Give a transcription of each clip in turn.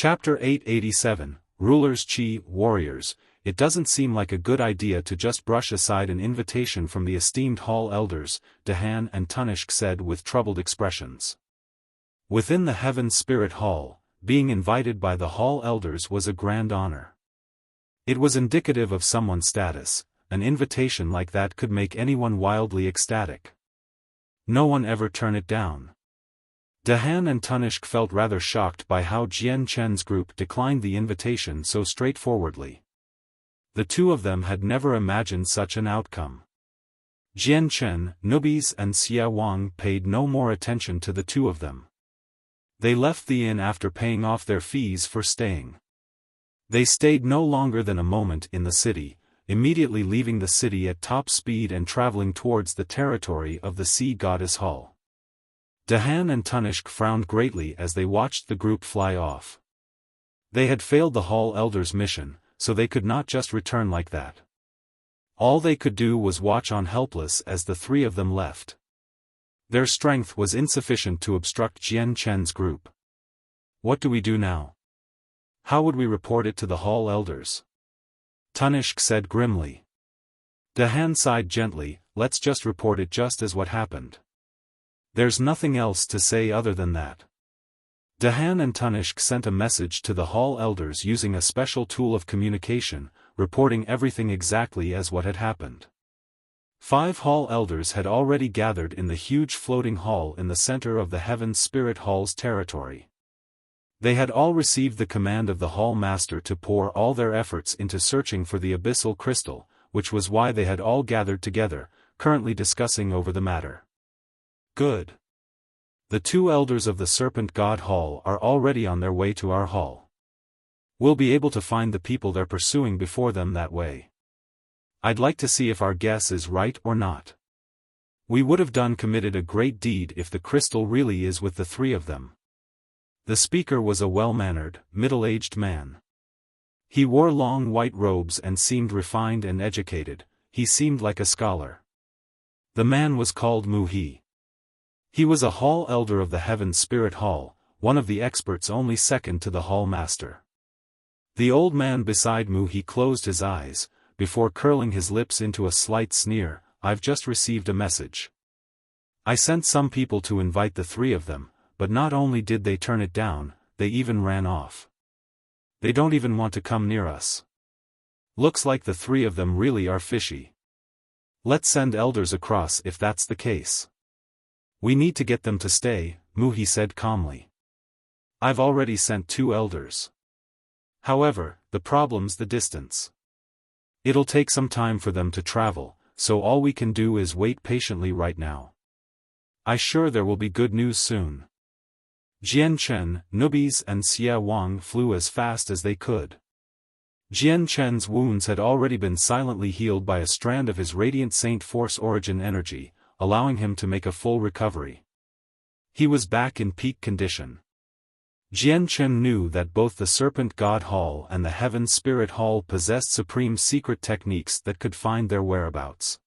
Chapter 887, Rulers Chi, Warriors. It doesn't seem like a good idea to just brush aside an invitation from the esteemed hall elders, Dahan and Tunishk said with troubled expressions. Within the Heaven Spirit Hall, being invited by the hall elders was a grand honor. It was indicative of someone's status. An invitation like that could make anyone wildly ecstatic. No one ever turned it down. Dahan and Tunishk felt rather shocked by how Jian Chen's group declined the invitation so straightforwardly. The two of them had never imagined such an outcome. Jian Chen, Nubis and Xia Wang paid no more attention to the two of them. They left the inn after paying off their fees for staying. They stayed no longer than a moment in the city, immediately leaving the city at top speed and traveling towards the territory of the Sea Goddess Hall. Dahan and Tunishk frowned greatly as they watched the group fly off. They had failed the hall elders' mission, so they could not just return like that. All they could do was watch on helpless as the three of them left. Their strength was insufficient to obstruct Jian Chen's group. What do we do now? How would we report it to the hall elders? Tunishk said grimly. Dahan sighed gently, let's just report it just as what happened. There's nothing else to say other than that. Dahan and Tunishk sent a message to the hall elders using a special tool of communication, reporting everything exactly as what had happened. 5 hall elders had already gathered in the huge floating hall in the center of the Heaven Spirit Hall's territory. They had all received the command of the hall master to pour all their efforts into searching for the abyssal crystal, which was why they had all gathered together, currently discussing over the matter. Good. The 2 elders of the Serpent God Hall are already on their way to our hall. We'll be able to find the people they're pursuing before them that way. I'd like to see if our guess is right or not. We would have committed a great deed if the crystal really is with the 3 of them. The speaker was a well-mannered, middle-aged man. He wore long white robes and seemed refined and educated. He seemed like a scholar. The man was called Muhi. He was a hall elder of the Heaven Spirit Hall, one of the experts only second to the hall master. The old man beside Muhi closed his eyes, before curling his lips into a slight sneer. I've just received a message. I sent some people to invite the 3 of them, but not only did they turn it down, they even ran off. They don't even want to come near us. Looks like the 3 of them really are fishy. Let's send elders across if that's the case. We need to get them to stay, Muhi said calmly. I've already sent 2 elders. However, the problem's the distance. It'll take some time for them to travel, so all we can do is wait patiently right now. I'm sure there will be good news soon. Jian Chen, Nubis and Xia Wang flew as fast as they could. Jian Chen's wounds had already been silently healed by a strand of his Radiant Saint Force origin energy, allowing him to make a full recovery. He was back in peak condition. Jian Chen knew that both the Serpent God Hall and the Heaven Spirit Hall possessed supreme secret techniques that could find their whereabouts.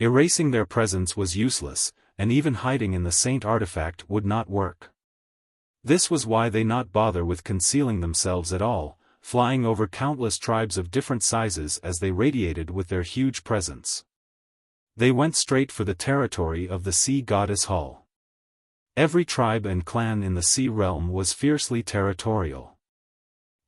Erasing their presence was useless, and even hiding in the Saint artifact would not work. This was why they not bother with concealing themselves at all, flying over countless tribes of different sizes as they radiated with their huge presence. They went straight for the territory of the Sea Goddess Hall. Every tribe and clan in the Sea Realm was fiercely territorial.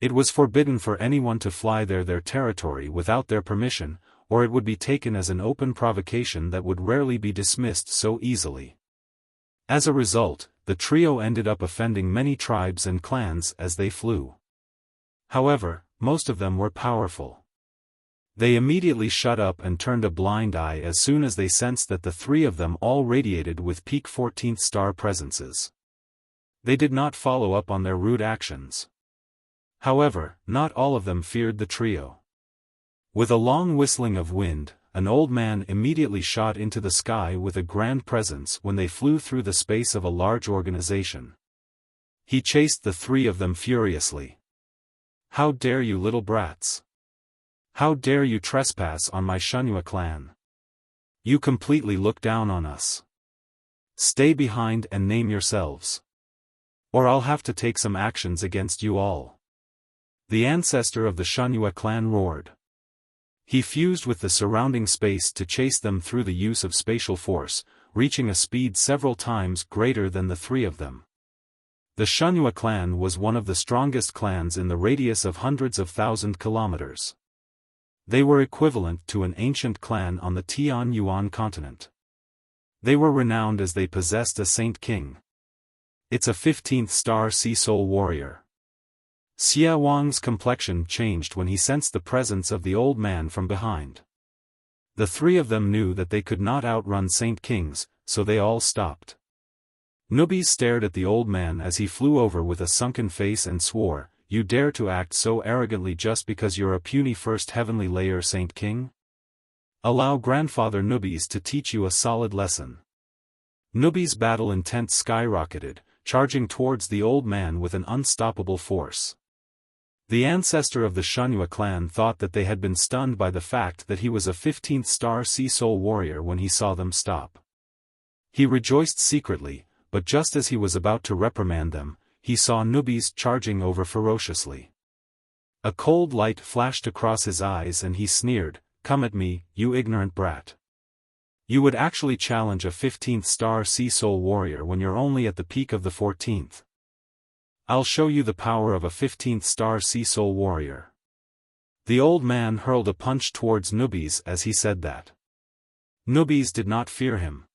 It was forbidden for anyone to fly their territory without their permission, or it would be taken as an open provocation that would rarely be dismissed so easily. As a result, the trio ended up offending many tribes and clans as they flew. However, most of them were powerful. They immediately shut up and turned a blind eye as soon as they sensed that the 3 of them all radiated with peak 14th star presences. They did not follow up on their rude actions. However, not all of them feared the trio. With a long whistling of wind, an old man immediately shot into the sky with a grand presence when they flew through the space of a large organization. He chased the 3 of them furiously. How dare you, little brats! How dare you trespass on my Shunyue clan? You completely look down on us. Stay behind and name yourselves. Or I'll have to take some actions against you all." The ancestor of the Shunyue clan roared. He fused with the surrounding space to chase them through the use of spatial force, reaching a speed several times greater than the three of them. The Shunyue clan was one of the strongest clans in the radius of hundreds of thousand kilometers. They were equivalent to an ancient clan on the Tianyuan continent. They were renowned as they possessed a Saint King. It's a 15th star Sea Soul warrior. Xia Wang's complexion changed when he sensed the presence of the old man from behind. The three of them knew that they could not outrun Saint Kings, so they all stopped. Nubis stared at the old man as he flew over with a sunken face and swore, "You dare to act so arrogantly just because you're a puny first heavenly layer Saint King? Allow grandfather Nubis to teach you a solid lesson." Nubis' battle intent skyrocketed, charging towards the old man with an unstoppable force. The ancestor of the Shunyue clan thought that they had been stunned by the fact that he was a 15th star Sea Soul warrior when he saw them stop. He rejoiced secretly, but just as he was about to reprimand them, he saw Nubis charging over ferociously. A cold light flashed across his eyes and he sneered, "Come at me, you ignorant brat. You would actually challenge a 15th star Sea Soul warrior when you're only at the peak of the 14th. I'll show you the power of a 15th star Sea Soul warrior." The old man hurled a punch towards Nubis as he said that. Nubis did not fear him.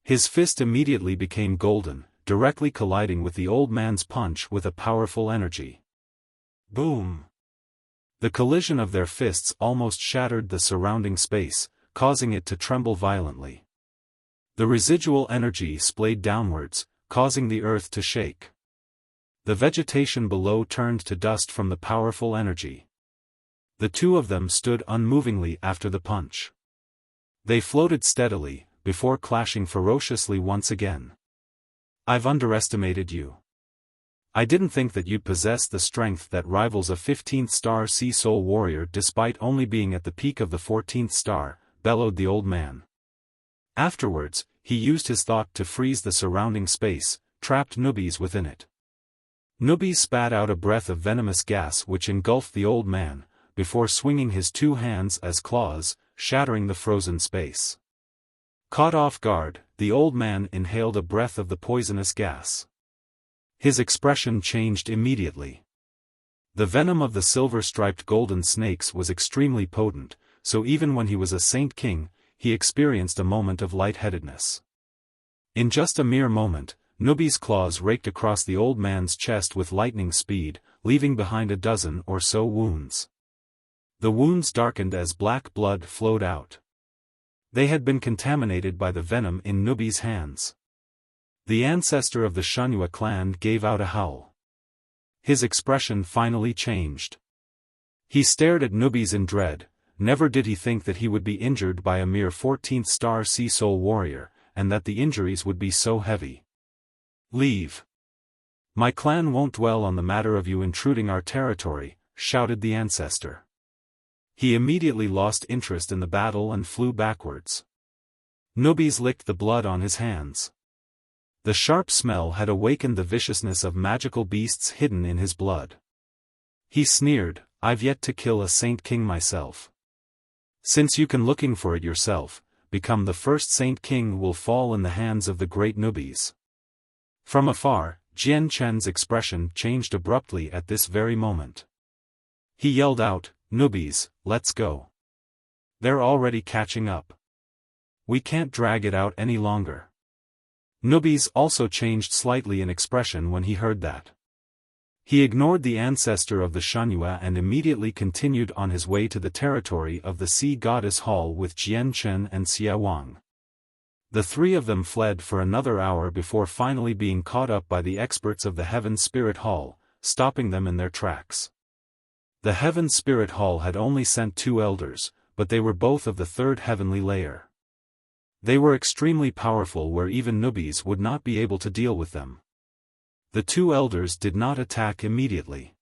His fist immediately became golden, directly colliding with the old man's punch with a powerful energy. Boom! The collision of their fists almost shattered the surrounding space, causing it to tremble violently. The residual energy splayed downwards, causing the earth to shake. The vegetation below turned to dust from the powerful energy. The two of them stood unmovingly after the punch. They floated steadily, before clashing ferociously once again. "I've underestimated you. I didn't think that you'd possess the strength that rivals a 15th star Sea Soul warrior despite only being at the peak of the 14th star, bellowed the old man. Afterwards, he used his thought to freeze the surrounding space, trapped Nubis within it. Nubis spat out a breath of venomous gas which engulfed the old man, before swinging his two hands as claws, shattering the frozen space. Caught off guard, the old man inhaled a breath of the poisonous gas. His expression changed immediately. The venom of the silver-striped golden snakes was extremely potent, so even when he was a Saint King, he experienced a moment of lightheadedness. In just a mere moment, Nubis' claws raked across the old man's chest with lightning speed, leaving behind a dozen or so wounds. The wounds darkened as black blood flowed out. They had been contaminated by the venom in Nubis' hands. The ancestor of the Shunyue clan gave out a howl. His expression finally changed. He stared at Nubis in dread. Never did he think that he would be injured by a mere 14th star Sea Soul warrior, and that the injuries would be so heavy. "Leave. My clan won't dwell on the matter of you intruding our territory," shouted the ancestor. He immediately lost interest in the battle and flew backwards. Nubis licked the blood on his hands. The sharp smell had awakened the viciousness of magical beasts hidden in his blood. He sneered, "I've yet to kill a Saint King myself. Since you can looking for it yourself, become the first Saint King will fall in the hands of the great Nubis." From afar, Jian Chen's expression changed abruptly at this very moment. He yelled out, "Nubis, let's go. They're already catching up. We can't drag it out any longer." Nubis also changed slightly in expression when he heard that. He ignored the ancestor of the Shunyue and immediately continued on his way to the territory of the Sea Goddess Hall with Jian Chen and Xia Wang. The three of them fled for another hour before finally being caught up by the experts of the Heaven Spirit Hall, stopping them in their tracks. The Heaven Spirit Hall had only sent 2 elders, but they were both of the 3rd heavenly layer. They were extremely powerful where even Nubis would not be able to deal with them. The 2 elders did not attack immediately.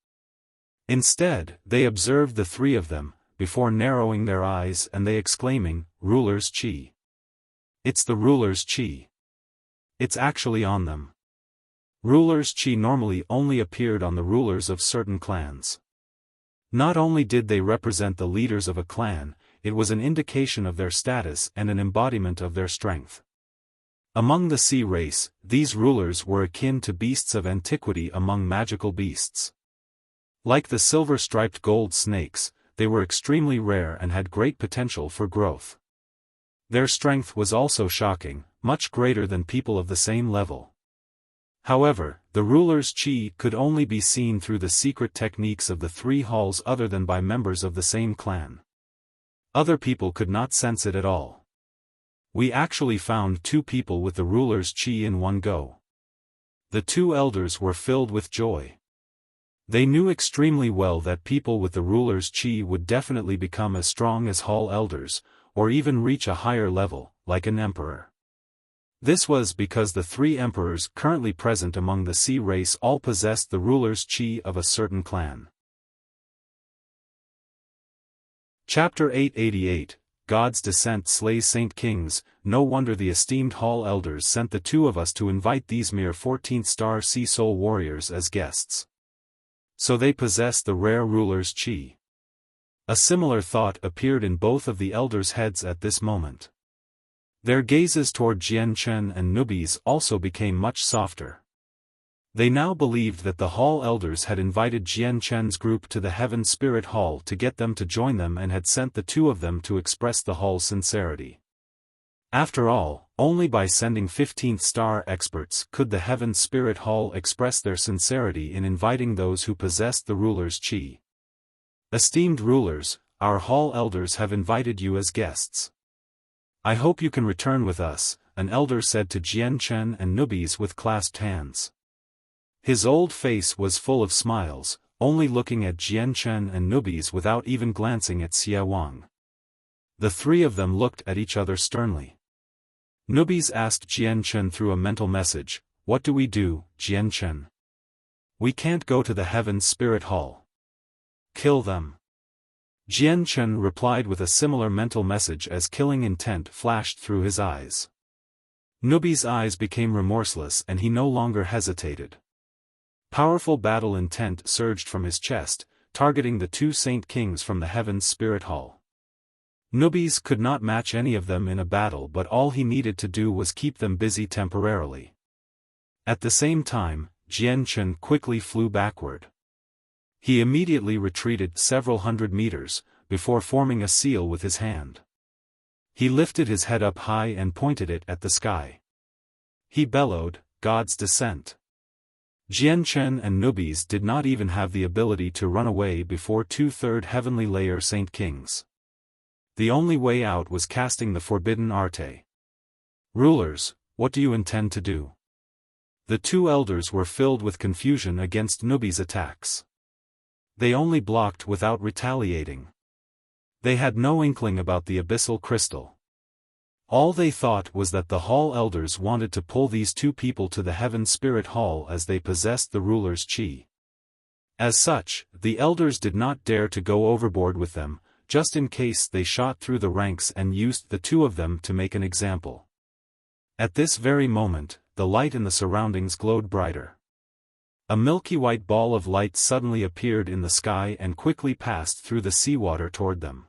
Instead, they observed the 3 of them, before narrowing their eyes and they exclaiming, "Ruler's Qi. It's the Ruler's Qi. It's actually on them." Rulers' Qi normally only appeared on the rulers of certain clans. Not only did they represent the leaders of a clan, it was an indication of their status and an embodiment of their strength. Among the sea race, these rulers were akin to beasts of antiquity among magical beasts. Like the silver-striped gold snakes, they were extremely rare and had great potential for growth. Their strength was also shocking, much greater than people of the same level. However, the ruler's qi could only be seen through the secret techniques of the three halls other than by members of the same clan. Other people could not sense it at all. We actually found 2 people with the ruler's qi in one go. The 2 elders were filled with joy. They knew extremely well that people with the ruler's qi would definitely become as strong as hall elders, or even reach a higher level, like an emperor. This was because the 3 emperors currently present among the sea race all possessed the ruler's qi of a certain clan. Chapter 888, God's Descent slays Saint Kings. No wonder the esteemed hall elders sent the 2 of us to invite these mere 14th-star sea soul warriors as guests. So they possess the rare ruler's qi. A similar thought appeared in both of the elders' heads at this moment. Their gazes toward Jian Chen and Nubis also became much softer. They now believed that the hall elders had invited Jian Chen's group to the Heaven Spirit Hall to get them to join them and had sent the 2 of them to express the hall's sincerity. After all, only by sending 15th-star experts could the Heaven Spirit Hall express their sincerity in inviting those who possessed the ruler's qi. Esteemed rulers, our hall elders have invited you as guests. I hope you can return with us, an elder said to Jian Chen and Nubis with clasped hands. His old face was full of smiles, only looking at Jian Chen and Nubis without even glancing at Xiaofan. The 3 of them looked at each other sternly. Nubis asked Jian Chen through a mental message, "What do we do, Jian Chen? We can't go to the Heaven Spirit Hall. Kill them." Jian Chen replied with a similar mental message as killing intent flashed through his eyes. Nubis' eyes became remorseless and he no longer hesitated. Powerful battle intent surged from his chest, targeting the 2 Saint Kings from the Heaven's Spirit Hall. Nubis could not match any of them in a battle, but all he needed to do was keep them busy temporarily. At the same time, Jian Chen quickly flew backward. He immediately retreated several hundred meters, before forming a seal with his hand. He lifted his head up high and pointed it at the sky. He bellowed, "God's Descent." Jian Chen and Nubis did not even have the ability to run away before 2/3 heavenly layer Saint Kings. The only way out was casting the forbidden arte. "Rulers, what do you intend to do?" The 2 elders were filled with confusion against Nubis' attacks. They only blocked without retaliating. They had no inkling about the abyssal crystal. All they thought was that the hall elders wanted to pull these 2 people to the Heaven Spirit Hall as they possessed the ruler's qi. As such, the elders did not dare to go overboard with them, just in case they shot through the ranks and used the 2 of them to make an example. At this very moment, the light in the surroundings glowed brighter. A milky white ball of light suddenly appeared in the sky and quickly passed through the seawater toward them.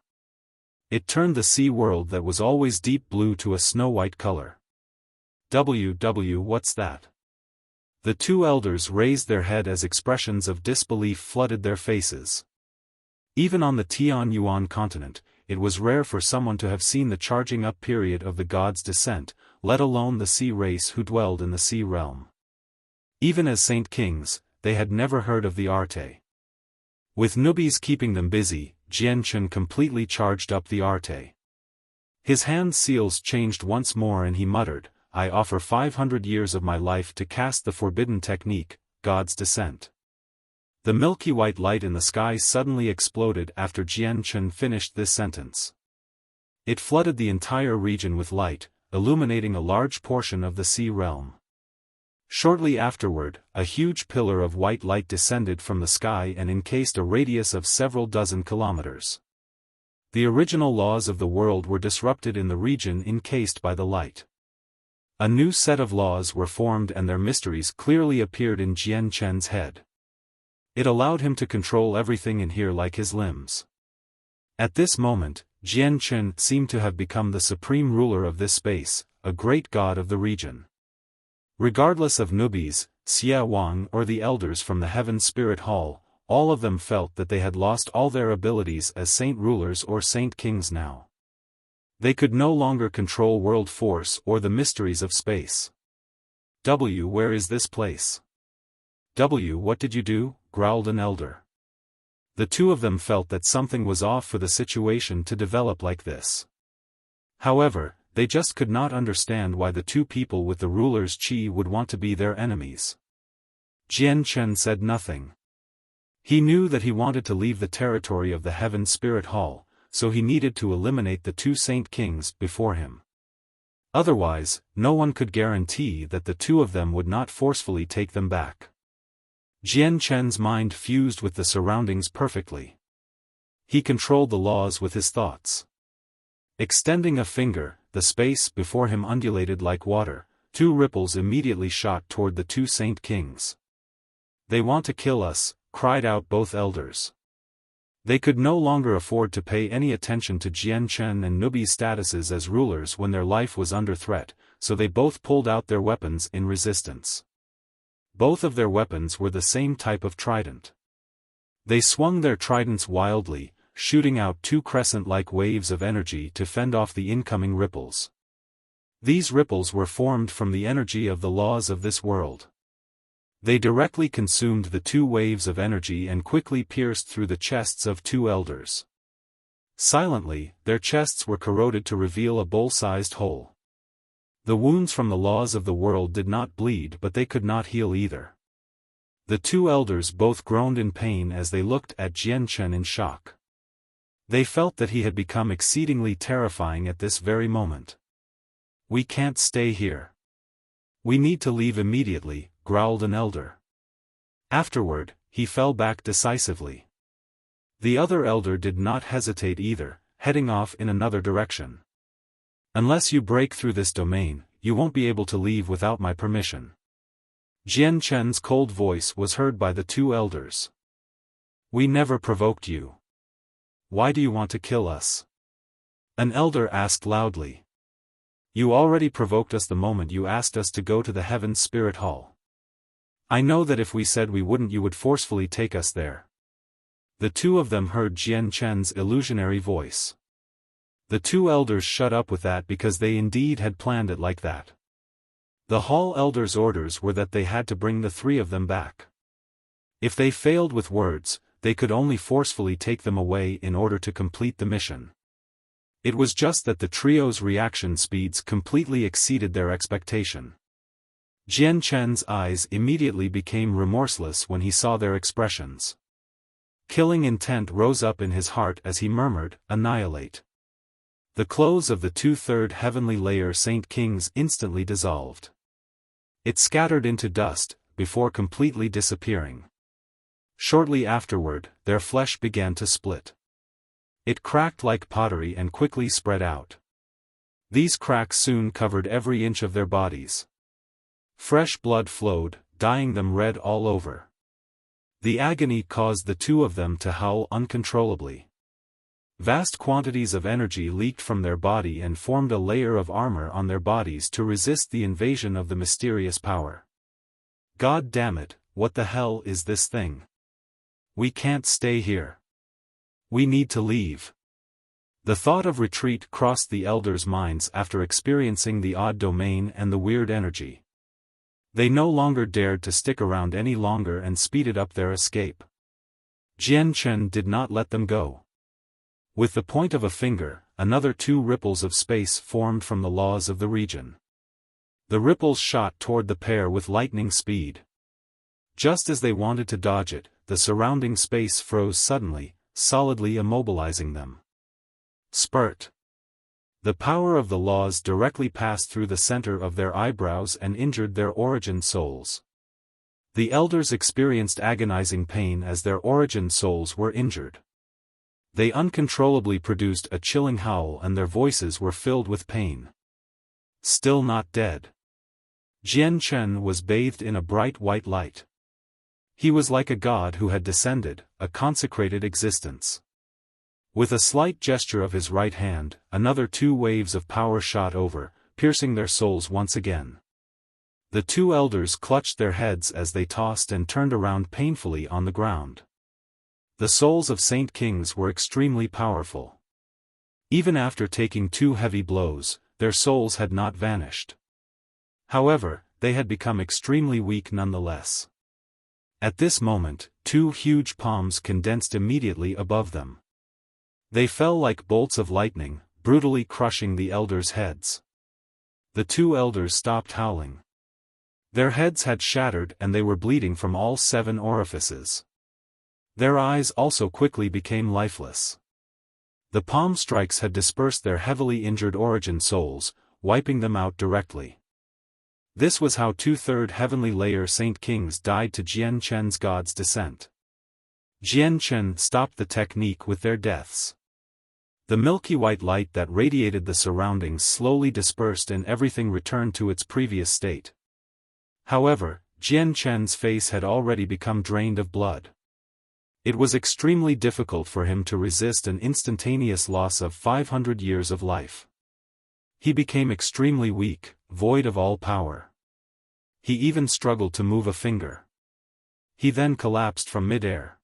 It turned the sea world that was always deep blue to a snow-white color. What's that? The 2 elders raised their head as expressions of disbelief flooded their faces. Even on the Tianyuan continent, it was rare for someone to have seen the charging up period of the God's Descent, let alone the sea race who dwelled in the sea realm. Even as Saint Kings, they had never heard of the arte. With Nubis keeping them busy, Jian Chen completely charged up the arte. His hand seals changed once more and he muttered, "I offer 500 years of my life to cast the forbidden technique, God's Descent." The milky white light in the sky suddenly exploded after Jian Chen finished this sentence. It flooded the entire region with light, illuminating a large portion of the sea realm. Shortly afterward, a huge pillar of white light descended from the sky and encased a radius of several dozen kilometers. The original laws of the world were disrupted in the region encased by the light. A new set of laws were formed and their mysteries clearly appeared in Jian Chen's head. It allowed him to control everything in here like his limbs. At this moment, Jian Chen seemed to have become the supreme ruler of this space, a great god of the region. Regardless of newbies, Xiaofan or the elders from the Heaven Spirit Hall, all of them felt that they had lost all their abilities as saint rulers or saint kings now. They could no longer control world force or the mysteries of space. Where is this place? What did you do? Growled an elder. The two of them felt that something was off for the situation to develop like this. However, they just could not understand why the two people with the ruler's chi would want to be their enemies. Jian Chen said nothing. He knew that he wanted to leave the territory of the Heaven Spirit Hall, so he needed to eliminate the two saint kings before him. Otherwise, no one could guarantee that the two of them would not forcefully take them back. Jian Chen's mind fused with the surroundings perfectly. He controlled the laws with his thoughts. Extending a finger, the space before him undulated like water. Two ripples immediately shot toward the two saint kings. "They want to kill us," cried out both elders. They could no longer afford to pay any attention to Jian Chen and Nubi's statuses as rulers when their life was under threat, so they both pulled out their weapons in resistance. Both of their weapons were the same type of trident. They swung their tridents wildly, shooting out two crescent-like waves of energy to fend off the incoming ripples. These ripples were formed from the energy of the laws of this world. They directly consumed the two waves of energy and quickly pierced through the chests of two elders. Silently, their chests were corroded to reveal a bowl-sized hole. The wounds from the laws of the world did not bleed, but they could not heal either. The two elders both groaned in pain as they looked at Jian Chen in shock. They felt that he had become exceedingly terrifying at this very moment. "We can't stay here. We need to leave immediately," growled an elder. Afterward, he fell back decisively. The other elder did not hesitate either, heading off in another direction. "Unless you break through this domain, you won't be able to leave without my permission." Jian Chen's cold voice was heard by the two elders. "We never provoked you. Why do you want to kill us?" An elder asked loudly. "You already provoked us the moment you asked us to go to the Heaven Spirit Hall. I know that if we said we wouldn't you would forcefully take us there." The two of them heard Jian Chen's illusionary voice. The two elders shut up with that because they indeed had planned it like that. The hall elders' orders were that they had to bring the three of them back. If they failed with words, they could only forcefully take them away in order to complete the mission. It was just that the trio's reaction speeds completely exceeded their expectation. Jian Chen's eyes immediately became remorseless when he saw their expressions. Killing intent rose up in his heart as he murmured, "Annihilate." The clothes of the two-third heavenly layer Saint Kings instantly dissolved. It scattered into dust, before completely disappearing. Shortly afterward, their flesh began to split. It cracked like pottery and quickly spread out. These cracks soon covered every inch of their bodies. Fresh blood flowed, dyeing them red all over. The agony caused the two of them to howl uncontrollably. Vast quantities of energy leaked from their body and formed a layer of armor on their bodies to resist the invasion of the mysterious power. "God damn it, what the hell is this thing? We can't stay here. We need to leave." The thought of retreat crossed the elders' minds after experiencing the odd domain and the weird energy. They no longer dared to stick around any longer and speeded up their escape. Jian Chen did not let them go. With the point of a finger, another two ripples of space formed from the laws of the region. The ripples shot toward the pair with lightning speed. Just as they wanted to dodge it, the surrounding space froze suddenly, solidly immobilizing them. Spurt. The power of the laws directly passed through the center of their eyebrows and injured their origin souls. The elders experienced agonizing pain as their origin souls were injured. They uncontrollably produced a chilling howl and their voices were filled with pain. "Still not dead. Jian Chen was bathed in a bright white light. He was like a god who had descended, a consecrated existence. With a slight gesture of his right hand, another 2 waves of power shot over, piercing their souls once again. The 2 elders clutched their heads as they tossed and turned around painfully on the ground. The souls of Saint Kings were extremely powerful. Even after taking 2 heavy blows, their souls had not vanished. However, they had become extremely weak nonetheless. At this moment, 2 huge palms condensed immediately above them. They fell like bolts of lightning, brutally crushing the elders' heads. The 2 elders stopped howling. Their heads had shattered and they were bleeding from all 7 orifices. Their eyes also quickly became lifeless. The palm strikes had dispersed their heavily injured origin souls, wiping them out directly. This was how 2/3 heavenly layer Saint Kings died to Jian Chen's god's descent. Jian Chen stopped the technique with their deaths. The milky white light that radiated the surroundings slowly dispersed and everything returned to its previous state. However, Jian Chen's face had already become drained of blood. It was extremely difficult for him to resist an instantaneous loss of 500 years of life. He became extremely weak, void of all power. He even struggled to move a finger. He then collapsed from mid-air.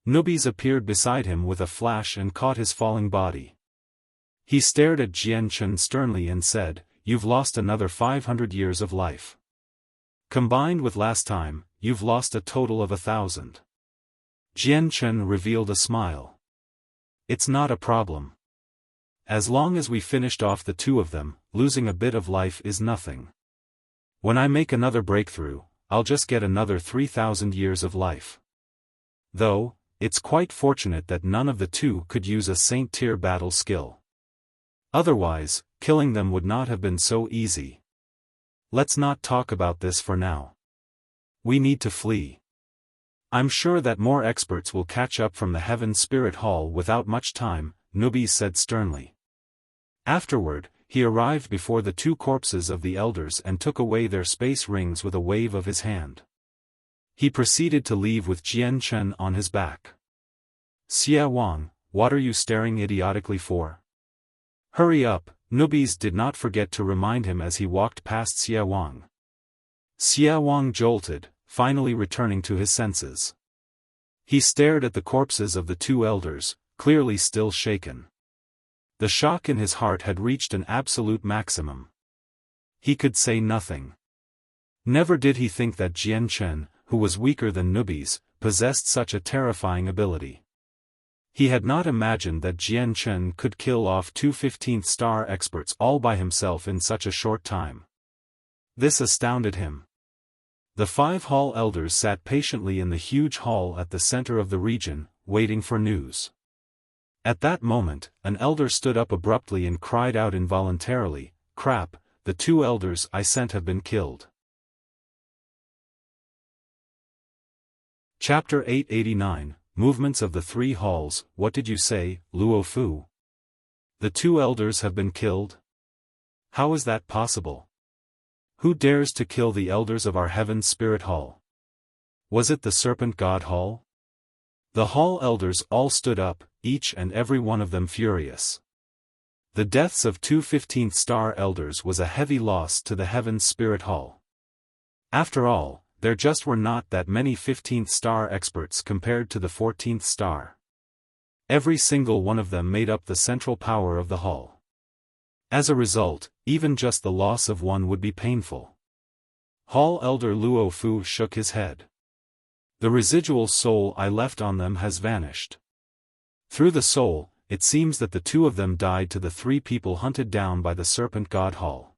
Nubis appeared beside him with a flash and caught his falling body. He stared at Jian Chen sternly and said, "You've lost another 500 years of life. Combined with last time, you've lost a total of 1,000. Jian Chen revealed a smile. "It's not a problem. As long as we finished off the 2 of them, losing a bit of life is nothing. When I make another breakthrough, I'll just get another 3,000 years of life. Though, it's quite fortunate that none of the 2 could use a saint-tier battle skill. Otherwise, killing them would not have been so easy. Let's not talk about this for now. We need to flee. I'm sure that more experts will catch up from the Heaven Spirit Hall without much time," Nubis said sternly. Afterward, he arrived before the 2 corpses of the elders and took away their space rings with a wave of his hand. He proceeded to leave with Jian Chen on his back. "Xia Wang, what are you staring idiotically for? Hurry up," Nubis did not forget to remind him as he walked past Xia Wang. Xia Wang jolted, finally returning to his senses. He stared at the corpses of the 2 elders, clearly still shaken. The shock in his heart had reached an absolute maximum. He could say nothing. Never did he think that Jian Chen, who was weaker than Nubis, possessed such a terrifying ability. He had not imagined that Jian Chen could kill off 2 15th star experts all by himself in such a short time. This astounded him. The 5 hall elders sat patiently in the huge hall at the center of the region, waiting for news. At that moment, an elder stood up abruptly and cried out involuntarily, "Crap, the 2 elders I sent have been killed." Chapter 889, Movements of the 3 Halls. "What did you say, Luo Fu? The 2 elders have been killed? How is that possible? Who dares to kill the elders of our Heaven Spirit Hall? Was it the Serpent God Hall?" The hall elders all stood up, each and every one of them furious. The deaths of 2 15th star elders was a heavy loss to the Heaven Spirit Hall. After all, there just were not that many 15th star experts compared to the 14th star. Every single one of them made up the central power of the hall. As a result, even just the loss of one would be painful. Hall Elder Luo Fu shook his head. "The residual soul I left on them has vanished. Through the soul, it seems that the 2 of them died to the 3 people hunted down by the Serpent God Hall.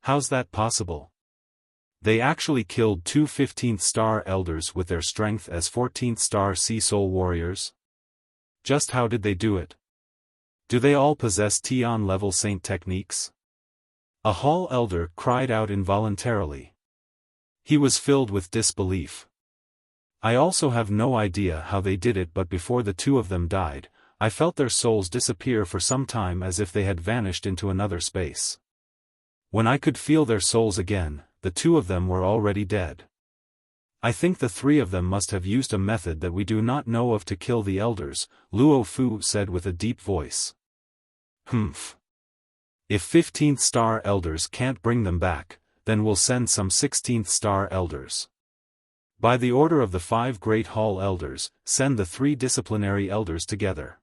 How's that possible? They actually killed 2 15th star elders with their strength as 14th star Sea Soul warriors? Just how did they do it? Do they all possess Tian level saint techniques?" A hall elder cried out involuntarily. He was filled with disbelief. "I also have no idea how they did it, but before the 2 of them died, I felt their souls disappear for some time as if they had vanished into another space. When I could feel their souls again, the two of them were already dead. I think the three of them must have used a method that we do not know of to kill the elders, Luo Fu said with a deep voice. Humph. If 15th star elders can't bring them back, then we'll send some 16th star elders. By the order of the 5 great hall elders, send the 3 disciplinary elders together.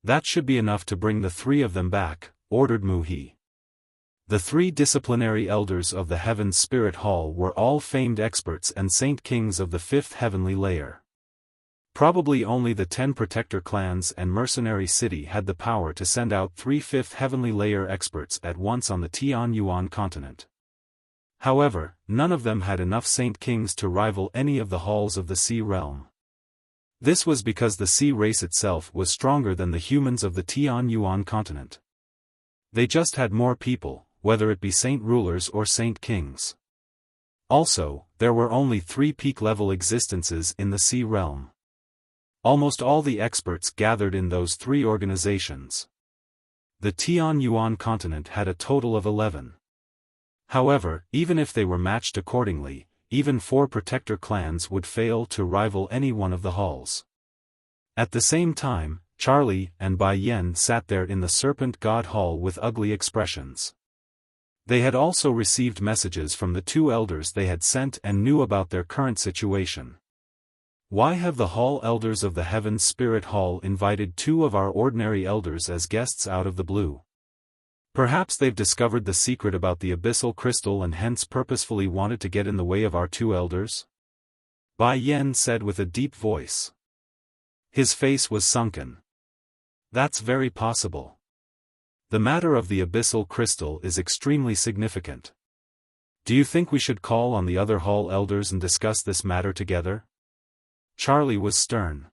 That should be enough to bring the 3 of them back, ordered Mu He. The 3 disciplinary elders of the Heaven's Spirit Hall were all famed experts and saint kings of the 5th heavenly layer. Probably only the 10 protector clans and mercenary city had the power to send out 3 5th heavenly layer experts at once on the Tian Yuan continent. However, none of them had enough saint kings to rival any of the halls of the sea realm. This was because the sea race itself was stronger than the humans of the Tian Yuan continent. They just had more people, whether it be saint rulers or saint kings. Also, there were only 3 peak-level existences in the sea realm. Almost all the experts gathered in those 3 organizations. The Tian Yuan continent had a total of 11. However, even if they were matched accordingly, even 4 protector clans would fail to rival any one of the halls. At the same time, Charlie and Bai Yen sat there in the Serpent God Hall with ugly expressions. They had also received messages from the 2 elders they had sent and knew about their current situation. Why have the hall elders of the Heaven's Spirit Hall invited 2 of our ordinary elders as guests out of the blue? Perhaps they've discovered the secret about the abyssal crystal and hence purposefully wanted to get in the way of our 2 elders? Bai Yen said with a deep voice. His face was sunken. That's very possible. The matter of the abyssal crystal is extremely significant. Do you think we should call on the other hall elders and discuss this matter together? Charlie was stern.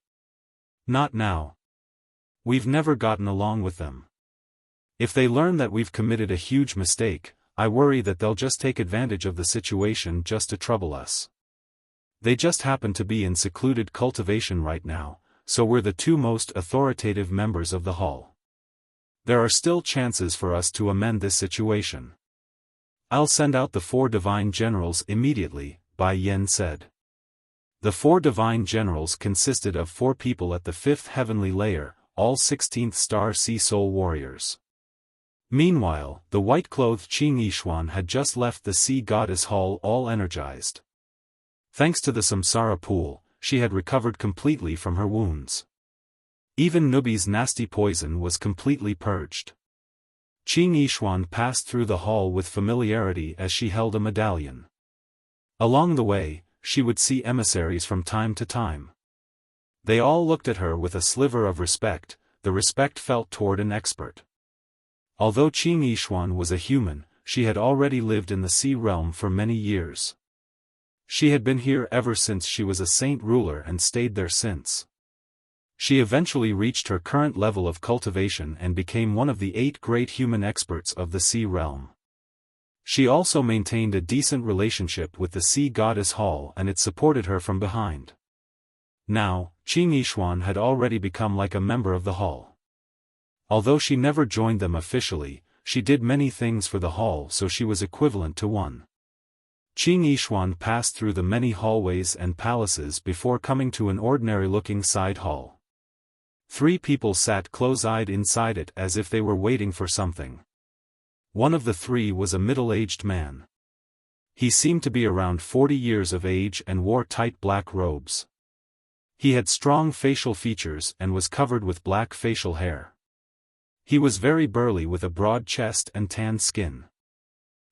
Not now. We've never gotten along with them. If they learn that we've committed a huge mistake, I worry that they'll just take advantage of the situation just to trouble us. They just happen to be in secluded cultivation right now, so we're the 2 most authoritative members of the hall. There are still chances for us to amend this situation. I'll send out the 4 divine generals immediately, Bai Yen said. The 4 divine generals consisted of 4 people at the 5th heavenly layer, all 16th star sea soul warriors. Meanwhile, the white-clothed Qing Yishuan had just left the sea goddess hall all energized. Thanks to the samsara pool, she had recovered completely from her wounds. Even Nubi's nasty poison was completely purged. Qing Yishuan passed through the hall with familiarity as she held a medallion. Along the way, she would see emissaries from time to time. They all looked at her with a sliver of respect, the respect felt toward an expert. Although Qing Yishuan was a human, she had already lived in the sea realm for many years. She had been here ever since she was a saint ruler and stayed there since. She eventually reached her current level of cultivation and became one of the 8 great human experts of the sea realm. She also maintained a decent relationship with the sea goddess hall and it supported her from behind. Now, Qing Yishuan had already become like a member of the hall. Although she never joined them officially, she did many things for the hall so she was equivalent to one. Qing Yishuan passed through the many hallways and palaces before coming to an ordinary-looking side hall. 3 people sat close-eyed inside it as if they were waiting for something. One of the 3 was a middle-aged man. He seemed to be around 40 years of age and wore tight black robes. He had strong facial features and was covered with black facial hair. He was very burly with a broad chest and tanned skin.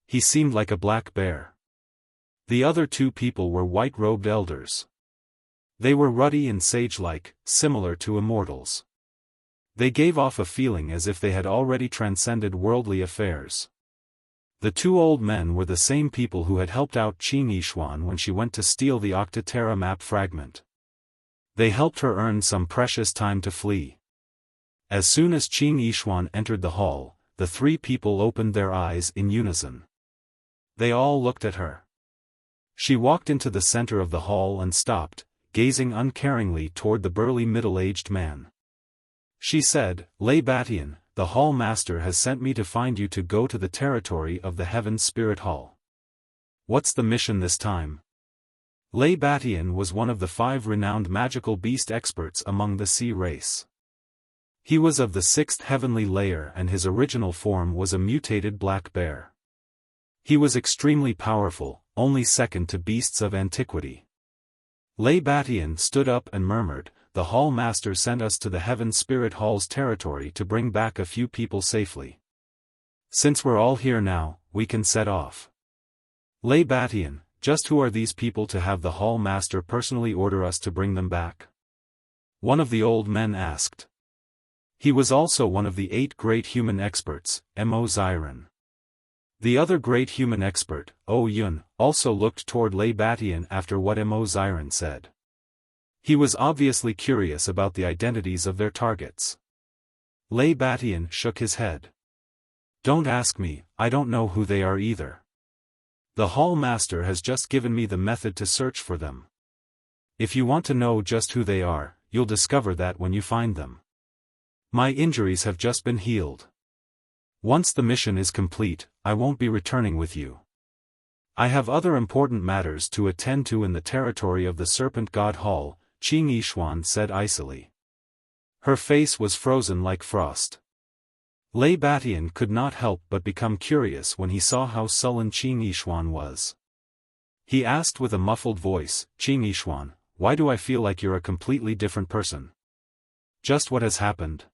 He seemed like a black bear. The other 2 people were white-robed elders. They were ruddy and sage-like, similar to immortals. They gave off a feeling as if they had already transcended worldly affairs. The 2 old men were the same people who had helped out Qing Yishuan when she went to steal the Octaterra map fragment. They helped her earn some precious time to flee. As soon as Qing Yishuan entered the hall, the 3 people opened their eyes in unison. They all looked at her. She walked into the center of the hall and stopped, gazing uncaringly toward the burly middle-aged man. She said, "Lei Batian, the Hall Master has sent me to find you to go to the territory of the Heaven Spirit Hall. What's the mission this time? Lei Batian was one of the 5 renowned magical beast experts among the sea race. He was of the 6th heavenly layer and his original form was a mutated black bear. He was extremely powerful, only second to beasts of antiquity. Lei Batian stood up and murmured, "The Hall Master sent us to the Heaven Spirit Hall's territory to bring back a few people safely. Since we're all here now, we can set off." Lei Batian, just who are these people to have the Hall Master personally order us to bring them back? One of the old men asked. He was also one of the 8 great human experts, Mo Ziren. The other great human expert, O Yun, also looked toward Lei Batian after what Mo Ziren said. He was obviously curious about the identities of their targets. Lei Batian shook his head. "Don't ask me, I don't know who they are either. The Hall Master has just given me the method to search for them. If you want to know just who they are, you'll discover that when you find them. My injuries have just been healed. Once the mission is complete, I won't be returning with you. I have other important matters to attend to in the territory of the Serpent God Hall," Qing Yishuan said icily. Her face was frozen like frost. Lei Batian could not help but become curious when he saw how sullen Qing Yishuan was. He asked with a muffled voice, "Qing Yishuan, why do I feel like you're a completely different person? Just what has happened?"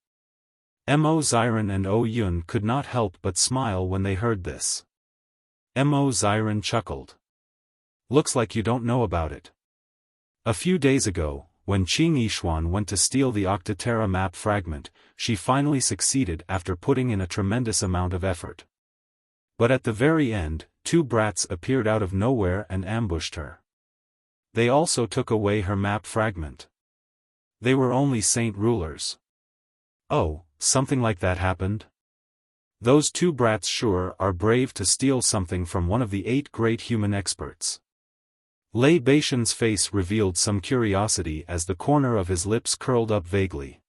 Mo Ziren and O Yun could not help but smile when they heard this. Mo Ziren chuckled. "Looks like you don't know about it. A few days ago, when Qing Yishuan went to steal the Octaterra map fragment, she finally succeeded after putting in a tremendous amount of effort. But at the very end, 2 brats appeared out of nowhere and ambushed her. They also took away her map fragment. They were only saint rulers." "Oh, something like that happened? Those 2 brats sure are brave to steal something from one of the 8 great human experts." Lei Batian's face revealed some curiosity as the corner of his lips curled up vaguely.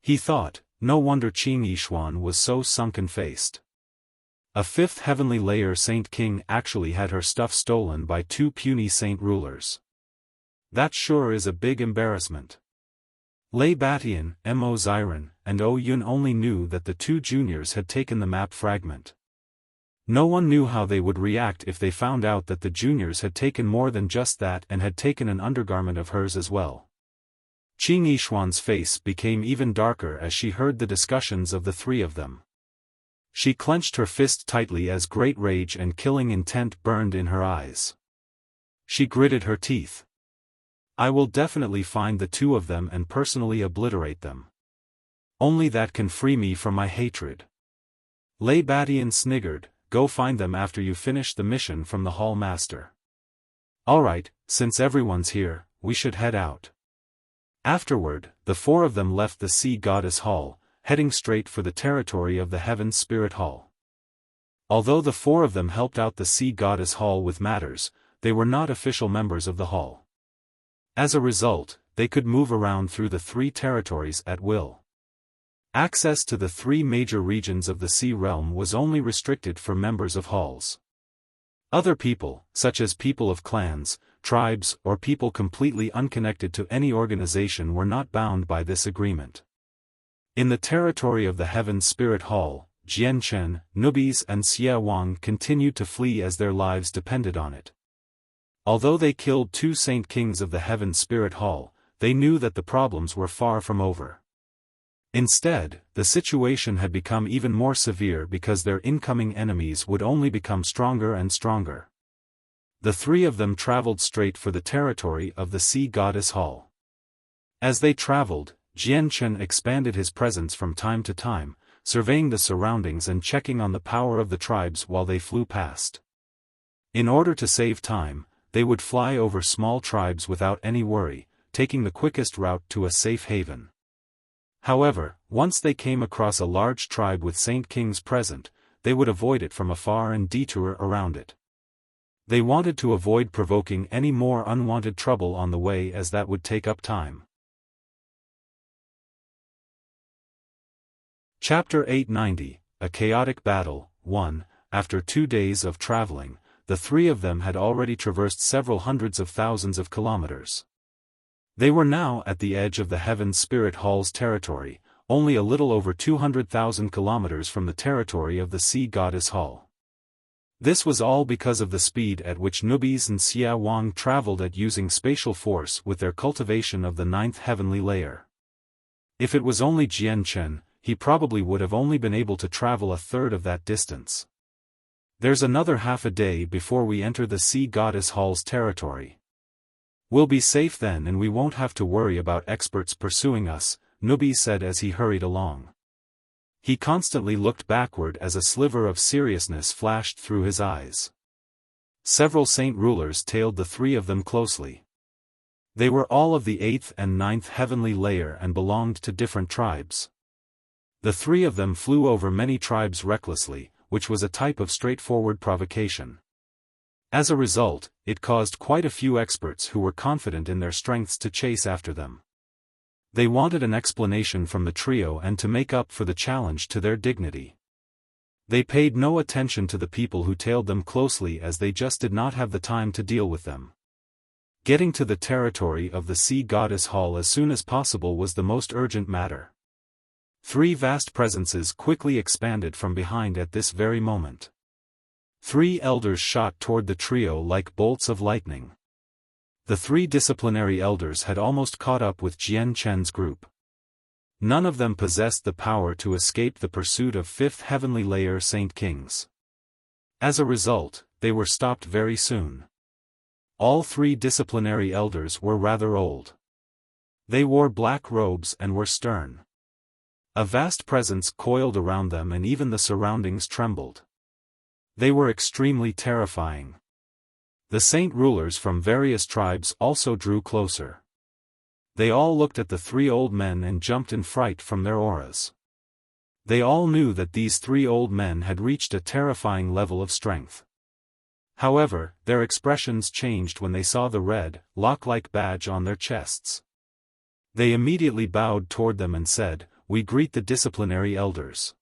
He thought, no wonder Qing Yishuan was so sunken-faced. A 5th heavenly layer saint king actually had her stuff stolen by 2 puny saint rulers. That sure is a big embarrassment. Lei Batian, Mo Ziren, and O Yun only knew that the 2 juniors had taken the map fragment. No one knew how they would react if they found out that the juniors had taken more than just that and had taken an undergarment of hers as well. Qing Yishuan's face became even darker as she heard the discussions of the 3 of them. She clenched her fist tightly as great rage and killing intent burned in her eyes. She gritted her teeth. "I will definitely find the 2 of them and personally obliterate them. Only that can free me from my hatred." Lei Batian sniggered, "Go find them after you finish the mission from the Hall Master." "Alright, since everyone's here, we should head out." Afterward, the 4 of them left the Sea Goddess Hall, heading straight for the territory of the Heaven Spirit Hall. Although the 4 of them helped out the Sea Goddess Hall with matters, they were not official members of the hall. As a result, they could move around through the 3 territories at will. Access to the 3 major regions of the Sea Realm was only restricted for members of halls. Other people, such as people of clans, tribes, or people completely unconnected to any organization were not bound by this agreement. In the territory of the Heaven Spirit Hall, Jianchen, Nubis and Xie Wang continued to flee as their lives depended on it. Although they killed 2 Saint Kings of the Heaven Spirit Hall, they knew that the problems were far from over. Instead, the situation had become even more severe because their incoming enemies would only become stronger and stronger. The 3 of them traveled straight for the territory of the Sea Goddess Hall. As they traveled, Jianchen expanded his presence from time to time, surveying the surroundings and checking on the power of the tribes while they flew past. In order to save time, they would fly over small tribes without any worry, taking the quickest route to a safe haven. However, once they came across a large tribe with Saint Kings present, they would avoid it from afar and detour around it. They wanted to avoid provoking any more unwanted trouble on the way as that would take up time. Chapter 890, A Chaotic Battle, 1. After 2 days of traveling, the three of them had already traversed several hundreds of thousands of kilometers. They were now at the edge of the Heaven Spirit Hall's territory, only a little over 200,000 kilometers from the territory of the Sea Goddess Hall. This was all because of the speed at which Nubis and Xiaofan traveled at using spatial force with their cultivation of the 9th heavenly layer. If it was only Jian Chen, he probably would have only been able to travel a third of that distance. There's another half a day before we enter the Sea Goddess Hall's territory. We'll be safe then and we won't have to worry about experts pursuing us, Nubi said as he hurried along. He constantly looked backward as a sliver of seriousness flashed through his eyes. Several saint rulers tailed the three of them closely. They were all of the 8th and 9th heavenly layer and belonged to different tribes. The three of them flew over many tribes recklessly, which was a type of straightforward provocation. As a result, it caused quite a few experts who were confident in their strengths to chase after them. They wanted an explanation from the trio and to make up for the challenge to their dignity. They paid no attention to the people who tailed them closely as they just did not have the time to deal with them. Getting to the territory of the Sea Goddess Hall as soon as possible was the most urgent matter. 3 vast presences quickly expanded from behind at this very moment. 3 elders shot toward the trio like bolts of lightning. The 3 disciplinary elders had almost caught up with Jian Chen's group. None of them possessed the power to escape the pursuit of 5th heavenly layer Saint Kings. As a result, they were stopped very soon. All 3 disciplinary elders were rather old. They wore black robes and were stern. A vast presence coiled around them and even the surroundings trembled. They were extremely terrifying. The saint rulers from various tribes also drew closer. They all looked at the 3 old men and jumped in fright from their auras. They all knew that these 3 old men had reached a terrifying level of strength. However, their expressions changed when they saw the red, lock-like badge on their chests. They immediately bowed toward them and said, "We greet the disciplinary elders."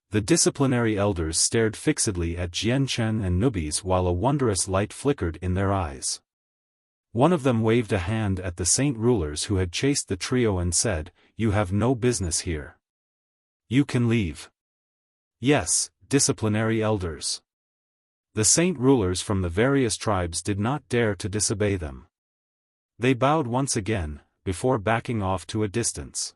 The disciplinary elders stared fixedly at Jian Chen and Nubis while a wondrous light flickered in their eyes. One of them waved a hand at the saint rulers who had chased the trio and said, "You have no business here. You can leave." "Yes, disciplinary elders." The saint rulers from the various tribes did not dare to disobey them. They bowed once again, before backing off to a distance.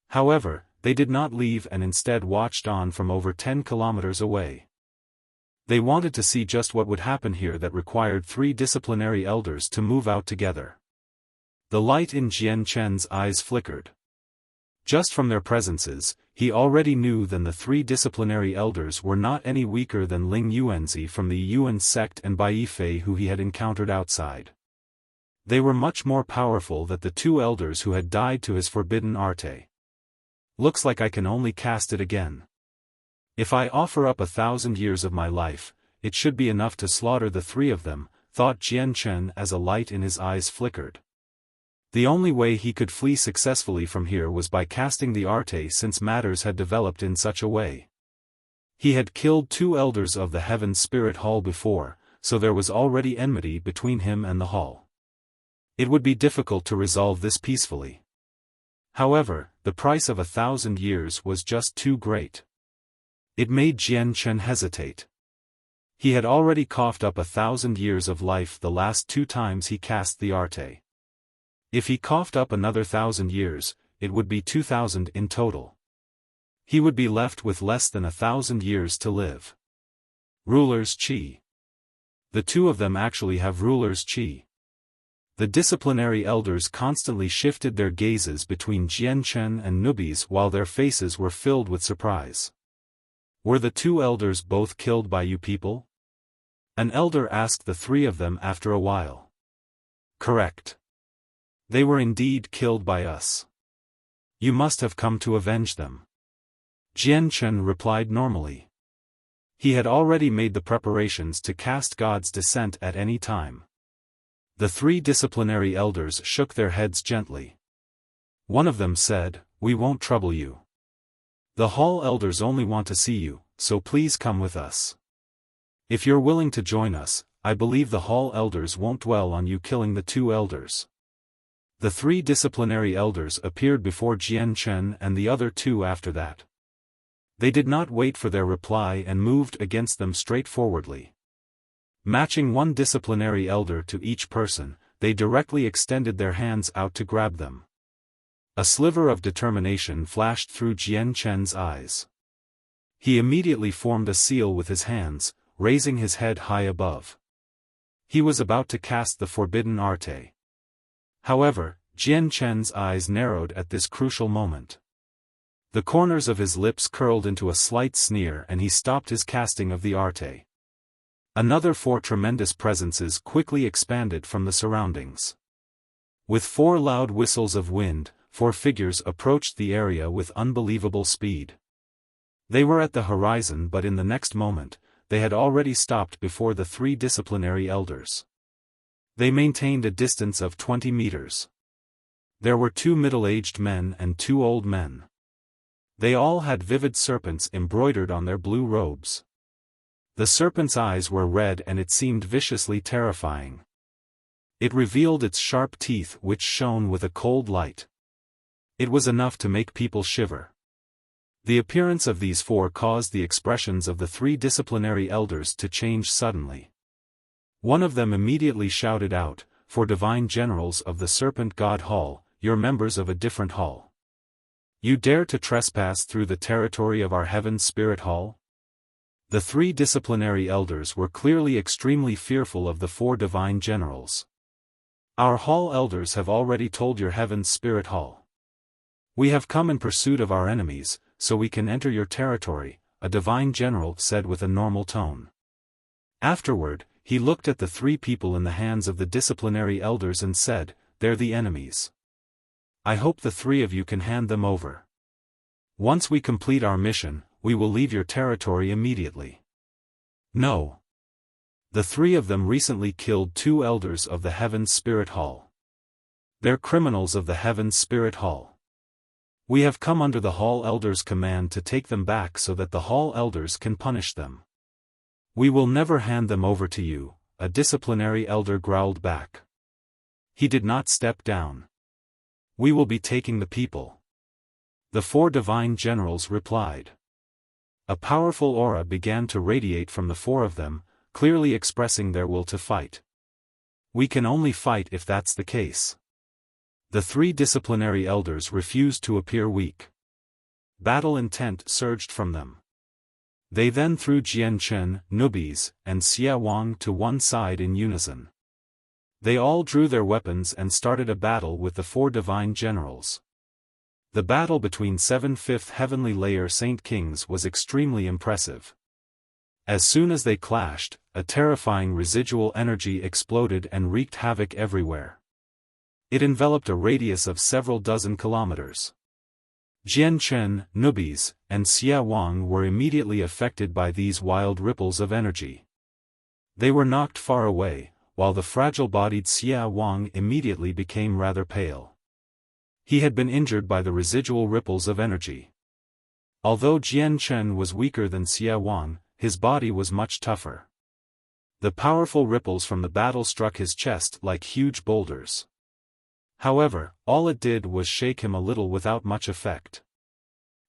However, they did not leave and instead watched on from over 10 kilometers away. They wanted to see just what would happen here that required 3 disciplinary elders to move out together. The light in Jian Chen's eyes flickered. Just from their presences, he already knew that the 3 disciplinary elders were not any weaker than Ling Yuanzi from the Yuan sect and Bai Yifei who he had encountered outside. They were much more powerful than the 2 elders who had died to his forbidden arte. Looks like I can only cast it again. If I offer up 1,000 years of my life, it should be enough to slaughter the 3 of them, thought Jian Chen as a light in his eyes flickered. The only way he could flee successfully from here was by casting the arte since matters had developed in such a way. He had killed 2 elders of the Heaven Spirit Hall before, so there was already enmity between him and the hall. It would be difficult to resolve this peacefully. However, the price of 1,000 years was just too great. It made Jian Chen hesitate. He had already coughed up 1,000 years of life the last 2 times he cast the arte. If he coughed up another 1,000 years, it would be 2,000 in total. He would be left with less than 1,000 years to live. Ruler's Qi. The 2 of them actually have ruler's Qi. The disciplinary elders constantly shifted their gazes between Jian Chen and Nubis while their faces were filled with surprise. Were the 2 elders both killed by you people? An elder asked the 3 of them after a while. Correct. They were indeed killed by us. You must have come to avenge them. Jian Chen replied normally. He had already made the preparations to cast God's descent at any time. The 3 disciplinary elders shook their heads gently. One of them said, "We won't trouble you." The hall elders only want to see you, so please come with us. If you're willing to join us, I believe the hall elders won't dwell on you killing the 2 elders. The 3 disciplinary elders appeared before Jian Chen and the other 2 after that. They did not wait for their reply and moved against them straightforwardly. Matching 1 disciplinary elder to each person, they directly extended their hands out to grab them. A sliver of determination flashed through Jian Chen's eyes. He immediately formed a seal with his hands, raising his head high above. He was about to cast the forbidden arte. However, Jian Chen's eyes narrowed at this crucial moment. The corners of his lips curled into a slight sneer and he stopped his casting of the arte. Another 4 tremendous presences quickly expanded from the surroundings. With 4 loud whistles of wind, 4 figures approached the area with unbelievable speed. They were at the horizon, but in the next moment, they had already stopped before the 3 disciplinary elders. They maintained a distance of 20 meters. There were 2 middle-aged men and 2 old men. They all had vivid serpents embroidered on their blue robes. The serpent's eyes were red and it seemed viciously terrifying. It revealed its sharp teeth which shone with a cold light. It was enough to make people shiver. The appearance of these 4 caused the expressions of the 3 disciplinary elders to change suddenly. One of them immediately shouted out, "For divine generals of the Serpent God Hall, you're members of a different hall. You dare to trespass through the territory of our Heaven's Spirit Hall?" The 3 disciplinary elders were clearly extremely fearful of the 4 divine generals. "Our hall elders have already told your Heaven's Spirit Hall. We have come in pursuit of our enemies, so we can enter your territory," a divine general said with a normal tone. Afterward, he looked at the 3 people in the hands of the disciplinary elders and said, "They're the enemies. I hope the 3 of you can hand them over. Once we complete our mission, we will leave your territory immediately." "No. The 3 of them recently killed 2 elders of the Heaven's Spirit Hall. They're criminals of the Heaven's Spirit Hall. We have come under the Hall Elders' command to take them back so that the Hall Elders can punish them. We will never hand them over to you," a disciplinary elder growled back. He did not step down. "We will be taking the people." The 4 divine generals replied. A powerful aura began to radiate from the 4 of them, clearly expressing their will to fight. "We can only fight if that's the case." The 3 disciplinary elders refused to appear weak. Battle intent surged from them. They then threw Jian Chen, Nubis, and Xia Wang to one side in unison. They all drew their weapons and started a battle with the 4 divine generals. The battle between 7 5th Heavenly Layer Saint Kings was extremely impressive. As soon as they clashed, a terrifying residual energy exploded and wreaked havoc everywhere. It enveloped a radius of several dozen kilometers. Jian Chen, Nubis, and Xia Wang were immediately affected by these wild ripples of energy. They were knocked far away, while the fragile-bodied Xia Wang immediately became rather pale. He had been injured by the residual ripples of energy. Although Jian Chen was weaker than Xia Wang, his body was much tougher. The powerful ripples from the battle struck his chest like huge boulders. However, all it did was shake him a little without much effect.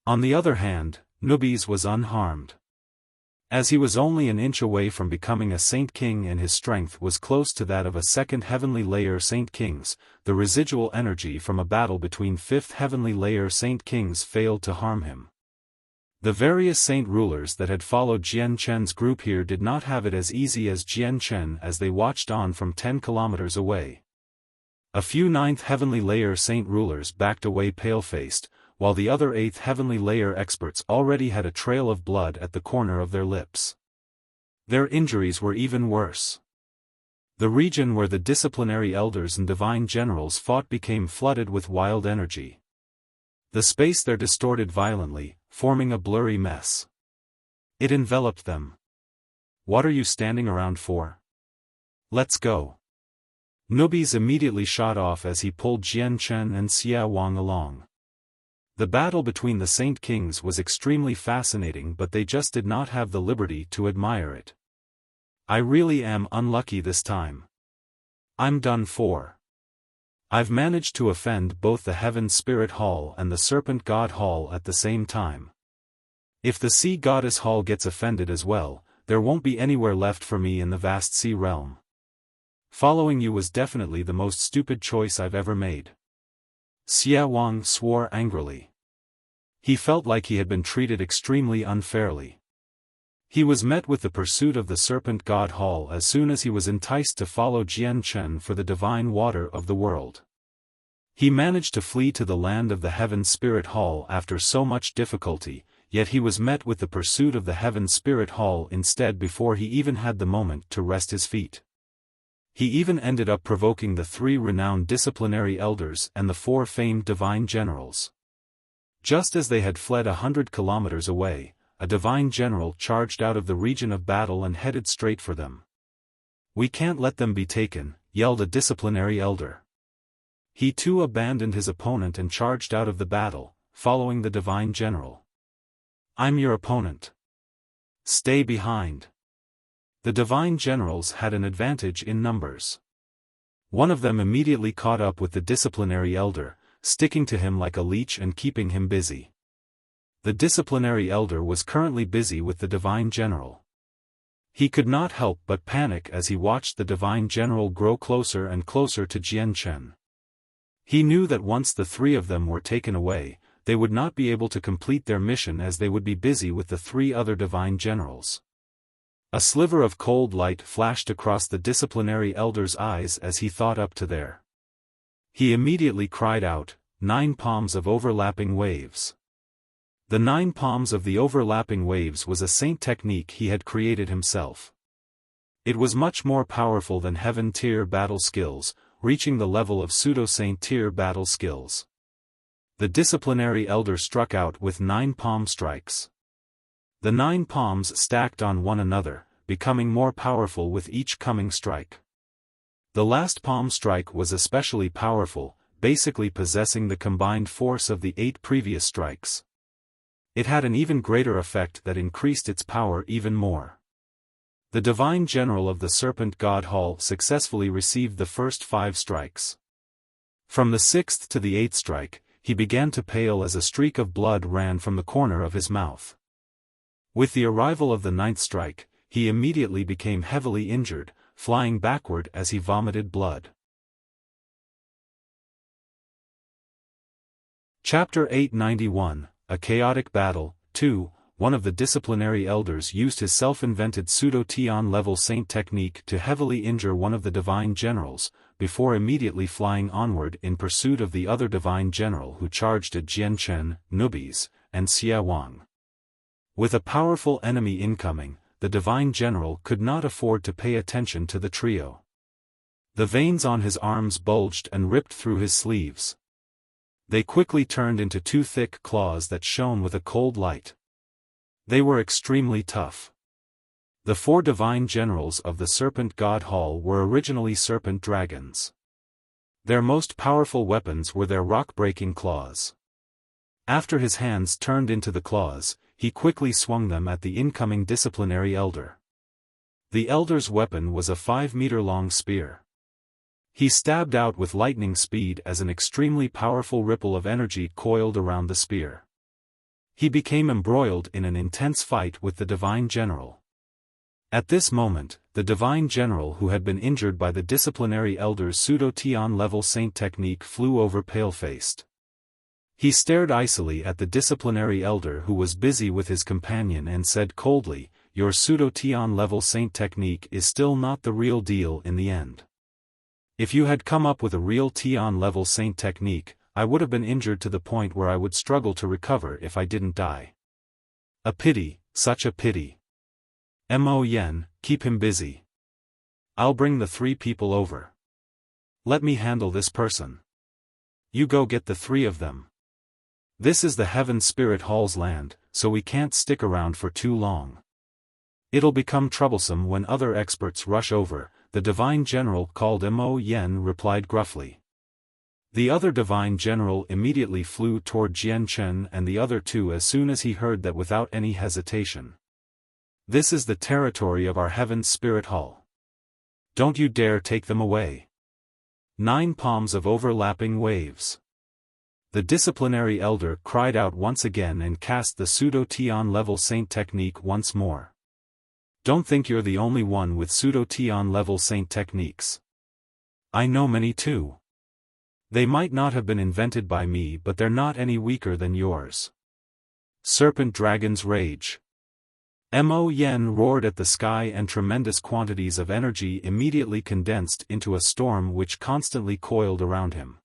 On the other hand, Nubis was unharmed. As he was only an inch away from becoming a Saint King and his strength was close to that of a 2nd Heavenly Layer Saint Kings, the residual energy from a battle between 5th Heavenly Layer Saint Kings failed to harm him. The various saint rulers that had followed Jian Chen's group here did not have it as easy as Jian Chen as they watched on from 10 kilometers away. A few 9th Heavenly Layer saint rulers backed away pale-faced, while the other 8th Heavenly Layer experts already had a trail of blood at the corner of their lips. Their injuries were even worse. The region where the disciplinary elders and divine generals fought became flooded with wild energy. The space there distorted violently, forming a blurry mess. It enveloped them. "What are you standing around for? Let's go." Nubis immediately shot off as he pulled Jian Chen and Xia Wang along. The battle between the Saint Kings was extremely fascinating, but they just did not have the liberty to admire it. I really am unlucky this time. I'm done for. I've managed to offend both the Heaven Spirit Hall and the Serpent God Hall at the same time. If the Sea Goddess Hall gets offended as well, there won't be anywhere left for me in the vast sea realm. Following you was definitely the most stupid choice I've ever made. Xiaofan swore angrily. He felt like he had been treated extremely unfairly. He was met with the pursuit of the Serpent God Hall as soon as he was enticed to follow Jian Chen for the divine water of the world. He managed to flee to the land of the Heaven Spirit Hall after so much difficulty, yet he was met with the pursuit of the Heaven Spirit Hall instead before he even had the moment to rest his feet. He even ended up provoking the 3 renowned disciplinary elders and the 4 famed divine generals. Just as they had fled 100 kilometers away, a divine general charged out of the region of battle and headed straight for them. "We can't let them be taken," yelled a disciplinary elder. He too abandoned his opponent and charged out of the battle, following the divine general. "I'm your opponent. Stay behind." The divine generals had an advantage in numbers. One of them immediately caught up with the disciplinary elder, sticking to him like a leech and keeping him busy. The disciplinary elder was currently busy with the divine general. He could not help but panic as he watched the divine general grow closer and closer to Jian Chen. He knew that once the 3 of them were taken away, they would not be able to complete their mission as they would be busy with the 3 other divine generals. A sliver of cold light flashed across the disciplinary elder's eyes as he thought up to there. He immediately cried out, 9 palms of overlapping waves. The 9 palms of the overlapping waves was a saint technique he had created himself. It was much more powerful than Heaven tier battle skills, reaching the level of pseudo-saint tier battle skills. The disciplinary elder struck out with 9 palm strikes. The 9 palms stacked on one another, becoming more powerful with each coming strike. The last palm strike was especially powerful, basically possessing the combined force of the 8 previous strikes. It had an even greater effect that increased its power even more. The divine general of the Serpent God Hall successfully received the first 5 strikes. From the 6th to the 8th strike, he began to pale as a streak of blood ran from the corner of his mouth. With the arrival of the 9th strike, he immediately became heavily injured, flying backward as he vomited blood. Chapter 891, A Chaotic Battle, 2. One of the disciplinary elders used his self-invented pseudo-Tian level saint technique to heavily injure one of the divine generals, before immediately flying onward in pursuit of the other divine general who charged at Jian Chen, Nubis, and Xiaofan. With a powerful enemy incoming, the divine general could not afford to pay attention to the trio. The veins on his arms bulged and ripped through his sleeves. They quickly turned into 2 thick claws that shone with a cold light. They were extremely tough. The 4 divine generals of the Serpent God Hall were originally serpent dragons. Their most powerful weapons were their rock-breaking claws. After his hands turned into the claws, he quickly swung them at the incoming disciplinary elder. The elder's weapon was a 5-meter-long spear. He stabbed out with lightning speed as an extremely powerful ripple of energy coiled around the spear. He became embroiled in an intense fight with the divine general. At this moment, the divine general who had been injured by the disciplinary elder's pseudo-Tian level saint technique flew over pale-faced. He stared icily at the disciplinary elder who was busy with his companion and said coldly, "Your pseudo-Tian level saint technique is still not the real deal in the end. If you had come up with a real Tian level saint technique, I would have been injured to the point where I would struggle to recover if I didn't die. A pity, such a pity. Mo Yen, keep him busy. I'll bring the 3 people over. Let me handle this person. You go get the 3 of them. This is the Heaven Spirit Hall's land, so we can't stick around for too long. It'll become troublesome when other experts rush over," the divine general called Mo Yen replied gruffly. The other divine general immediately flew toward Jian Chen and the other two as soon as he heard that without any hesitation. This is the territory of our Heaven's Spirit Hall. Don't you dare take them away. 9 palms of overlapping waves. The disciplinary elder cried out once again and cast the pseudo-Tian level saint technique once more. Don't think you're the only one with pseudo-Tian level saint techniques. I know many too. They might not have been invented by me, but they're not any weaker than yours. Serpent Dragon's Rage. Mo Yen roared at the sky, and tremendous quantities of energy immediately condensed into a storm which constantly coiled around him.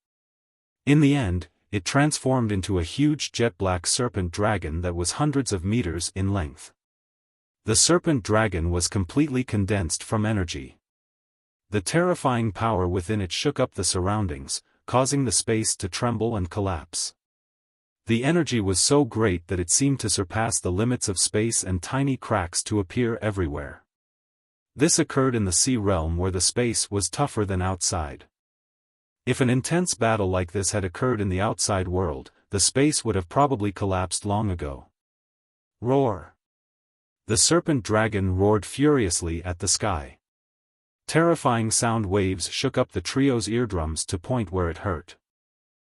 In the end, it transformed into a huge jet-black serpent dragon that was hundreds of meters in length. The serpent dragon was completely condensed from energy. The terrifying power within it shook up the surroundings, causing the space to tremble and collapse. The energy was so great that it seemed to surpass the limits of space, and tiny cracks to appear everywhere. This occurred in the sea realm, where the space was tougher than outside. If an intense battle like this had occurred in the outside world, the space would have probably collapsed long ago. Roar! The serpent dragon roared furiously at the sky. Terrifying sound waves shook up the trio's eardrums to point where it hurt.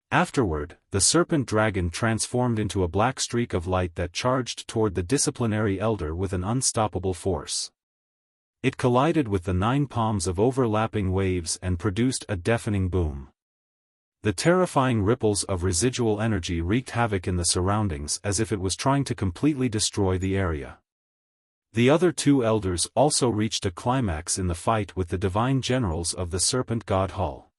Afterward, the serpent dragon transformed into a black streak of light that charged toward the disciplinary elder with an unstoppable force. It collided with the 9 palms of overlapping waves and produced a deafening boom. The terrifying ripples of residual energy wreaked havoc in the surroundings as if it was trying to completely destroy the area. The other 2 elders also reached a climax in the fight with the divine generals of the Serpent God Hall.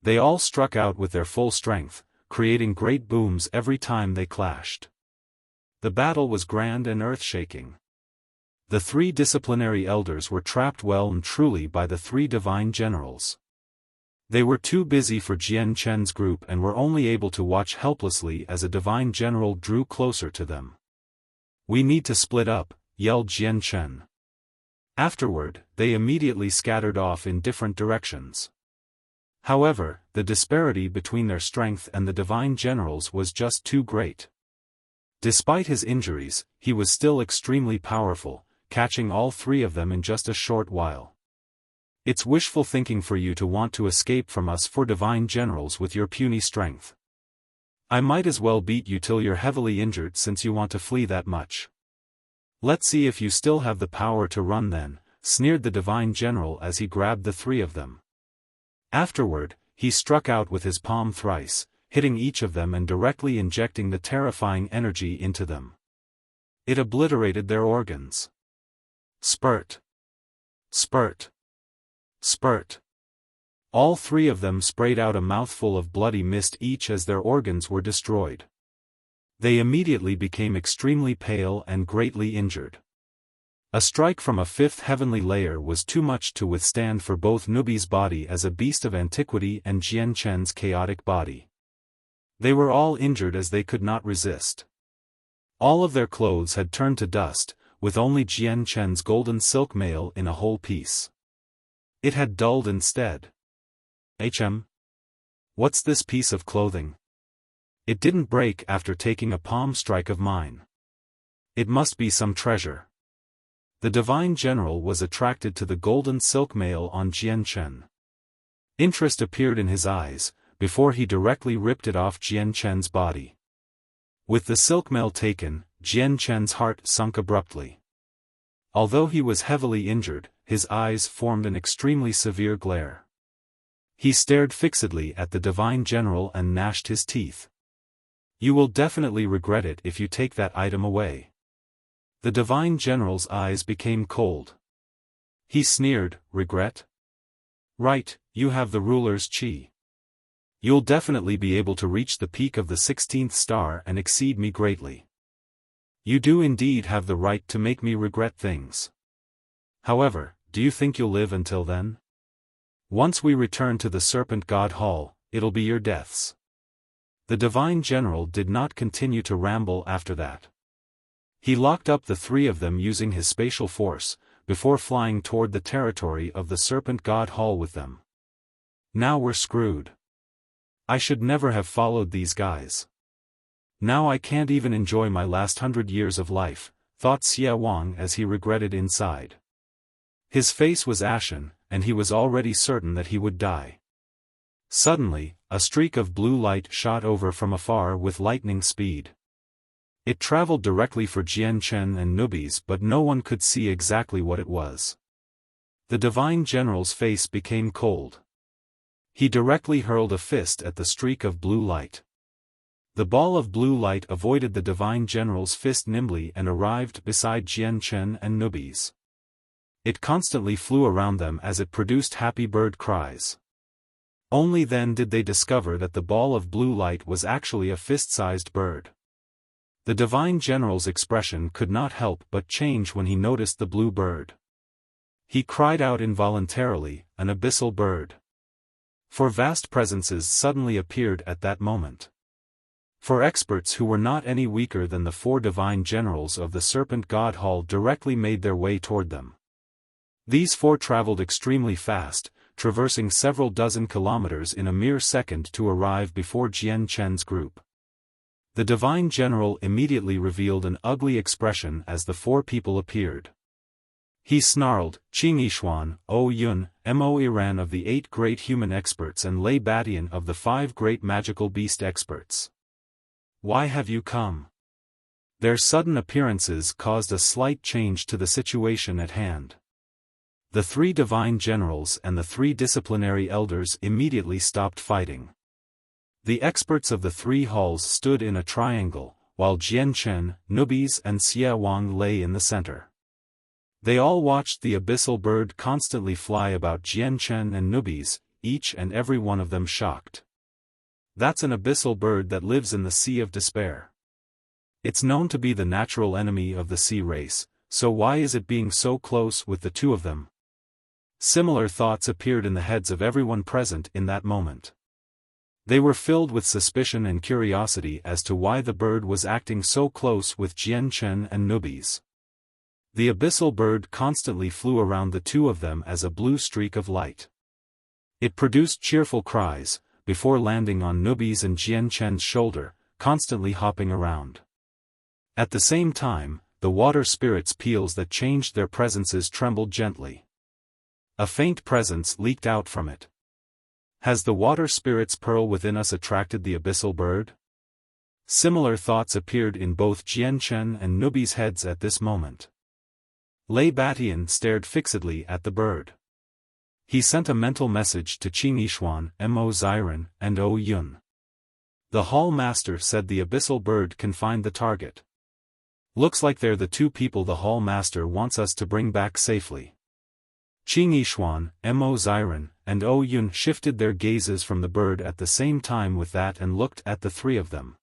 They all struck out with their full strength, creating great booms every time they clashed. The battle was grand and earth-shaking. The 3 disciplinary elders were trapped well and truly by the 3 divine generals. They were too busy for Jian Chen's group and were only able to watch helplessly as a divine general drew closer to them. "We need to split up," yelled Jian Chen. Afterward, they immediately scattered off in different directions. However, the disparity between their strength and the divine generals was just too great. Despite his injuries, he was still extremely powerful, catching all 3 of them in just a short while. It's wishful thinking for you to want to escape from us for divine generals with your puny strength. I might as well beat you till you're heavily injured since you want to flee that much. Let's see if you still have the power to run then, sneered the divine general as he grabbed the 3 of them. Afterward, he struck out with his palm thrice, hitting each of them and directly injecting the terrifying energy into them. It obliterated their organs. Spurt! Spurt! Spurt! All 3 of them sprayed out a mouthful of bloody mist each as their organs were destroyed. They immediately became extremely pale and greatly injured. A strike from a 5th heavenly layer was too much to withstand for both Nubi's body as a beast of antiquity and Jian Chen's chaotic body. They were all injured as they could not resist. All of their clothes had turned to dust, with only Jian Chen's golden silk mail in a whole piece. It had dulled instead. What's this piece of clothing? It didn't break after taking a palm strike of mine. It must be some treasure. The divine general was attracted to the golden silk mail on Jian Chen. Interest appeared in his eyes, before he directly ripped it off Jian Chen's body. With the silk mail taken, Jian Chen's heart sunk abruptly. Although he was heavily injured, his eyes formed an extremely severe glare. He stared fixedly at the divine general and gnashed his teeth. "You will definitely regret it if you take that item away." The divine general's eyes became cold. He sneered, "Regret? Right, you have the ruler's chi. You'll definitely be able to reach the peak of the 16th star and exceed me greatly. You do indeed have the right to make me regret things. However, do you think you'll live until then? Once we return to the Serpent God Hall, it'll be your deaths." The divine general did not continue to ramble after that. He locked up the 3 of them using his spatial force, before flying toward the territory of the Serpent God Hall with them. "Now we're screwed. I should never have followed these guys. Now I can't even enjoy my last 100 years of life, thought Xiaofan as he regretted inside. His face was ashen, and he was already certain that he would die. Suddenly, a streak of blue light shot over from afar with lightning speed. It traveled directly for Jian Chen and Nubis, but no one could see exactly what it was. The divine general's face became cold. He directly hurled a fist at the streak of blue light. The ball of blue light avoided the divine general's fist nimbly and arrived beside Jian Chen and Nubis. It constantly flew around them as it produced happy bird cries. Only then did they discover that the ball of blue light was actually a fist-sized bird. The divine general's expression could not help but change when he noticed the blue bird. He cried out involuntarily, "An abyssal bird!" For vast presences suddenly appeared at that moment. For experts who were not any weaker than the 4 divine generals of the Serpent God Hall directly made their way toward them. These 4 traveled extremely fast, traversing several dozen kilometers in a mere second to arrive before Jian Chen's group. The divine general immediately revealed an ugly expression as the 4 people appeared. He snarled, "Qing Yishuan, O Yun, Mo Iran of the 8 great human experts and Lei Batian of the 5 great magical beast experts. Why have you come?" Their sudden appearances caused a slight change to the situation at hand. The 3 divine generals and the 3 disciplinary elders immediately stopped fighting. The experts of the 3 halls stood in a triangle, while Jian Chen, Nubis and Xiaofan lay in the center. They all watched the abyssal bird constantly fly about Jian Chen and Nubis, each and every one of them shocked. That's an abyssal bird that lives in the Sea of Despair. It's known to be the natural enemy of the sea race, so why is it being so close with the 2 of them? Similar thoughts appeared in the heads of everyone present in that moment. They were filled with suspicion and curiosity as to why the bird was acting so close with Jian Chen and Nubis. The abyssal bird constantly flew around the 2 of them as a blue streak of light. It produced cheerful cries, before landing on Nubis and Jian Chen's shoulder, constantly hopping around. At the same time, the water spirit's peals that changed their presences trembled gently. A faint presence leaked out from it. Has the water spirit's pearl within us attracted the abyssal bird? Similar thoughts appeared in both Jian Chen and Nubis' heads at this moment. Lei Batian stared fixedly at the bird. He sent a mental message to Qing Yishuan, Mo Ziran, and O Yun. The hall master said the abyssal bird can find the target. Looks like they're the 2 people the hall master wants us to bring back safely. Qing Yishuan, Mo Ziran, and O Yun shifted their gazes from the bird at the same time with that and looked at the 3 of them.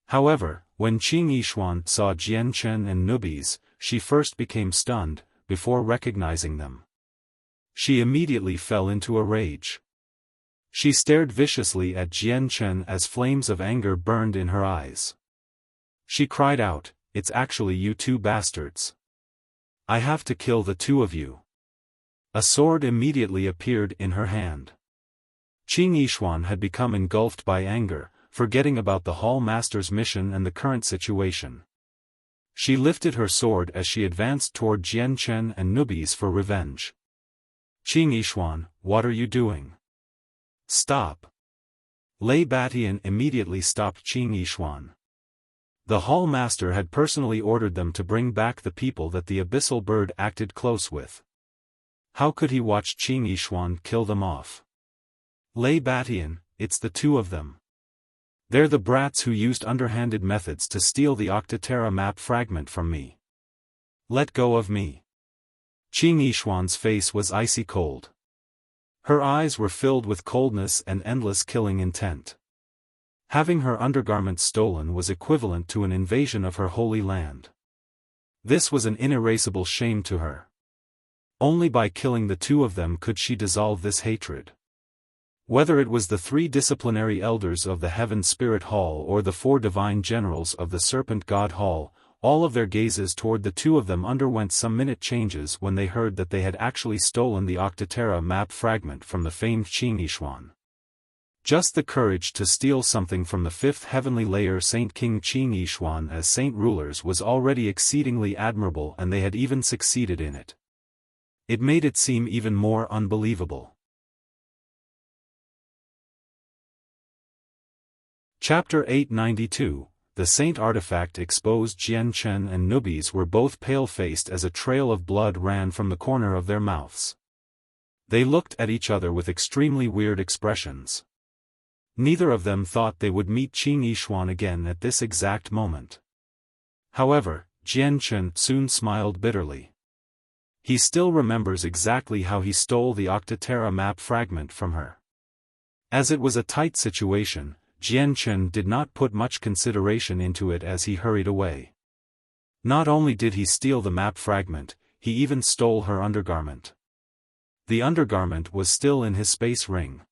However, when Qing Yishuan saw Jian Chen and Nubis, she first became stunned, before recognizing them. She immediately fell into a rage. She stared viciously at Jian Chen as flames of anger burned in her eyes. She cried out, "It's actually you 2 bastards. I have to kill the 2 of you." A sword immediately appeared in her hand. Qing Yishuan had become engulfed by anger, forgetting about the hall master's mission and the current situation. She lifted her sword as she advanced toward Jian Chen and Nubis for revenge. "Qing Yishuan, what are you doing? Stop!" Lei Batian immediately stopped Qing Yishuan. The hall master had personally ordered them to bring back the people that the abyssal bird acted close with. How could he watch Qing Yishuan kill them off? Lei Batian, it's the 2 of them. They're the brats who used underhanded methods to steal the Octaterra map fragment from me. Let go of me. Qing Yishuan's face was icy cold. Her eyes were filled with coldness and endless killing intent. Having her undergarments stolen was equivalent to an invasion of her holy land. This was an inerasable shame to her. Only by killing the 2 of them could she dissolve this hatred. Whether it was the 3 disciplinary elders of the Heaven Spirit Hall or the 4 divine generals of the Serpent God Hall, all of their gazes toward the 2 of them underwent some minute changes when they heard that they had actually stolen the Octaterra map fragment from the famed Qing Yishuan. Just the courage to steal something from the fifth heavenly layer Saint King Qing Yishuan as saint rulers was already exceedingly admirable, and they had even succeeded in it. It made it seem even more unbelievable. Chapter 892. The Saint Artifact exposed. Jian Chen and Nubis were both pale-faced as a trail of blood ran from the corner of their mouths. They looked at each other with extremely weird expressions. Neither of them thought they would meet Qing Yishuan again at this exact moment. However, Jian Chen soon smiled bitterly. He still remembers exactly how he stole the Octaterra map fragment from her. As it was a tight situation, Jian Chen did not put much consideration into it as he hurried away. Not only did he steal the map fragment, he even stole her undergarment. The undergarment was still in his space ring.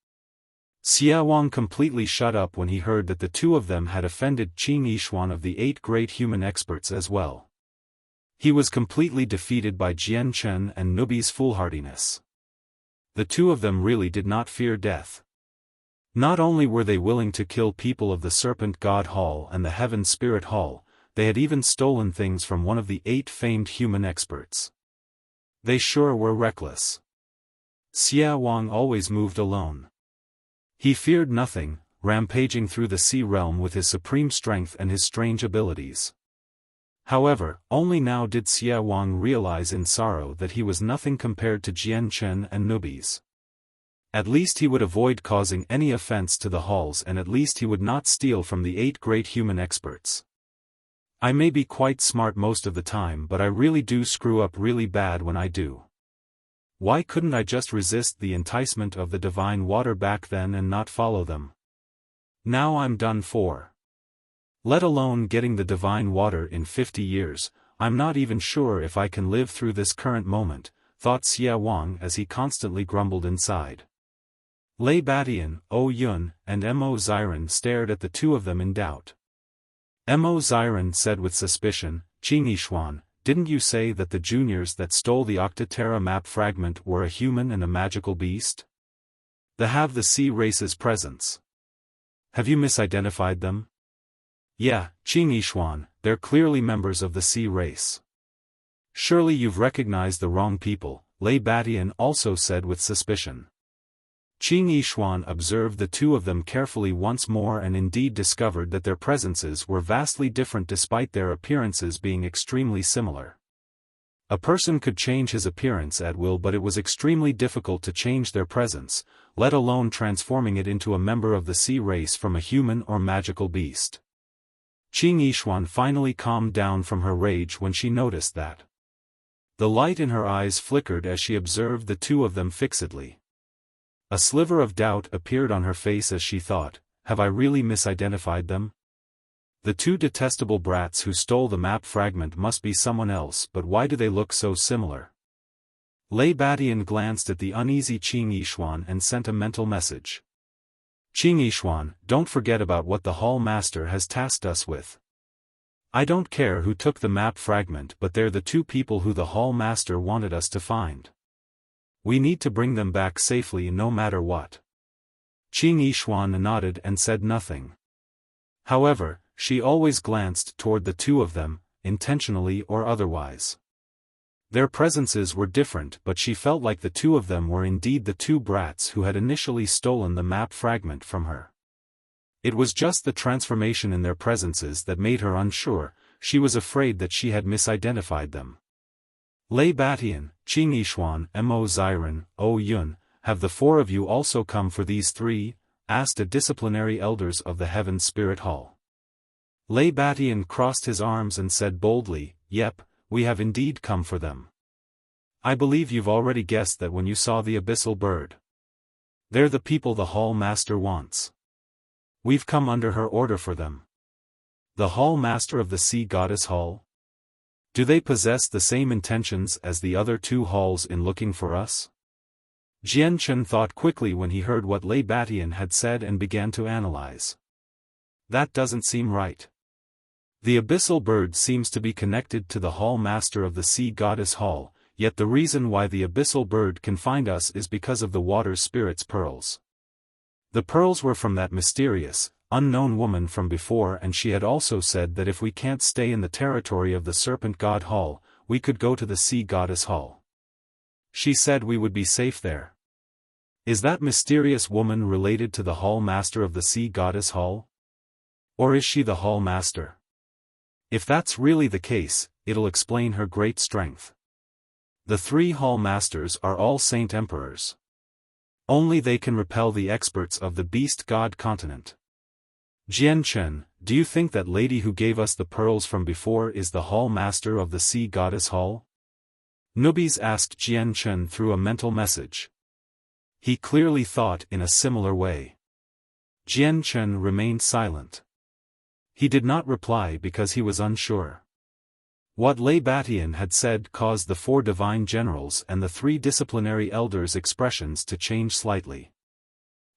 Xiaofan completely shut up when he heard that the two of them had offended Qing Yishuan of the 8 great human experts as well. He was completely defeated by Jian Chen and Nubi's foolhardiness. The two of them really did not fear death. Not only were they willing to kill people of the Serpent God Hall and the Heaven Spirit Hall, they had even stolen things from one of the 8 famed human experts. They sure were reckless. Xia Wang always moved alone. He feared nothing, rampaging through the sea realm with his supreme strength and his strange abilities. However, only now did Xia Wang realize in sorrow that he was nothing compared to Jian Chen and Nubis. At least he would avoid causing any offense to the halls, and at least he would not steal from the 8 great human experts. I may be quite smart most of the time, but I really do screw up really bad when I do. Why couldn't I just resist the enticement of the divine water back then and not follow them? Now I'm done for. Let alone getting the divine water in 50 years, I'm not even sure if I can live through this current moment, thought Xia Wang as he constantly grumbled inside. Lei Batian, O Yun, and Mo Ziren stared at the two of them in doubt. Mo Ziren said with suspicion, Qing Yishuan, didn't you say that the juniors that stole the Octaterra map fragment were a human and a magical beast? They have the sea race's presence. Have you misidentified them? Yeah, Qing Yishuan, they're clearly members of the sea race. Surely you've recognized the wrong people, Lei Batian also said with suspicion. Qing Yishuan observed the two of them carefully once more and indeed discovered that their presences were vastly different despite their appearances being extremely similar. A person could change his appearance at will, but it was extremely difficult to change their presence, let alone transforming it into a member of the sea race from a human or magical beast. Qing Yishuan finally calmed down from her rage when she noticed that. The light in her eyes flickered as she observed the two of them fixedly. A sliver of doubt appeared on her face as she thought, have I really misidentified them? The two detestable brats who stole the map fragment must be someone else, but why do they look so similar? Lei Batian glanced at the uneasy Qing Yishuan and sent a mental message. Qing Yishuan, don't forget about what the Hall Master has tasked us with. I don't care who took the map fragment, but they're the two people who the Hall Master wanted us to find. We need to bring them back safely no matter what. Qing Yishuan nodded and said nothing. However, she always glanced toward the two of them, intentionally or otherwise. Their presences were different, but she felt like the two of them were indeed the two brats who had initially stolen the map fragment from her. It was just the transformation in their presences that made her unsure. She was afraid that she had misidentified them. Lei Batian, Qing Yishuan, Mo Ziren, O Yun, have the four of you also come for these three? Asked a disciplinary elders of the Heaven Spirit Hall. Lei Batian crossed his arms and said boldly, Yep, we have indeed come for them. I believe you've already guessed that when you saw the abyssal bird. They're the people the Hall Master wants. We've come under her order for them. The Hall Master of the Sea Goddess Hall? Do they possess the same intentions as the other two halls in looking for us? Jian Chen thought quickly when he heard what Lei Batian had said and began to analyze. That doesn't seem right. The abyssal bird seems to be connected to the Hall Master of the Sea Goddess Hall, yet the reason why the abyssal bird can find us is because of the water spirit's pearls. The pearls were from that mysterious, unknown woman from before, and she had also said that if we can't stay in the territory of the Serpent God Hall, we could go to the Sea Goddess Hall. She said we would be safe there. Is that mysterious woman related to the Hall Master of the Sea Goddess Hall? Or is she the Hall Master? If that's really the case, it'll explain her great strength. The 3 Hall Masters are all Saint Emperors. Only they can repel the experts of the Beast God continent. Jian Chen, do you think that lady who gave us the pearls from before is the Hall Master of the Sea Goddess Hall? Nubis asked Jian Chen through a mental message. He clearly thought in a similar way. Jian Chen remained silent. He did not reply because he was unsure. What Lei Batian had said caused the 4 divine generals and the 3 disciplinary elders' expressions to change slightly.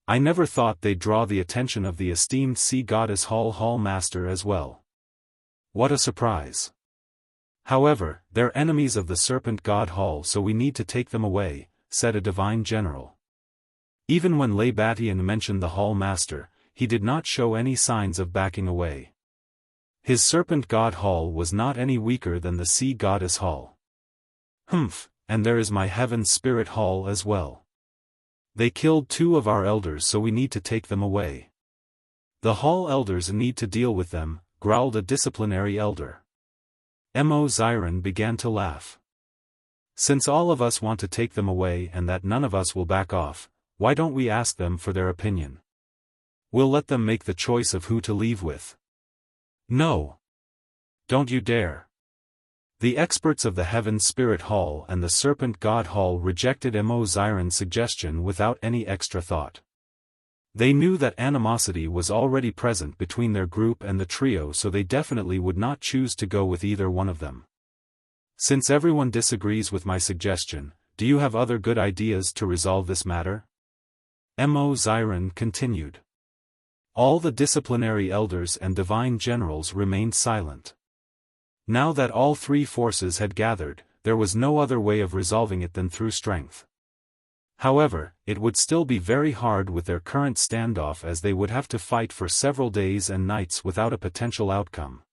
I never thought they'd draw the attention of the esteemed Sea Goddess Hall Master as well. What a surprise. However, they're enemies of the Serpent God Hall, so we need to take them away, said a divine general. Even when Lei Batian mentioned the Hall Master, he did not show any signs of backing away. His Serpent God Hall was not any weaker than the Sea Goddess Hall. Humph, and there is my Heaven Spirit Hall as well. They killed 2 of our elders, so we need to take them away. The Hall elders need to deal with them, growled a disciplinary elder. Mo Ziren began to laugh. Since all of us want to take them away and that none of us will back off, why don't we ask them for their opinion? We'll let them make the choice of who to leave with. No. Don't you dare. The experts of the Heaven Spirit Hall and the Serpent God Hall rejected Mo Ziren's suggestion without any extra thought. They knew that animosity was already present between their group and the trio, so they definitely would not choose to go with either one of them. Since everyone disagrees with my suggestion, do you have other good ideas to resolve this matter? Mo Ziren continued. All the disciplinary elders and divine generals remained silent. Now that all 3 forces had gathered, there was no other way of resolving it than through strength. However, it would still be very hard with their current standoff, as they would have to fight for several days and nights without a potential outcome.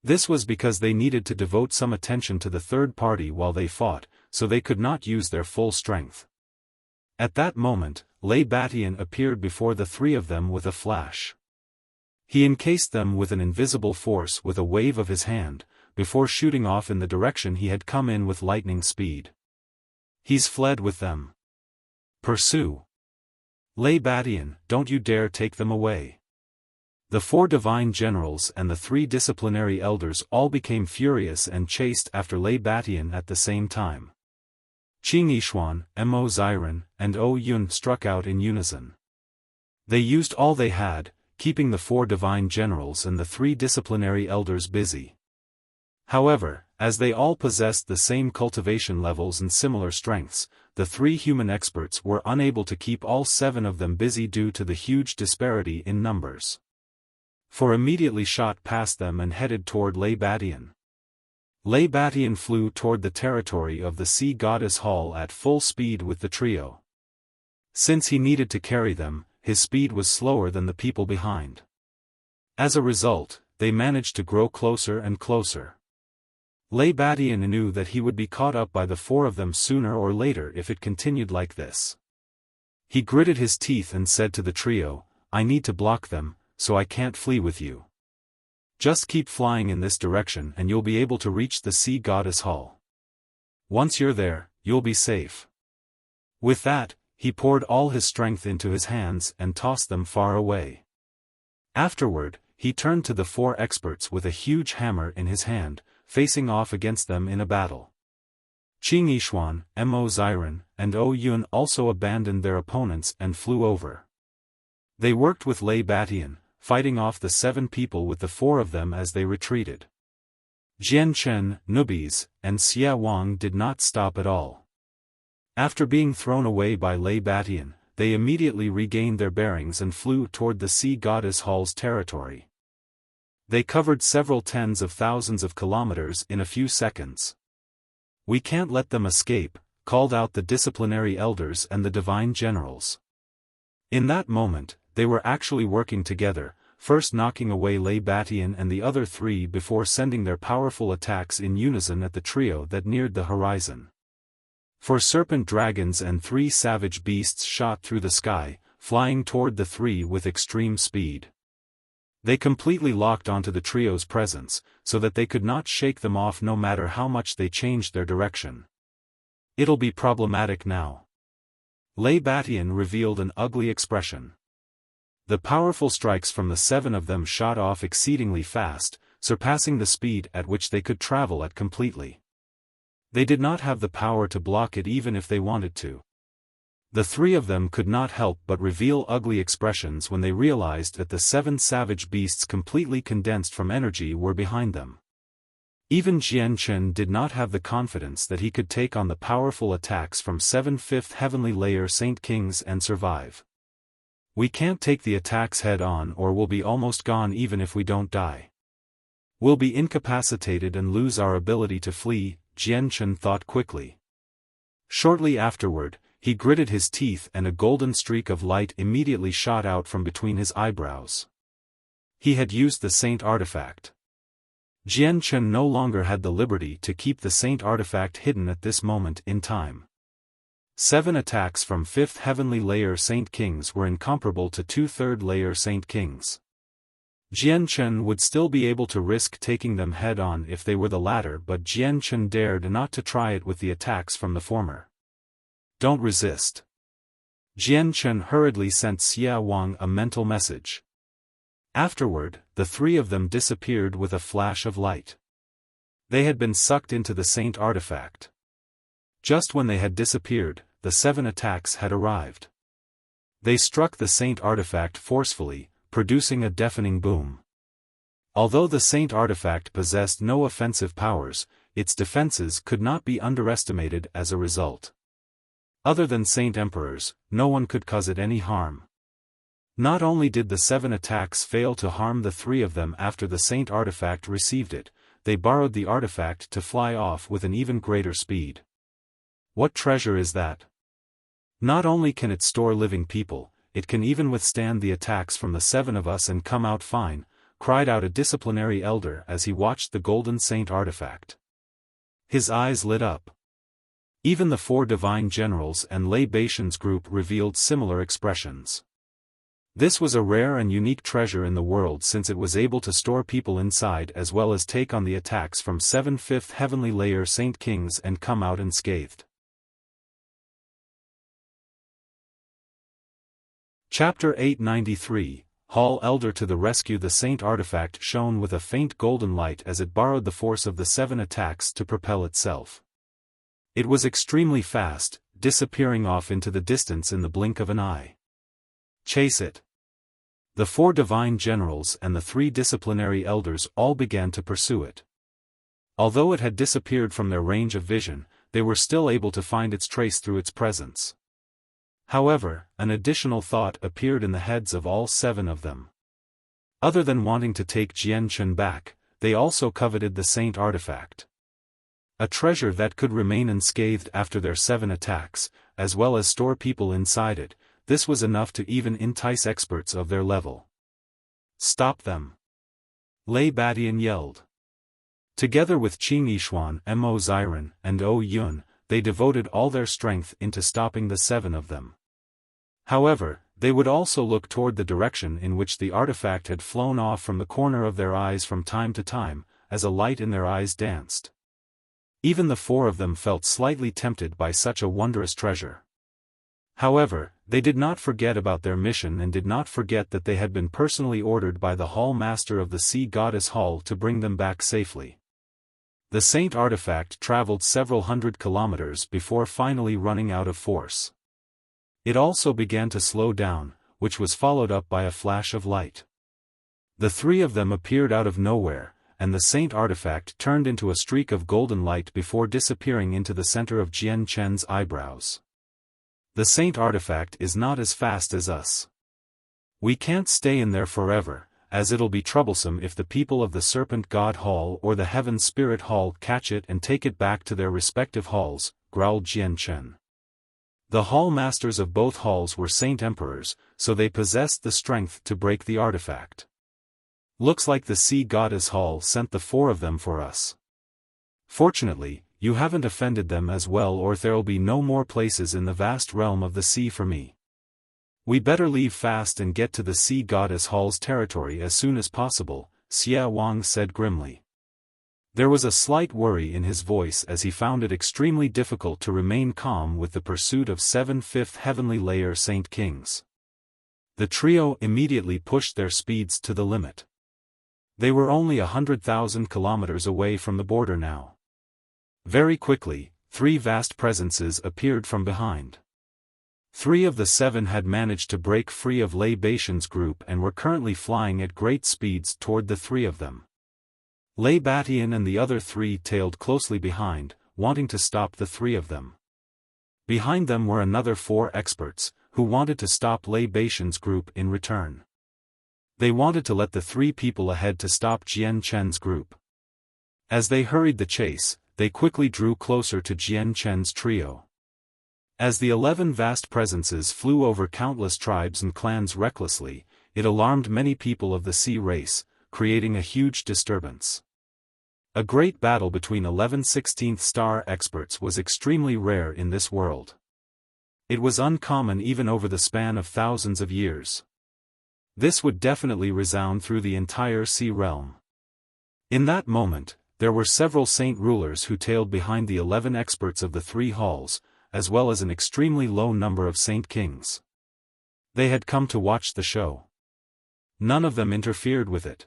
This was because they needed to devote some attention to the third party while they fought, so they could not use their full strength. At that moment, Lei Batian appeared before the 3 of them with a flash. He encased them with an invisible force with a wave of his hand, before shooting off in the direction he had come in with lightning speed. He's fled with them. Pursue. Lei Batian, don't you dare take them away. The 4 divine generals and the 3 disciplinary elders all became furious and chased after Lei Batian at the same time. Qing Yishuan, Mo Ziren, and O Yun struck out in unison. They used all they had, keeping the 4 divine generals and the 3 disciplinary elders busy. However, as they all possessed the same cultivation levels and similar strengths, the 3 human experts were unable to keep all 7 of them busy due to the huge disparity in numbers. For immediately shot past them and headed toward Lei Batian. Lei Batian flew toward the territory of the Sea Goddess Hall at full speed with the trio. Since he needed to carry them, his speed was slower than the people behind. As a result, they managed to grow closer and closer. Lei Batian knew that he would be caught up by the 4 of them sooner or later if it continued like this. He gritted his teeth and said to the trio, I need to block them, so I can't flee with you. Just keep flying in this direction and you'll be able to reach the Sea Goddess Hall. Once you're there, you'll be safe. With that, he poured all his strength into his hands and tossed them far away. Afterward, he turned to the 4 experts with a huge hammer in his hand, facing off against them in a battle. Qing Yishuan, Mo Ziren, and O Yun also abandoned their opponents and flew over. They worked with Lei Batian, fighting off the 7 people with the 4 of them as they retreated. Jian Chen, Nubis, and Xia Wang did not stop at all. After being thrown away by Lei Batian, they immediately regained their bearings and flew toward the Sea Goddess Hall's territory. They covered several tens of thousands of kilometers in a few seconds. We can't let them escape, called out the disciplinary elders and the divine generals. In that moment, they were actually working together, first knocking away Lei Batian and the other three before sending their powerful attacks in unison at the trio that neared the horizon. Four serpent dragons and 3 savage beasts shot through the sky, flying toward the three with extreme speed. They completely locked onto the trio's presence, so that they could not shake them off no matter how much they changed their direction. It'll be problematic now. Lei Batian revealed an ugly expression. The powerful strikes from the 7 of them shot off exceedingly fast, surpassing the speed at which they could travel at completely. They did not have the power to block it even if they wanted to. The 3 of them could not help but reveal ugly expressions when they realized that the 7 savage beasts completely condensed from energy were behind them. Even Jian Chen did not have the confidence that he could take on the powerful attacks from 7 fifth heavenly layer Saint Kings and survive. We can't take the attacks head on or we'll be almost gone even if we don't die. We'll be incapacitated and lose our ability to flee, Jian Chen thought quickly. Shortly afterward, he gritted his teeth and a golden streak of light immediately shot out from between his eyebrows. He had used the Saint Artifact. Jian Chen no longer had the liberty to keep the Saint Artifact hidden at this moment in time. 7 attacks from 5th heavenly layer Saint Kings were incomparable to 2/3 layer Saint Kings. Jian Chen would still be able to risk taking them head-on if they were the latter, but Jian Chen dared not to try it with the attacks from the former. Don't resist. Jian Chen hurriedly sent Xia Wang a mental message. Afterward, the 3 of them disappeared with a flash of light. They had been sucked into the Saint Artifact. Just when they had disappeared, the 7 attacks had arrived. They struck the Saint Artifact forcefully, producing a deafening boom. Although the Saint Artifact possessed no offensive powers, its defenses could not be underestimated as a result. Other than Saint Emperors, no one could cause it any harm. Not only did the 7 attacks fail to harm the 3 of them after the Saint Artifact received it, they borrowed the artifact to fly off with an even greater speed. What treasure is that? Not only can it store living people, it can even withstand the attacks from the 7 of us and come out fine, cried out a disciplinary elder as he watched the golden Saint Artifact. His eyes lit up. Even the 4 divine generals and Lei Batian's group revealed similar expressions. This was a rare and unique treasure in the world since it was able to store people inside as well as take on the attacks from 7 fifth heavenly layer Saint Kings and come out unscathed. Chapter 893, Hall Elder to the Rescue. The Saint Artifact shone with a faint golden light as it borrowed the force of the 7 attacks to propel itself. It was extremely fast, disappearing off into the distance in the blink of an eye. Chase it. The 4 divine generals and the 3 disciplinary elders all began to pursue it. Although it had disappeared from their range of vision, they were still able to find its trace through its presence. However, an additional thought appeared in the heads of all 7 of them. Other than wanting to take Jian Chen back, they also coveted the Saint Artifact. A treasure that could remain unscathed after their 7 attacks, as well as store people inside it. This was enough to even entice experts of their level. Stop them! Lei Batian yelled. Together with Qing Yishuan, Mo Ziren, and O Yun, they devoted all their strength into stopping the 7 of them. However, they would also look toward the direction in which the artifact had flown off from the corner of their eyes from time to time, as a light in their eyes danced. Even the 4 of them felt slightly tempted by such a wondrous treasure. However, they did not forget about their mission and did not forget that they had been personally ordered by the Hall Master of the Sea Goddess Hall to bring them back safely. The Saint Artifact traveled several hundred kilometers before finally running out of force. It also began to slow down, which was followed up by a flash of light. The 3 of them appeared out of nowhere, and the Saint Artifact turned into a streak of golden light before disappearing into the center of Jian Chen's eyebrows. The Saint Artifact is not as fast as us. We can't stay in there forever, as it'll be troublesome if the people of the Serpent God Hall or the Heaven Spirit Hall catch it and take it back to their respective halls, growled Jian Chen. The hall masters of both halls were Saint Emperors, so they possessed the strength to break the artifact. Looks like the Sea Goddess Hall sent the 4 of them for us. Fortunately, you haven't offended them as well, or there'll be no more places in the vast realm of the sea for me. We better leave fast and get to the Sea Goddess Hall's territory as soon as possible, Xiaofan said grimly. There was a slight worry in his voice as he found it extremely difficult to remain calm with the pursuit of 7 fifth heavenly layer Saint Kings. The trio immediately pushed their speeds to the limit. They were only 100,000 kilometers away from the border now. Very quickly, 3 vast presences appeared from behind. 3 of the 7 had managed to break free of Lei Baishan's group and were currently flying at great speeds toward the 3 of them. Lei Batian and the other 3 tailed closely behind, wanting to stop the 3 of them. Behind them were another 4 experts, who wanted to stop Lei Baishan's group in return. They wanted to let the 3 people ahead to stop Jian Chen's group. As they hurried the chase, they quickly drew closer to Jian Chen's trio. As the 11 vast presences flew over countless tribes and clans recklessly, it alarmed many people of the sea race, creating a huge disturbance. A great battle between 11 16th star experts was extremely rare in this world. It was uncommon even over the span of thousands of years. This would definitely resound through the entire sea realm. In that moment, there were several saint rulers who tailed behind the 11 experts of the 3 halls, as well as an extremely low number of saint kings. They had come to watch the show. None of them interfered with it.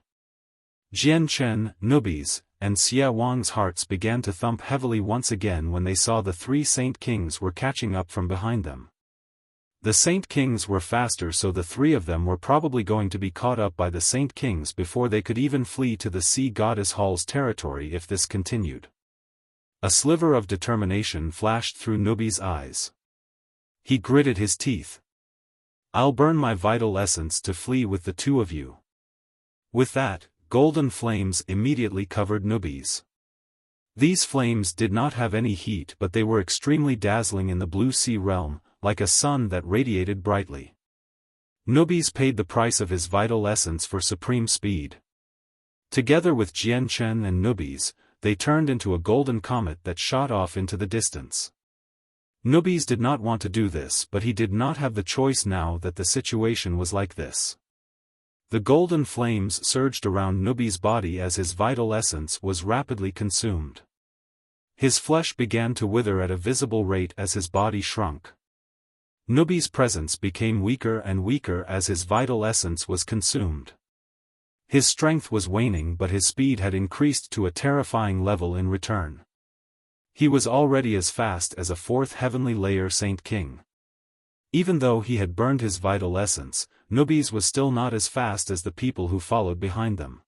Jian Chen, Nubi's, and Xia Wang's hearts began to thump heavily once again when they saw the 3 saint kings were catching up from behind them. The Saint Kings were faster, so the 3 of them were probably going to be caught up by the Saint Kings before they could even flee to the Sea Goddess Hall's territory if this continued. A sliver of determination flashed through Nubi's eyes. He gritted his teeth. "I'll burn my vital essence to flee with the 2 of you." With that, golden flames immediately covered Nubi's. These flames did not have any heat, but they were extremely dazzling in the blue sea realm, like a sun that radiated brightly. Nubi's paid the price of his vital essence for supreme speed. Together with Jian Chen and Nubi's, they turned into a golden comet that shot off into the distance. Nubi's did not want to do this, but he did not have the choice now that the situation was like this. The golden flames surged around Nubi's body as his vital essence was rapidly consumed. His flesh began to wither at a visible rate as his body shrunk. Nubi's presence became weaker and weaker as his vital essence was consumed. His strength was waning, but his speed had increased to a terrifying level in return. He was already as fast as a 4th heavenly layer Saint King. Even though he had burned his vital essence, Nubi's was still not as fast as the people who followed behind them.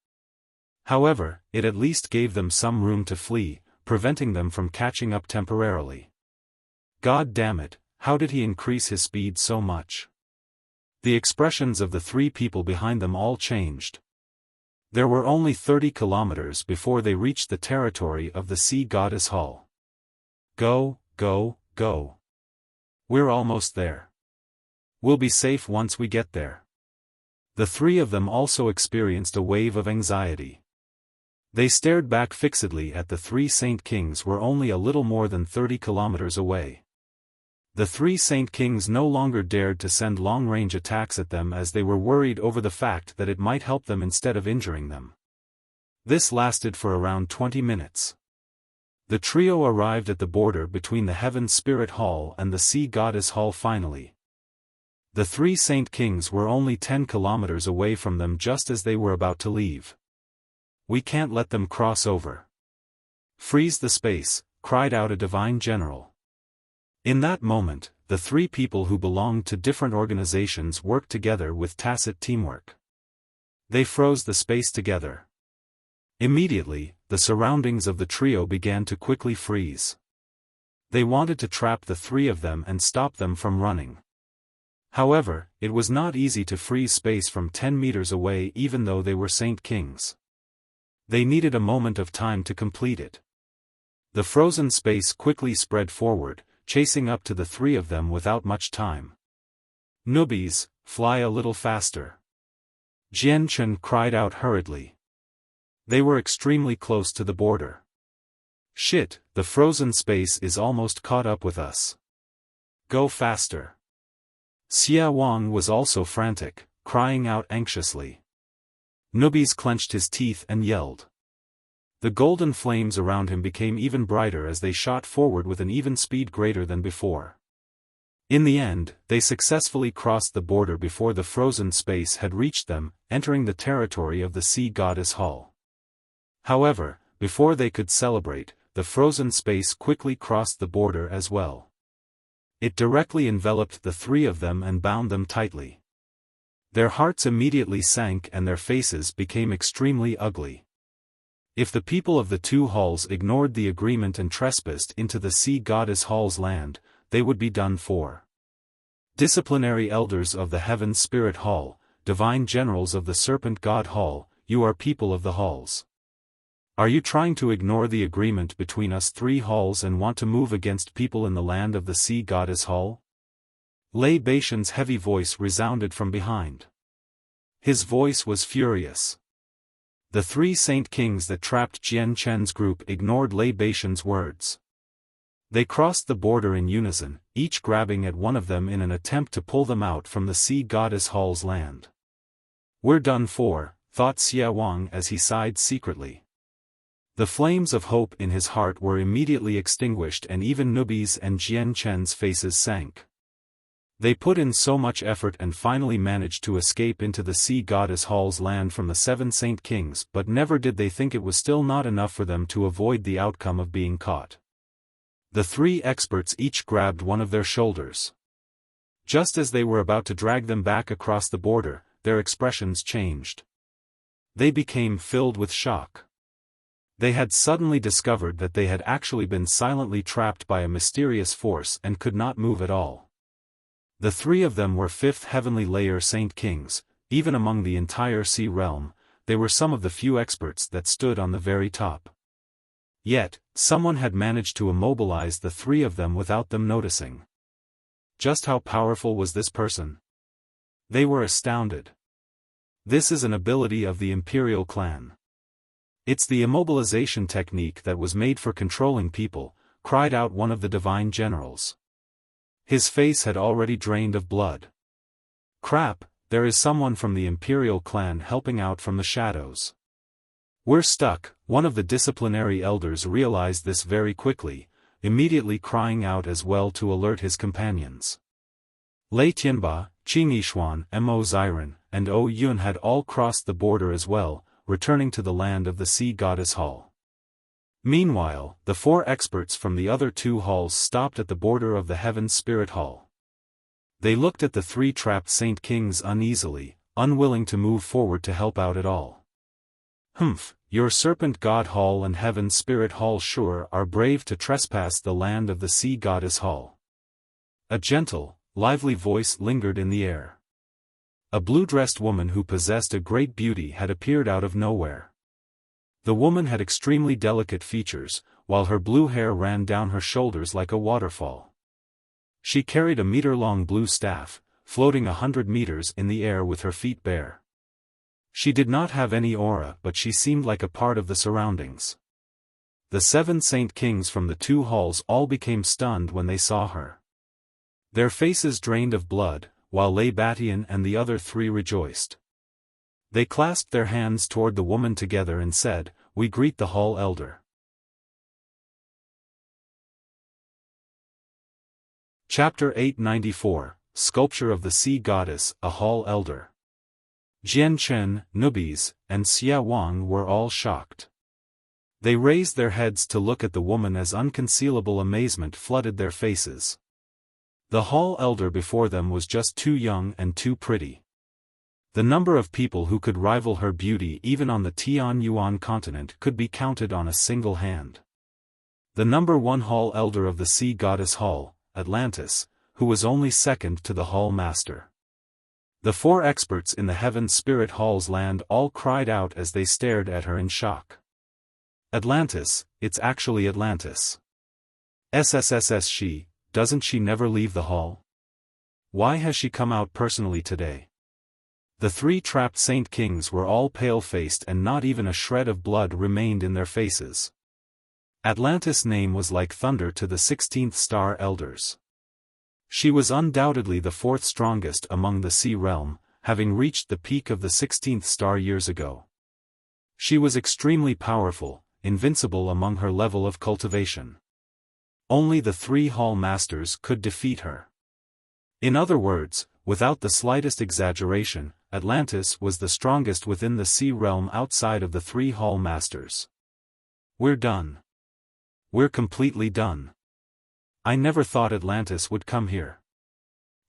However, it at least gave them some room to flee, preventing them from catching up temporarily. God damn it, how did he increase his speed so much? The expressions of the 3 people behind them all changed. There were only 30 kilometers before they reached the territory of the Sea Goddess Hall. Go, go, go. We're almost there. We'll be safe once we get there. The 3 of them also experienced a wave of anxiety. They stared back fixedly at the 3 Saint Kings were only a little more than 30 kilometers away. The 3 Saint Kings no longer dared to send long-range attacks at them as they were worried over the fact that it might help them instead of injuring them. This lasted for around 20 minutes. The trio arrived at the border between the Heaven Spirit Hall and the Sea Goddess Hall finally. The 3 Saint Kings were only 10 kilometers away from them just as they were about to leave. "We can't let them cross over. Freeze the space," cried out a divine general. In that moment, the 3 people who belonged to different organizations worked together with tacit teamwork. They froze the space together. Immediately, the surroundings of the trio began to quickly freeze. They wanted to trap the 3 of them and stop them from running. However, it was not easy to freeze space from 10 meters away even though they were Saint Kings. They needed a moment of time to complete it. The frozen space quickly spread forward, chasing up to the three of them without much time. "Newbies, fly a little faster," Jian Chen cried out hurriedly. They were extremely close to the border. "Shit, the frozen space is almost caught up with us. Go faster." Xiaofan was also frantic, crying out anxiously. Newbies clenched his teeth and yelled. The golden flames around him became even brighter as they shot forward with an even speed greater than before. In the end, they successfully crossed the border before the frozen space had reached them, entering the territory of the Sea Goddess Hall. However, before they could celebrate, the frozen space quickly crossed the border as well. It directly enveloped the three of them and bound them tightly. Their hearts immediately sank and their faces became extremely ugly. If the people of the two halls ignored the agreement and trespassed into the Sea Goddess Hall's land, they would be done for. Disciplinary elders of the Heaven Spirit Hall, divine generals of the Serpent God Hall, you are people of the halls. Are you trying to ignore the agreement between us three halls and want to move against people in the land of the Sea Goddess Hall? Lei Baishan's heavy voice resounded from behind. His voice was furious. The three Saint Kings that trapped Jian Chen's group ignored Lei Baishan's words. They crossed the border in unison, each grabbing at one of them in an attempt to pull them out from the Sea Goddess Hall's land. "We're done for," thought Xiaofan as he sighed secretly. The flames of hope in his heart were immediately extinguished and even Newbies and Jian Chen's faces sank. They put in so much effort and finally managed to escape into the Sea Goddess Hall's land from the seven Saint Kings, but never did they think it was still not enough for them to avoid the outcome of being caught. The three experts each grabbed one of their shoulders. Just as they were about to drag them back across the border, their expressions changed. They became filled with shock. They had suddenly discovered that they had actually been silently trapped by a mysterious force and could not move at all. The three of them were fifth heavenly layer Saint Kings. Even among the entire sea realm, they were some of the few experts that stood on the very top. Yet, someone had managed to immobilize the three of them without them noticing. Just how powerful was this person? They were astounded. This is an ability of the Imperial clan. It's the immobilization technique that was made for controlling people, cried out one of the divine generals. His face had already drained of blood. Crap, there is someone from the Imperial clan helping out from the shadows. We're stuck. One of the disciplinary elders realized this very quickly, immediately crying out as well to alert his companions. Lei Tianba, Qing Yishuan, Mo Ziren, and O Yun had all crossed the border as well, returning to the land of the Sea Goddess Hall. Meanwhile, the four experts from the other two halls stopped at the border of the Heaven Spirit Hall. They looked at the three trapped Saint Kings uneasily, unwilling to move forward to help out at all. "Humph, your Serpent God Hall and Heaven Spirit Hall sure are brave to trespass the land of the Sea Goddess Hall." A gentle, lively voice lingered in the air. A blue-dressed woman who possessed a great beauty had appeared out of nowhere. The woman had extremely delicate features, while her blue hair ran down her shoulders like a waterfall. She carried a meter-long blue staff, floating 100 meters in the air with her feet bare. She did not have any aura, but she seemed like a part of the surroundings. The seven Saint Kings from the two halls all became stunned when they saw her. Their faces drained of blood, while Lei Batian and the other three rejoiced. They clasped their hands toward the woman together and said, "We greet the Hall Elder." Chapter 894, Sculpture of the Sea Goddess, a Hall Elder. Jian Chen, Newbies, and Xiaofan were all shocked. They raised their heads to look at the woman as unconcealable amazement flooded their faces. The Hall Elder before them was just too young and too pretty. The number of people who could rival her beauty even on the Tianyuan continent could be counted on a single hand. The number one Hall Elder of the Sea Goddess Hall, Atlantis, who was only second to the Hall Master. The four experts in the Heaven Spirit Hall's land all cried out as they stared at her in shock. "Atlantis, it's actually Atlantis. SSSS she, doesn't she never leave the hall? Why has she come out personally today? The three trapped Saint Kings were all pale-faced and not even a shred of blood remained in their faces. Atlantis' name was like thunder to the 16th star elders. She was undoubtedly the fourth strongest among the sea realm, having reached the peak of the 16th star years ago. She was extremely powerful, invincible among her level of cultivation. Only the three hall masters could defeat her. In other words, without the slightest exaggeration, Atlantis was the strongest within the sea realm outside of the three hall masters. We're done. We're completely done. I never thought Atlantis would come here.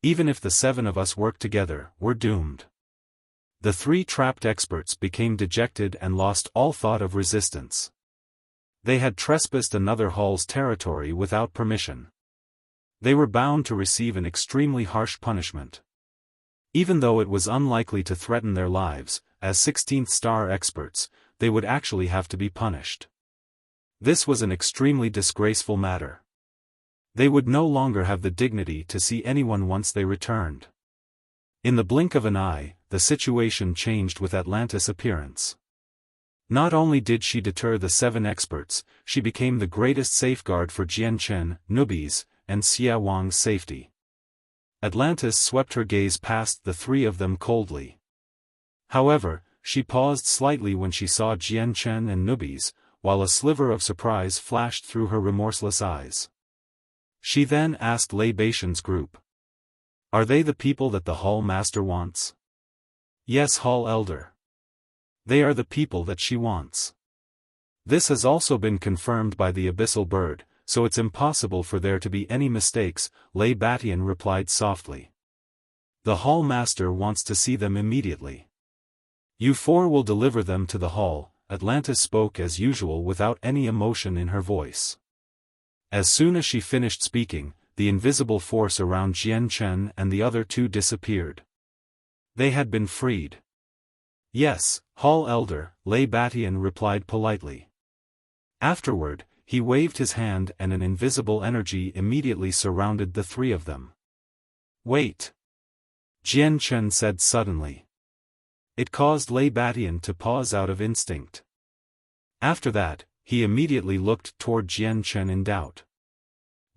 Even if the 7 of us work together, we're doomed. The three trapped experts became dejected and lost all thought of resistance. They had trespassed another hall's territory without permission. They were bound to receive an extremely harsh punishment. Even though it was unlikely to threaten their lives, as 16th star experts, they would actually have to be punished. This was an extremely disgraceful matter. They would no longer have the dignity to see anyone once they returned. In the blink of an eye, the situation changed with Atlantis' appearance. Not only did she deter the 7 experts, she became the greatest safeguard for Jian Chen, Nubis, and Xia Wang's safety. Atlantis swept her gaze past the 3 of them coldly. However, she paused slightly when she saw Jian Chen and Nubis, while a sliver of surprise flashed through her remorseless eyes. She then asked Lei Baishan's group. Are they the people that the Hall Master wants? Yes, Hall Elder. They are the people that she wants. This has also been confirmed by the Abyssal Bird, so it's impossible for there to be any mistakes, Lei Batian replied softly. The Hall Master wants to see them immediately. You 4 will deliver them to the hall. Atlantis spoke as usual without any emotion in her voice. As soon as she finished speaking, the invisible force around Jian Chen and the other 2 disappeared. They had been freed. Yes, Hall Elder, Lei Batian replied politely. Afterward, he waved his hand and an invisible energy immediately surrounded the 3 of them. Wait! Jian Chen said suddenly. It caused Lei Batian to pause out of instinct. After that, he immediately looked toward Jian Chen in doubt.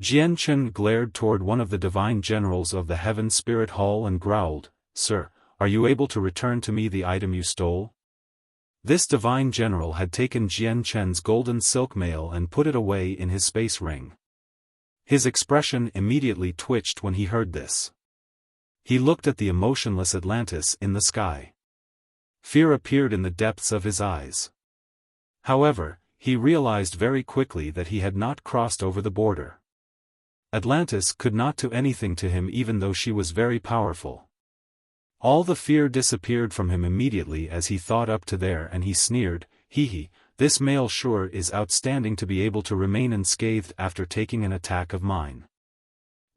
Jian Chen glared toward one of the divine generals of the Heaven Spirit Hall and growled, Sir, are you able to return to me the item you stole? This divine general had taken Jian Chen's golden silk mail and put it away in his space ring. His expression immediately twitched when he heard this. He looked at the emotionless Atlantis in the sky. Fear appeared in the depths of his eyes. However, he realized very quickly that he had not crossed over the border. Atlantis could not do anything to him even though she was very powerful. All the fear disappeared from him immediately as he thought up to there and he sneered, Hee, this mail sure is outstanding to be able to remain unscathed after taking an attack of mine.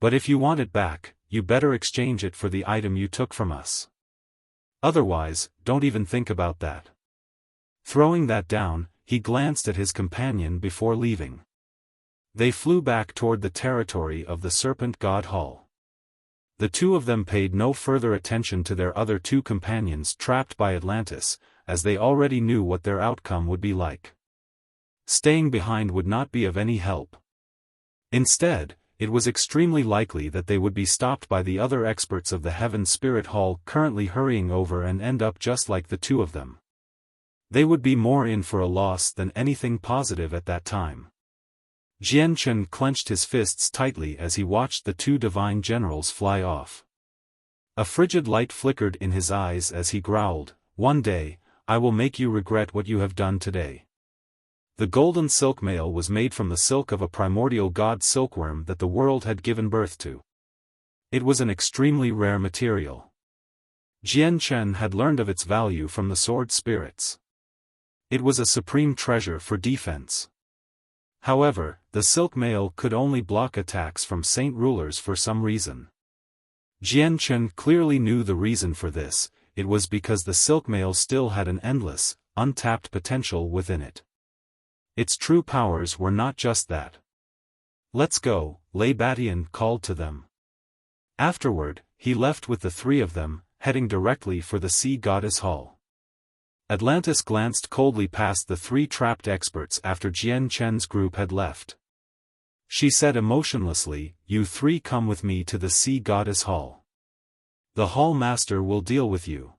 But if you want it back, you better exchange it for the item you took from us. Otherwise, don't even think about that. Throwing that down, he glanced at his companion before leaving. They flew back toward the territory of the Serpent God Hall. The 2 of them paid no further attention to their other 2 companions trapped by Atlantis, as they already knew what their outcome would be like. Staying behind would not be of any help. Instead, it was extremely likely that they would be stopped by the other experts of the Heaven Spirit Hall currently hurrying over and end up just like the 2 of them. They would be more in for a loss than anything positive at that time. Jian Chen clenched his fists tightly as he watched the 2 divine generals fly off. A frigid light flickered in his eyes as he growled, One day, I will make you regret what you have done today. The golden silk mail was made from the silk of a primordial god silkworm that the world had given birth to. It was an extremely rare material. Jian Chen had learned of its value from the sword spirits. It was a supreme treasure for defense. However, the silk mail could only block attacks from saint rulers for some reason. Jian Chen clearly knew the reason for this, it was because the silk mail still had an endless, untapped potential within it. Its true powers were not just that. Let's go, Lei Batian called to them. Afterward, he left with the three of them, heading directly for the sea goddess hall. Atlantis glanced coldly past the three trapped experts after Jian Chen's group had left. She said emotionlessly, "You three come with me to the sea goddess hall. The hall master will deal with you."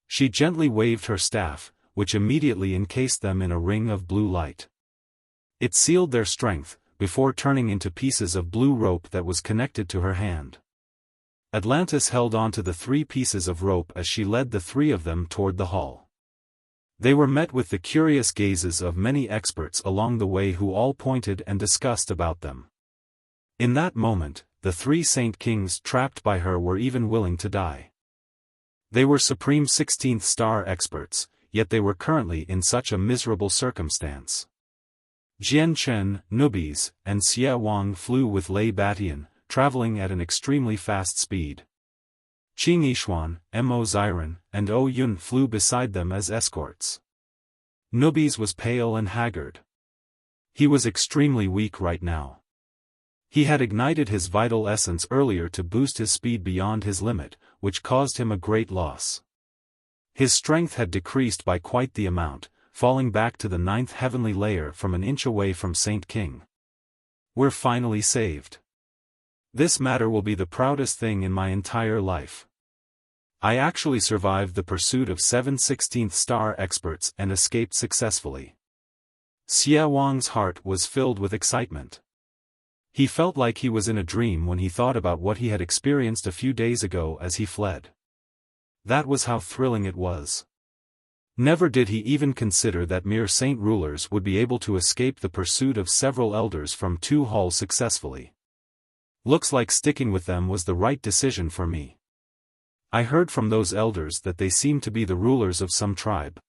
She gently waved her staff, which immediately encased them in a ring of blue light. It sealed their strength, before turning into pieces of blue rope that was connected to her hand. Atlantis held on to the 3 pieces of rope as she led the 3 of them toward the hall. They were met with the curious gazes of many experts along the way who all pointed and discussed about them. In that moment, the 3 Saint Kings trapped by her were even willing to die. They were supreme 16th star experts, yet they were currently in such a miserable circumstance. Jian Chen, Nubis, and Xie Wang flew with Lei Batian, traveling at an extremely fast speed. Qing Yishuan, Mo Ziren, and O Yun flew beside them as escorts. Nubis was pale and haggard. He was extremely weak right now. He had ignited his vital essence earlier to boost his speed beyond his limit, which caused him a great loss. His strength had decreased by quite the amount, falling back to the 9th heavenly layer from an inch away from Saint King. We're finally saved. This matter will be the proudest thing in my entire life. I actually survived the pursuit of 7 16th star experts and escaped successfully. Xie Wang's heart was filled with excitement. He felt like he was in a dream when he thought about what he had experienced a few days ago as he fled. That was how thrilling it was. Never did he even consider that mere saint rulers would be able to escape the pursuit of several elders from 2 halls successfully. Looks like sticking with them was the right decision for me. I heard from those elders that they seem to be the rulers of some tribe.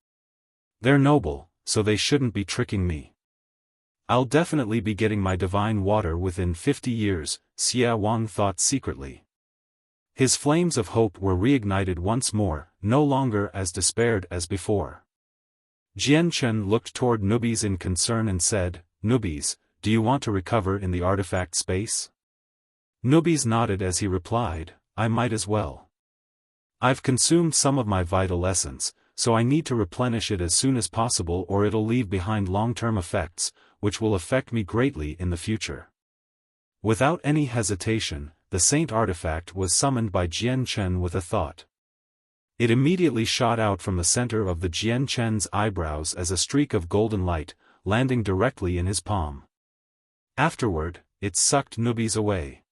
They're noble, so they shouldn't be tricking me. I'll definitely be getting my divine water within 50 years, Xie Wang thought secretly. His flames of hope were reignited once more, no longer as despaired as before. Jian Chen looked toward Nubis in concern and said, "Nubis, do you want to recover in the artifact space?" Nubis nodded as he replied, "I might as well. I've consumed some of my vital essence, so I need to replenish it as soon as possible or it'll leave behind long-term effects, which will affect me greatly in the future." Without any hesitation, the saint artifact was summoned by Jian Chen with a thought. It immediately shot out from the center of the Jian Chen's eyebrows as a streak of golden light, landing directly in his palm. Afterward, it sucked Nubis away.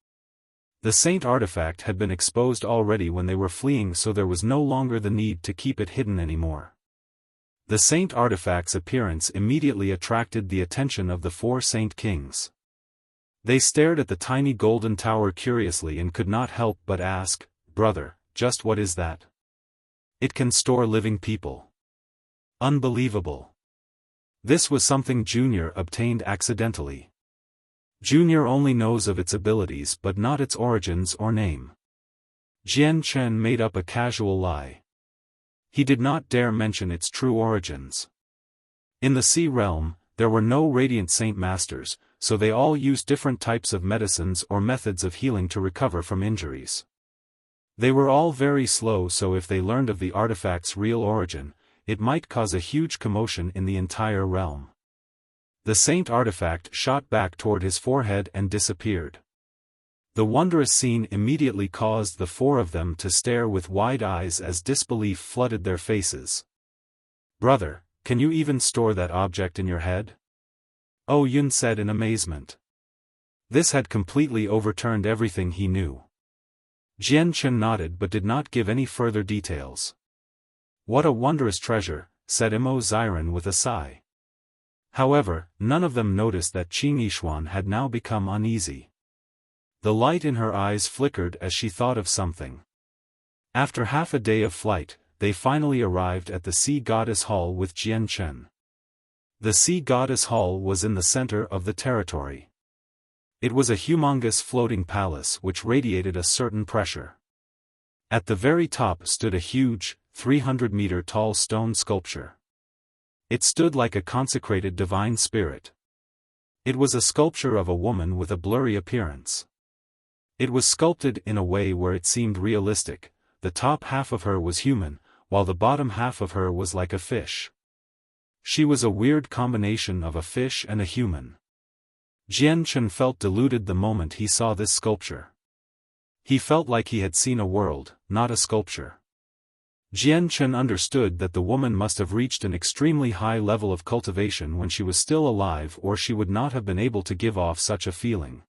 The saint artifact had been exposed already when they were fleeing, so there was no longer the need to keep it hidden anymore. The saint artifact's appearance immediately attracted the attention of the 4 Saint Kings. They stared at the tiny golden tower curiously and could not help but ask, "Brother, just what is that?" "It can store living people." Unbelievable. This was something Junior obtained accidentally. Junior only knows of its abilities but not its origins or name. Jian Chen made up a casual lie. He did not dare mention its true origins. In the sea realm, there were no radiant saint masters, so they all used different types of medicines or methods of healing to recover from injuries. They were all very slow, so if they learned of the artifact's real origin, it might cause a huge commotion in the entire realm. The saint artifact shot back toward his forehead and disappeared. The wondrous scene immediately caused the 4 of them to stare with wide eyes as disbelief flooded their faces. "Brother, can you even store that object in your head?" O Yun said in amazement. This had completely overturned everything he knew. Jian Chen nodded but did not give any further details. "What a wondrous treasure," said Mo Ziren with a sigh. However, none of them noticed that Qing Yishuan had now become uneasy. The light in her eyes flickered as she thought of something. After half a day of flight, they finally arrived at the Sea Goddess Hall with Jian Chen. The Sea Goddess Hall was in the center of the territory. It was a humongous floating palace which radiated a certain pressure. At the very top stood a huge, 300-meter-tall stone sculpture. It stood like a consecrated divine spirit. It was a sculpture of a woman with a blurry appearance. It was sculpted in a way where it seemed realistic. The top half of her was human, while the bottom half of her was like a fish. She was a weird combination of a fish and a human. Jian Chen felt deluded the moment he saw this sculpture. He felt like he had seen a world, not a sculpture. Jian Chen understood that the woman must have reached an extremely high level of cultivation when she was still alive, or she would not have been able to give off such a feeling.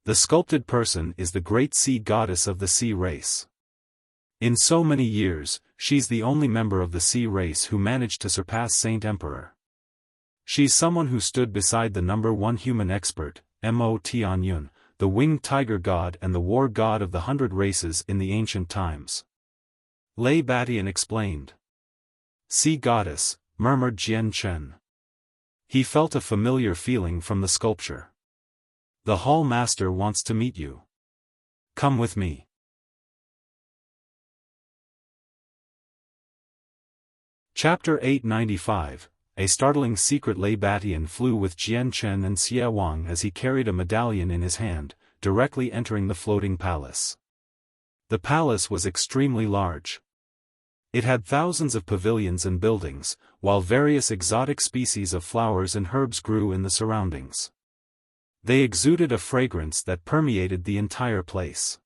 The sculpted person is the great sea goddess of the sea race. In so many years, she's the only member of the sea race who managed to surpass Saint Emperor. She's someone who stood beside the #1 human expert, Mo Tianyun, the winged tiger god and the war god of the 100 races in the ancient times. Lei Batian explained. Sea goddess, murmured Jian Chen. He felt a familiar feeling from the sculpture. The hall master wants to meet you. Come with me. Chapter 895. A startling secret. Lei Batian flew with Jian Chen and Xie Wang as he carried a medallion in his hand, directly entering the floating palace. The palace was extremely large. It had thousands of pavilions and buildings, while various exotic species of flowers and herbs grew in the surroundings. They exuded a fragrance that permeated the entire place.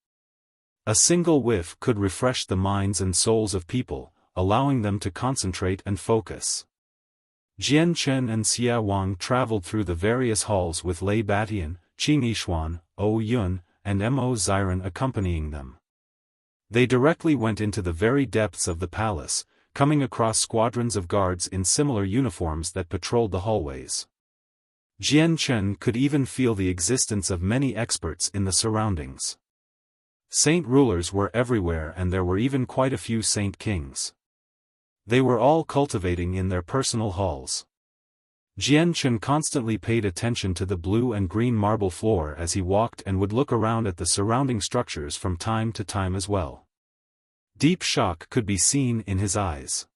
A single whiff could refresh the minds and souls of people, allowing them to concentrate and focus. Jian Chen and Xie Wang traveled through the various halls with Lei Batian, Qin Yishuan, O Yun, and Mo Ziren accompanying them. They directly went into the very depths of the palace, coming across squadrons of guards in similar uniforms that patrolled the hallways. Jian Chen could even feel the existence of many experts in the surroundings. Saint rulers were everywhere, and there were even quite a few saint kings. They were all cultivating in their personal halls. Jian Chen constantly paid attention to the blue and green marble floor as he walked and would look around at the surrounding structures from time to time as well. Deep shock could be seen in his eyes.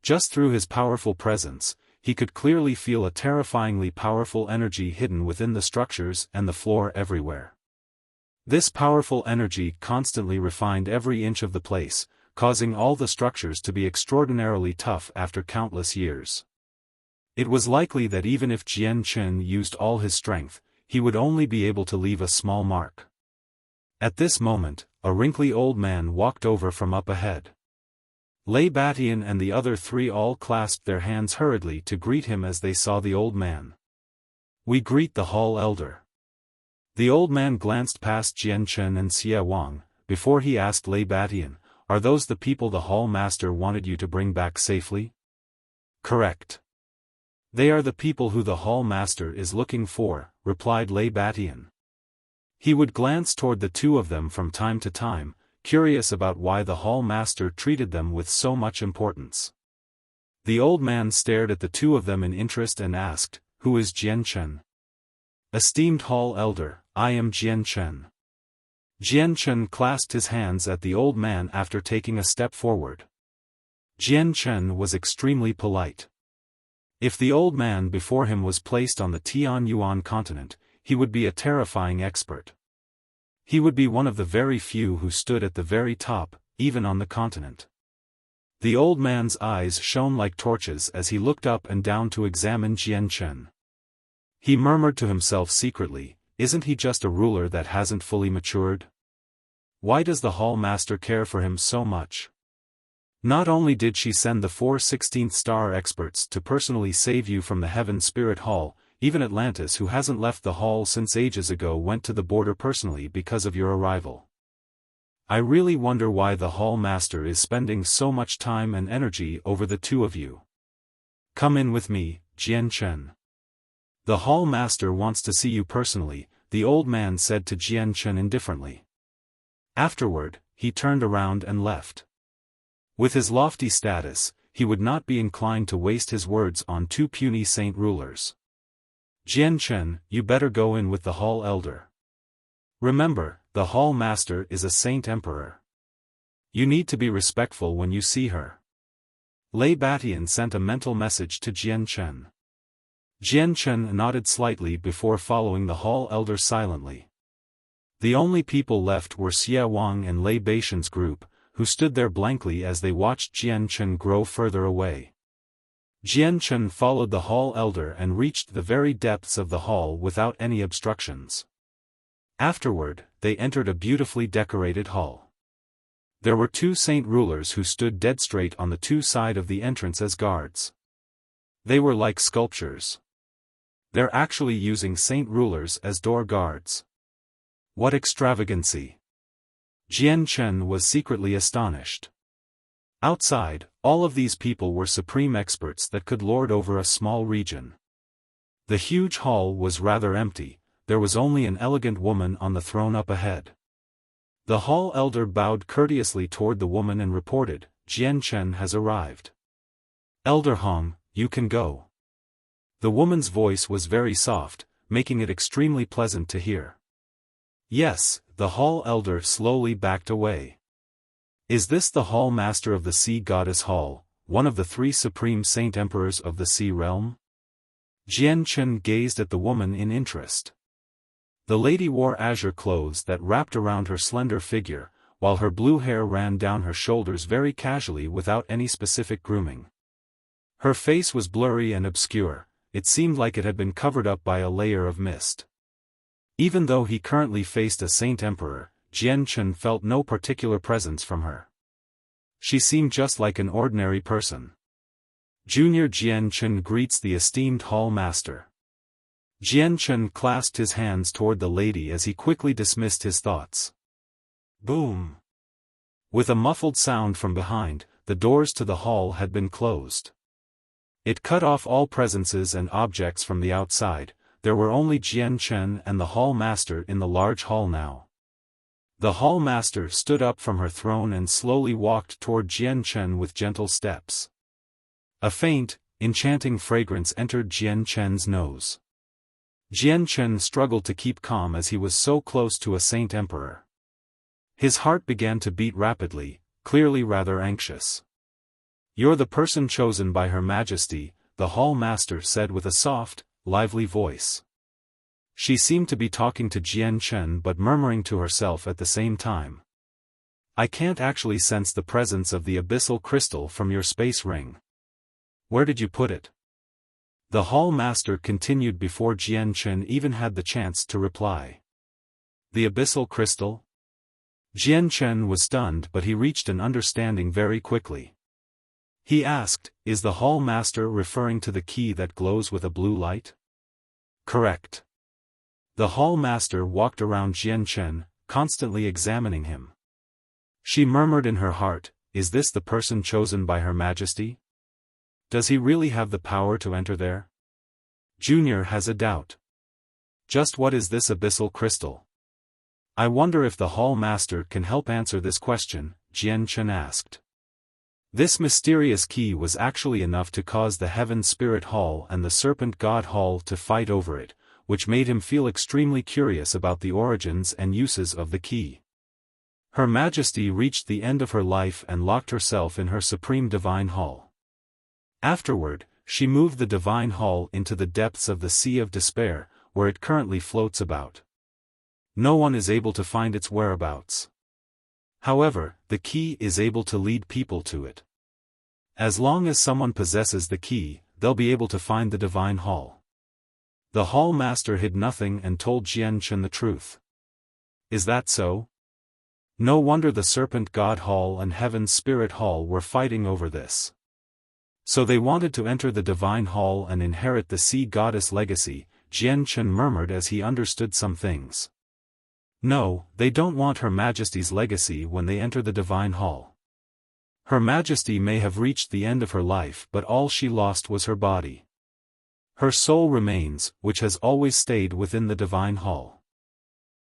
Just through his powerful presence, he could clearly feel a terrifyingly powerful energy hidden within the structures and the floor everywhere. This powerful energy constantly refined every inch of the place, causing all the structures to be extraordinarily tough after countless years. It was likely that even if Jian Chen used all his strength, he would only be able to leave a small mark. At this moment, a wrinkly old man walked over from up ahead. Lei Batian and the other three all clasped their hands hurriedly to greet him as they saw the old man. We greet the hall elder. The old man glanced past Jian Chen and Xie Wang, before he asked Lei Batian, "Are those the people the hall master wanted you to bring back safely?" "Correct. They are the people who the hall master is looking for," replied Lei Batian. He would glance toward the two of them from time to time, curious about why the hall master treated them with so much importance. The old man stared at the two of them in interest and asked, "Who is Jian Chen?" "Esteemed hall elder, I am Jian Chen." Jian Chen clasped his hands at the old man after taking a step forward. Jian Chen was extremely polite. If the old man before him was placed on the Tianyuan continent, he would be a terrifying expert. He would be one of the very few who stood at the very top, even on the continent. The old man's eyes shone like torches as he looked up and down to examine Jian Chen. He murmured to himself secretly, "Isn't he just a ruler that hasn't fully matured? Why does the hall master care for him so much? Not only did she send the 4 16th star experts to personally save you from the Heaven Spirit Hall, even Atlantis, who hasn't left the hall since ages ago, went to the border personally because of your arrival. I really wonder why the hall master is spending so much time and energy over the two of you. Come in with me, Jian Chen. The hall master wants to see you personally," the old man said to Jian Chen indifferently. Afterward, he turned around and left. With his lofty status, he would not be inclined to waste his words on two puny saint rulers. "Jian Chen, you better go in with the hall elder. Remember, the hall master is a saint emperor. You need to be respectful when you see her." Lei Batian sent a mental message to Jian Chen. Jian Chen nodded slightly before following the hall elder silently. The only people left were Xia Wang and Lei Beishan's group, who stood there blankly as they watched Jian Chen grow further away. Jian Chen followed the hall elder and reached the very depths of the hall without any obstructions. Afterward, they entered a beautifully decorated hall. There were 2 saint rulers who stood dead straight on the 2 sides of the entrance as guards. They were like sculptures. They're actually using saint rulers as door guards. What extravagancy! Jian Chen was secretly astonished. Outside, all of these people were supreme experts that could lord over a small region. The huge hall was rather empty, there was only an elegant woman on the throne up ahead. The hall elder bowed courteously toward the woman and reported, "Jian Chen has arrived. Elder Hong, you can go." The woman's voice was very soft, making it extremely pleasant to hear. Yes, the hall elder slowly backed away. Is this the hall master of the Sea Goddess Hall, one of the 3 supreme saint emperors of the Sea Realm? Jian Chen gazed at the woman in interest. The lady wore azure clothes that wrapped around her slender figure, while her blue hair ran down her shoulders very casually without any specific grooming. Her face was blurry and obscure, it seemed like it had been covered up by a layer of mist. Even though he currently faced a saint emperor, Jian Chen felt no particular presence from her. She seemed just like an ordinary person. Junior Jian Chen greets the esteemed hall master. Jian Chen clasped his hands toward the lady as he quickly dismissed his thoughts. Boom! With a muffled sound from behind, the doors to the hall had been closed. It cut off all presences and objects from the outside. There were only Jian Chen and the hall master in the large hall now. The hall master stood up from her throne and slowly walked toward Jian Chen with gentle steps. A faint, enchanting fragrance entered Jian Chen's nose. Jian Chen struggled to keep calm as he was so close to a saint emperor. His heart began to beat rapidly, clearly rather anxious. "You're the person chosen by Her Majesty," the hall master said with a soft, lively voice. She seemed to be talking to Jian Chen but murmuring to herself at the same time. "I can't actually sense the presence of the abyssal crystal from your space ring. Where did you put it?" The hall master continued before Jian Chen even had the chance to reply. "The abyssal crystal?" Jian Chen was stunned, but he reached an understanding very quickly. He asked, "Is the hall master referring to the key that glows with a blue light?" "Correct." The hall master walked around Jian Chen, constantly examining him. She murmured in her heart, "Is this the person chosen by Her Majesty? Does he really have the power to enter there?" Junior has a doubt. "Just what is this abyssal crystal? I wonder if the hall master can help answer this question," Jian Chen asked. This mysterious key was actually enough to cause the Heaven Spirit Hall and the Serpent God Hall to fight over it, which made him feel extremely curious about the origins and uses of the key. Her Majesty reached the end of her life and locked herself in her Supreme Divine Hall. Afterward, she moved the Divine Hall into the depths of the Sea of Despair, where it currently floats about. No one is able to find its whereabouts. However, the key is able to lead people to it. As long as someone possesses the key, they'll be able to find the Divine Hall. The Hall Master hid nothing and told Jian Chen the truth. Is that so? No wonder the Serpent God Hall and Heaven's Spirit Hall were fighting over this. So they wanted to enter the Divine Hall and inherit the Sea Goddess legacy, Jian Chen murmured as he understood some things. No, they don't want Her Majesty's legacy when they enter the Divine Hall. Her Majesty may have reached the end of her life, but all she lost was her body. Her soul remains, which has always stayed within the Divine Hall.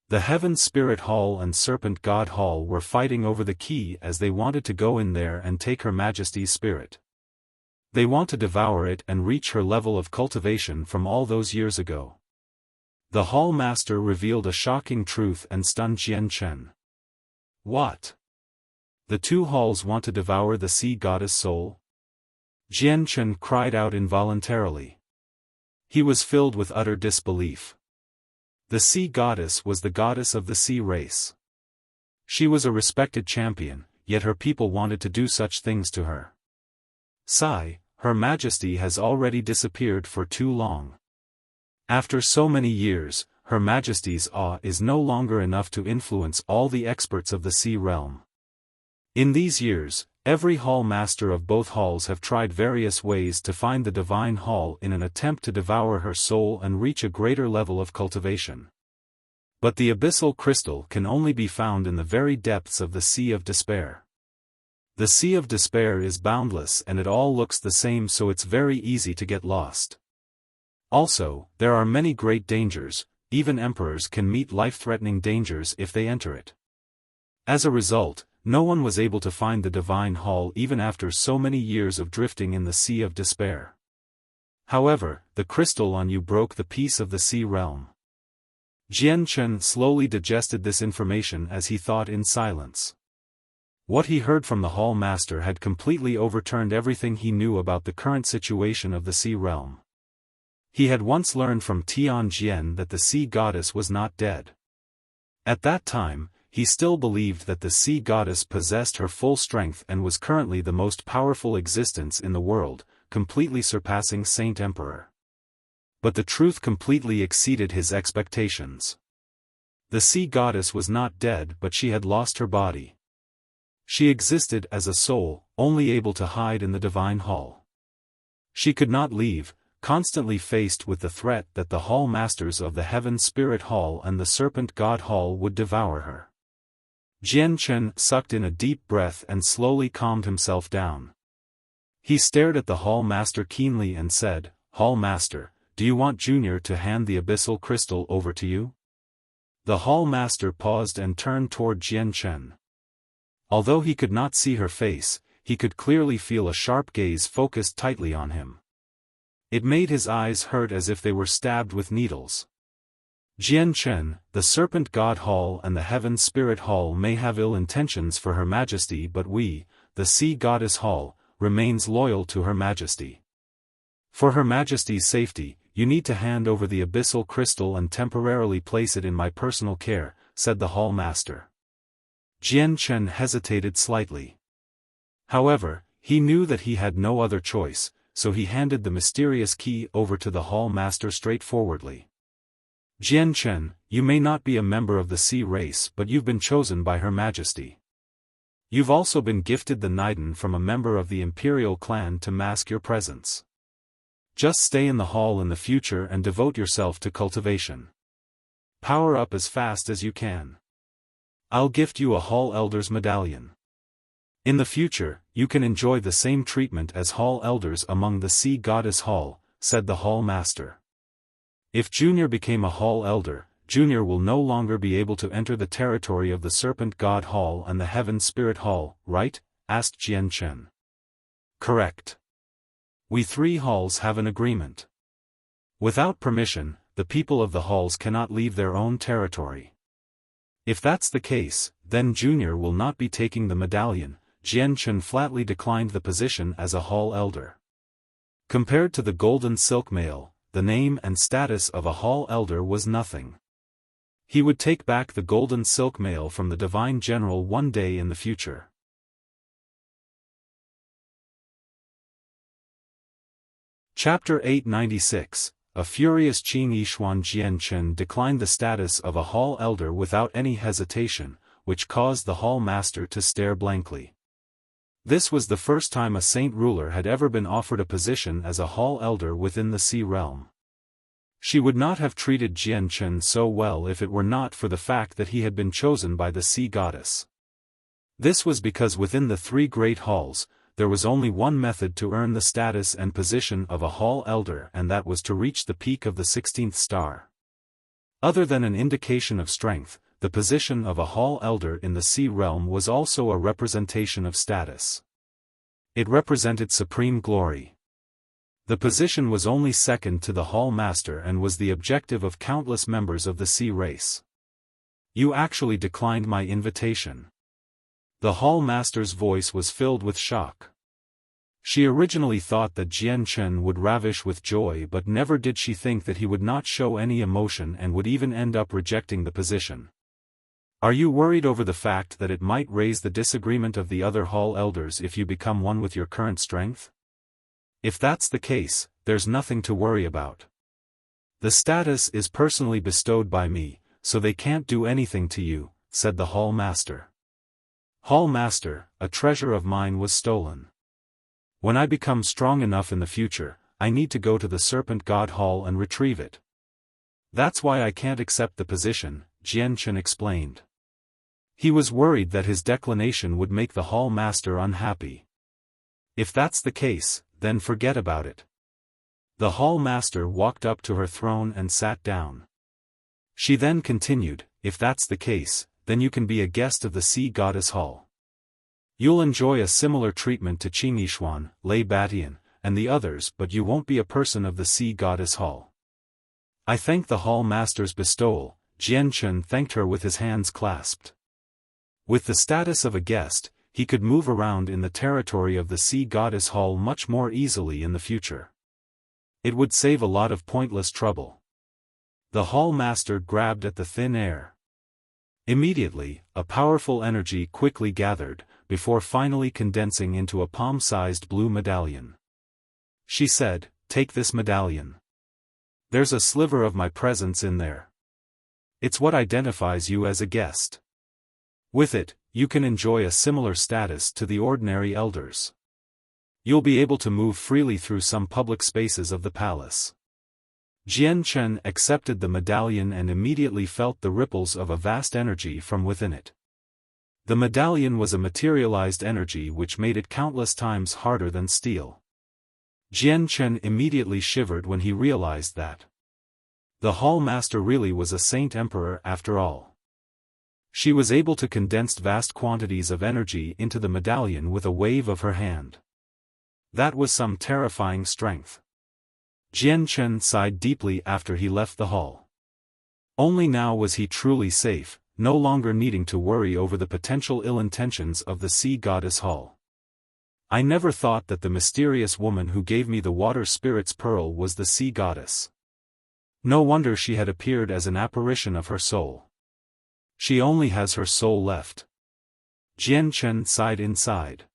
The Heaven Spirit Hall and Serpent God Hall were fighting over the key as they wanted to go in there and take Her Majesty's spirit. They want to devour it and reach her level of cultivation from all those years ago. The Hall Master revealed a shocking truth and stunned Jian Chen. What? The 2 halls want to devour the Sea Goddess soul? Jian Chen cried out involuntarily. He was filled with utter disbelief. The sea goddess was the goddess of the sea race. She was a respected champion, yet her people wanted to do such things to her. Sigh, Her Majesty has already disappeared for too long. After so many years, Her Majesty's awe is no longer enough to influence all the experts of the sea realm. In these years, every hall master of both halls have tried various ways to find the divine hall in an attempt to devour her soul and reach a greater level of cultivation. But the abyssal crystal can only be found in the very depths of the Sea of Despair. The Sea of Despair is boundless and it all looks the same, so it's very easy to get lost. Also, there are many great dangers. Even emperors can meet life-threatening dangers if they enter it. As a result, no one was able to find the divine hall even after so many years of drifting in the Sea of Despair. However, the crystal on you broke the peace of the sea realm. Jian Chen slowly digested this information as he thought in silence. What he heard from the hall master had completely overturned everything he knew about the current situation of the sea realm. He had once learned from Tian Jian that the sea goddess was not dead. At that time, he still believed that the sea goddess possessed her full strength and was currently the most powerful existence in the world, completely surpassing Saint Emperor. But the truth completely exceeded his expectations. The sea goddess was not dead, but she had lost her body. She existed as a soul, only able to hide in the divine hall. She could not leave, constantly faced with the threat that the hall masters of the Heaven Spirit Hall and the Serpent God Hall would devour her. Jian Chen sucked in a deep breath and slowly calmed himself down. He stared at the hall master keenly and said, "Hall master, do you want Junior to hand the abyssal crystal over to you?" The hall master paused and turned toward Jian Chen. Although he could not see her face, he could clearly feel a sharp gaze focused tightly on him. It made his eyes hurt as if they were stabbed with needles. Jian Chen, the Serpent God Hall and the Heaven Spirit Hall may have ill intentions for Her Majesty, but we, the Sea Goddess Hall, remains loyal to Her Majesty. For Her Majesty's safety, you need to hand over the abyssal crystal and temporarily place it in my personal care, said the hall master. Jian Chen hesitated slightly. However, he knew that he had no other choice, so he handed the mysterious key over to the hall master straightforwardly. Jian Chen, you may not be a member of the sea race, but you've been chosen by Her Majesty. You've also been gifted the Niden from a member of the imperial clan to mask your presence. Just stay in the hall in the future and devote yourself to cultivation. Power up as fast as you can. I'll gift you a Hall Elder's medallion. In the future, you can enjoy the same treatment as Hall Elders among the Sea Goddess Hall, said the Hall Master. If Junior became a Hall Elder, Junior will no longer be able to enter the territory of the Serpent God Hall and the Heaven Spirit Hall, right? Asked Jian Chen. Correct. We three halls have an agreement. Without permission, the people of the halls cannot leave their own territory. If that's the case, then Junior will not be taking the medallion. Jian Chen flatly declined the position as a hall elder. Compared to the golden silk mail, the name and status of a hall elder was nothing. He would take back the golden silk mail from the divine general one day in the future. Chapter 896. A furious Qing Yishuan. Jian Chen declined the status of a hall elder without any hesitation, which caused the hall master to stare blankly. This was the first time a saint ruler had ever been offered a position as a hall elder within the sea realm. She would not have treated Jian Chen so well if it were not for the fact that he had been chosen by the sea goddess. This was because within the three great halls, there was only one method to earn the status and position of a hall elder, and that was to reach the peak of the 16th star. Other than an indication of strength, the position of a hall elder in the sea realm was also a representation of status. It represented supreme glory. The position was only second to the hall master and was the objective of countless members of the sea race. You actually declined my invitation. The hall master's voice was filled with shock. She originally thought that Jian Chen would ravish with joy, but never did she think that he would not show any emotion and would even end up rejecting the position. Are you worried over the fact that it might raise the disagreement of the other hall elders if you become one with your current strength? If that's the case, there's nothing to worry about. The status is personally bestowed by me, so they can't do anything to you, said the hall master. Hall master, a treasure of mine was stolen. When I become strong enough in the future, I need to go to the Serpent God Hall and retrieve it. That's why I can't accept the position, Jian Chen explained. He was worried that his declination would make the hall master unhappy. If that's the case, then forget about it. The hall master walked up to her throne and sat down. She then continued, if that's the case, then you can be a guest of the Sea Goddess Hall. You'll enjoy a similar treatment to Qing Yishuan, Lei Batian, and the others, but you won't be a person of the Sea Goddess Hall. I thank the hall master's bestowal. Jian Chen thanked her with his hands clasped. With the status of a guest, he could move around in the territory of the Sea Goddess Hall much more easily in the future. It would save a lot of pointless trouble. The hall master grabbed at the thin air. Immediately, a powerful energy quickly gathered, before finally condensing into a palm-sized blue medallion. She said, take this medallion. There's a sliver of my presence in there. It's what identifies you as a guest. With it, you can enjoy a similar status to the ordinary elders. You'll be able to move freely through some public spaces of the palace. Jian Chen accepted the medallion and immediately felt the ripples of a vast energy from within it. The medallion was a materialized energy which made it countless times harder than steel. Jian Chen immediately shivered when he realized that the hall master really was a saint emperor after all. She was able to condense vast quantities of energy into the medallion with a wave of her hand. That was some terrifying strength. Jian Chen sighed deeply after he left the hall. Only now was he truly safe, no longer needing to worry over the potential ill intentions of the Sea Goddess Hall. I never thought that the mysterious woman who gave me the water spirit's pearl was the Sea Goddess. No wonder she had appeared as an apparition of her soul. She only has her soul left. Jian Chen sighed inside.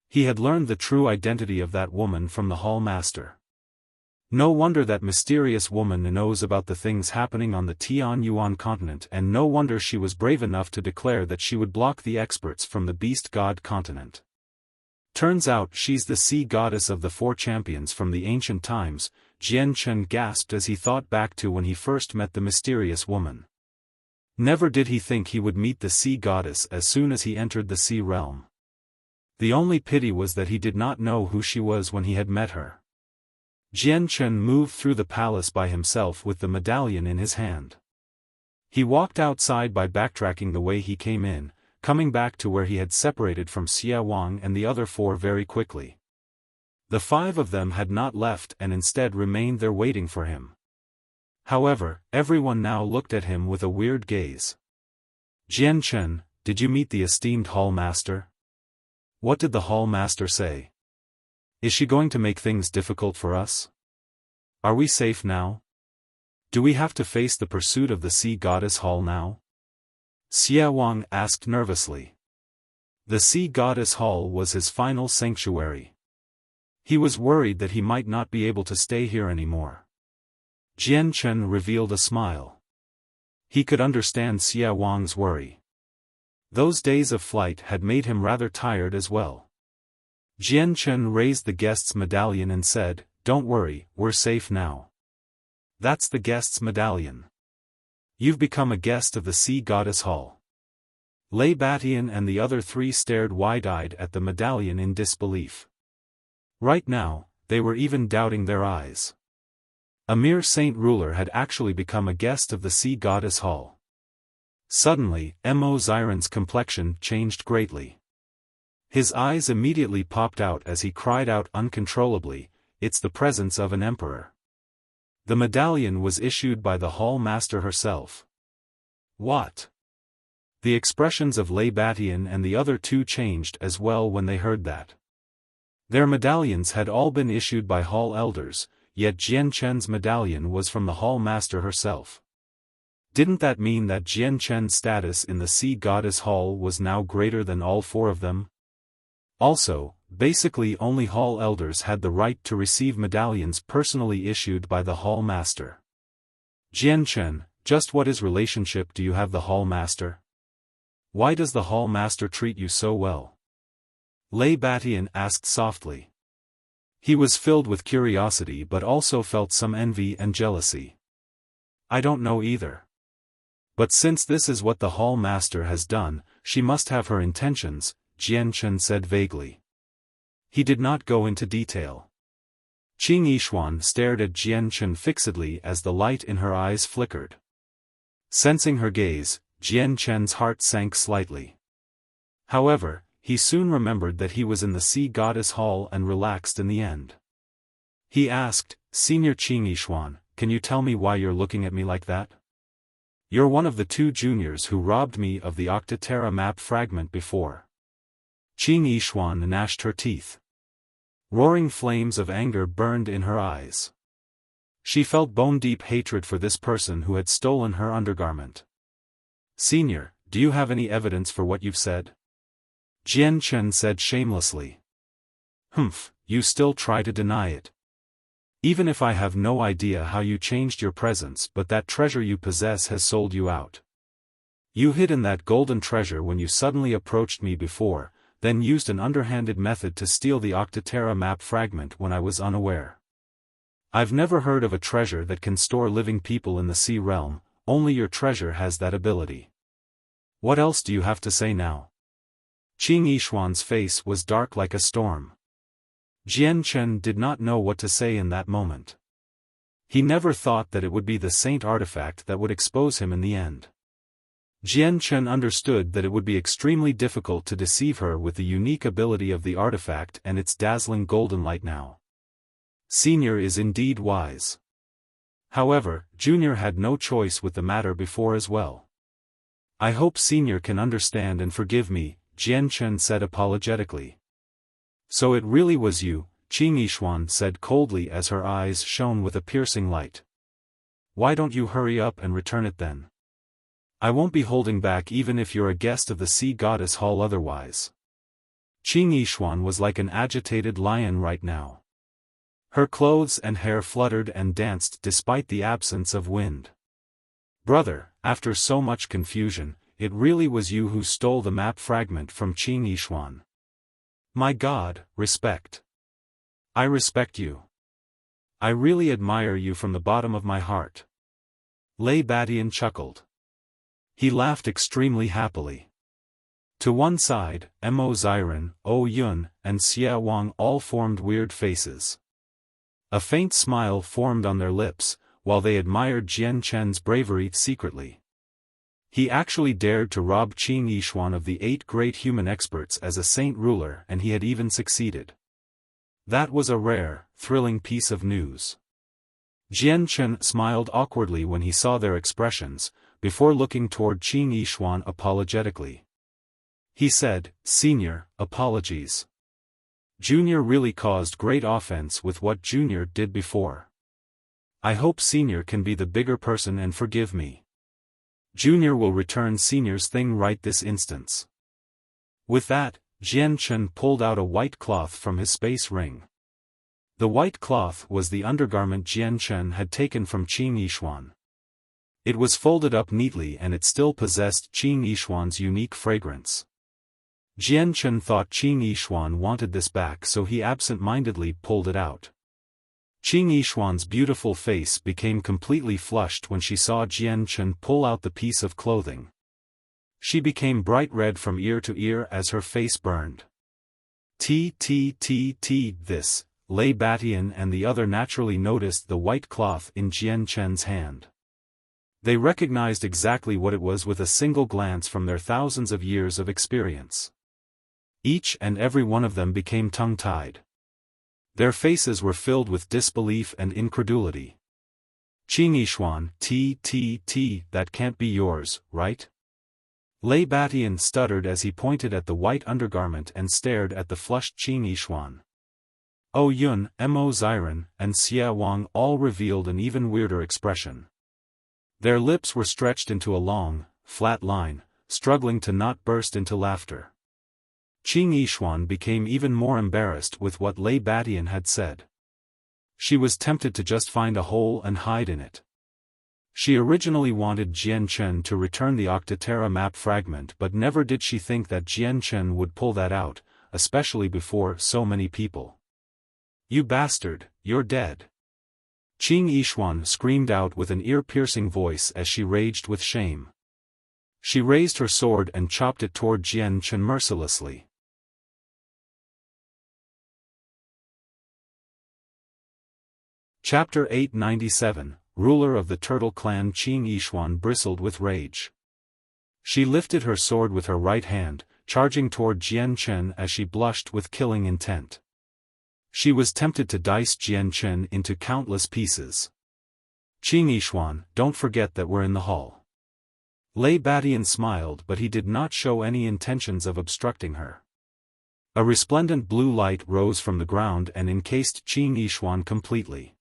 He had learned the true identity of that woman from the hall master. No wonder that mysterious woman knows about the things happening on the Tianyuan continent, and no wonder she was brave enough to declare that she would block the experts from the Beast God continent. Turns out she's the sea goddess of the four champions from the ancient times. Jian Chen gasped as he thought back to when he first met the mysterious woman. Never did he think he would meet the sea goddess as soon as he entered the sea realm. The only pity was that he did not know who she was when he had met her. Jian Chen moved through the palace by himself with the medallion in his hand. He walked outside by backtracking the way he came in, coming back to where he had separated from Xia Wang and the other four very quickly. The five of them had not left and instead remained there waiting for him. However, everyone now looked at him with a weird gaze. Jian Chen, did you meet the esteemed hall master? What did the hall master say? Is she going to make things difficult for us? Are we safe now? Do we have to face the pursuit of the Sea Goddess Hall now? Xia Wang asked nervously. The Sea Goddess Hall was his final sanctuary. He was worried that he might not be able to stay here anymore. Jian Chen revealed a smile. He could understand Xia Wang's worry. Those days of flight had made him rather tired as well. Jian Chen raised the guest's medallion and said, "Don't worry, we're safe now." That's the guest's medallion. You've become a guest of the Sea Goddess Hall. Lei Batian and the other three stared wide-eyed at the medallion in disbelief. Right now, they were even doubting their eyes. A mere saint ruler had actually become a guest of the Sea Goddess Hall. Suddenly, Mo Xiren's complexion changed greatly. His eyes immediately popped out as he cried out uncontrollably, "It's the presence of an emperor." The medallion was issued by the hall master herself. What? The expressions of Lei Batian and the other two changed as well when they heard that. Their medallions had all been issued by hall elders, yet Jian Chen's medallion was from the hall master herself. Didn't that mean that Jian Chen's status in the Sea Goddess Hall was now greater than all four of them? Also, basically only hall elders had the right to receive medallions personally issued by the hall master. Jian Chen, just what relationship do you have the hall master? Why does the hall master treat you so well? Lei Batian asked softly. He was filled with curiosity but also felt some envy and jealousy. I don't know either. But since this is what the hall master has done, she must have her intentions, Jian Chen said vaguely. He did not go into detail. Qing Yishuan stared at Jian Chen fixedly as the light in her eyes flickered. Sensing her gaze, Jian Chen's heart sank slightly. However, he soon remembered that he was in the Sea Goddess Hall and relaxed in the end. He asked, Senior Qing Yishuan, can you tell me why you're looking at me like that? You're one of the two juniors who robbed me of the Octaterra map fragment before. Qing Yishuan gnashed her teeth. Roaring flames of anger burned in her eyes. She felt bone-deep hatred for this person who had stolen her undergarment. Senior, do you have any evidence for what you've said? Jian Chen said shamelessly. Humph, you still try to deny it. Even if I have no idea how you changed your presence, but that treasure you possess has sold you out. You hid in that golden treasure when you suddenly approached me before, then used an underhanded method to steal the Octaterra map fragment when I was unaware. I've never heard of a treasure that can store living people in the sea realm, only your treasure has that ability. What else do you have to say now? Qing Yishuan's face was dark like a storm. Jian Chen did not know what to say in that moment. He never thought that it would be the saint artifact that would expose him in the end. Jian Chen understood that it would be extremely difficult to deceive her with the unique ability of the artifact and its dazzling golden light now. Senior is indeed wise. However, Junior had no choice with the matter before as well. I hope Senior can understand and forgive me, Jian Chen said apologetically. So it really was you, Qing Yishuan said coldly as her eyes shone with a piercing light. Why don't you hurry up and return it then? I won't be holding back even if you're a guest of the Sea Goddess Hall otherwise. Qing Yishuan was like an agitated lion right now. Her clothes and hair fluttered and danced despite the absence of wind. Brother, after so much confusion, it really was you who stole the map fragment from Qing Yishuan. My God, respect. I respect you. I really admire you from the bottom of my heart. Lei Batian chuckled. He laughed extremely happily. To one side, Mo Ziren, O Yun, and Xia Wang all formed weird faces. A faint smile formed on their lips, while they admired Jian Chen's bravery secretly. He actually dared to rob Qing Yishuan of the 8 great human experts as a saint ruler, and he had even succeeded. That was a rare, thrilling piece of news. Jian Chen smiled awkwardly when he saw their expressions, before looking toward Qing Yishuan apologetically. He said, Senior, apologies. Junior really caused great offense with what Junior did before. I hope Senior can be the bigger person and forgive me. Junior will return Senior's thing right this instance. With that, Jian Chen pulled out a white cloth from his space ring. The white cloth was the undergarment Jian Chen had taken from Qing Yishuan. It was folded up neatly and it still possessed Qing Yishuan's unique fragrance. Jian Chen thought Qing Yishuan wanted this back, so he absent-mindedly pulled it out. Qing Yishuan's beautiful face became completely flushed when she saw Jian Chen pull out the piece of clothing. She became bright red from ear to ear as her face burned. This, Lei Batian and the other naturally noticed the white cloth in Jian Chen's hand. They recognized exactly what it was with a single glance from their thousands of years of experience. Each and every one of them became tongue-tied. Their faces were filled with disbelief and incredulity. Qing Yishuan, that can't be yours, right? Lei Batian stuttered as he pointed at the white undergarment and stared at the flushed Qing Yishuan. O Yun, Mo Ziren, and Xia Wang all revealed an even weirder expression. Their lips were stretched into a long, flat line, struggling to not burst into laughter. Qing Yishuan became even more embarrassed with what Lei Batian had said. She was tempted to just find a hole and hide in it. She originally wanted Jian Chen to return the Octaterra map fragment, but never did she think that Jian Chen would pull that out, especially before so many people. "You bastard, you're dead!" Qing Yishuan screamed out with an ear-piercing voice as she raged with shame. She raised her sword and chopped it toward Jian Chen mercilessly. Chapter 897, Ruler of the Turtle Clan. Qing Yishuan bristled with rage. She lifted her sword with her right hand, charging toward Jian Chen as she blushed with killing intent. She was tempted to dice Jian Chen into countless pieces. "Qing Yishuan, don't forget that we're in the hall." Lei Batian smiled, but he did not show any intentions of obstructing her. A resplendent blue light rose from the ground and encased Qing Yishuan completely.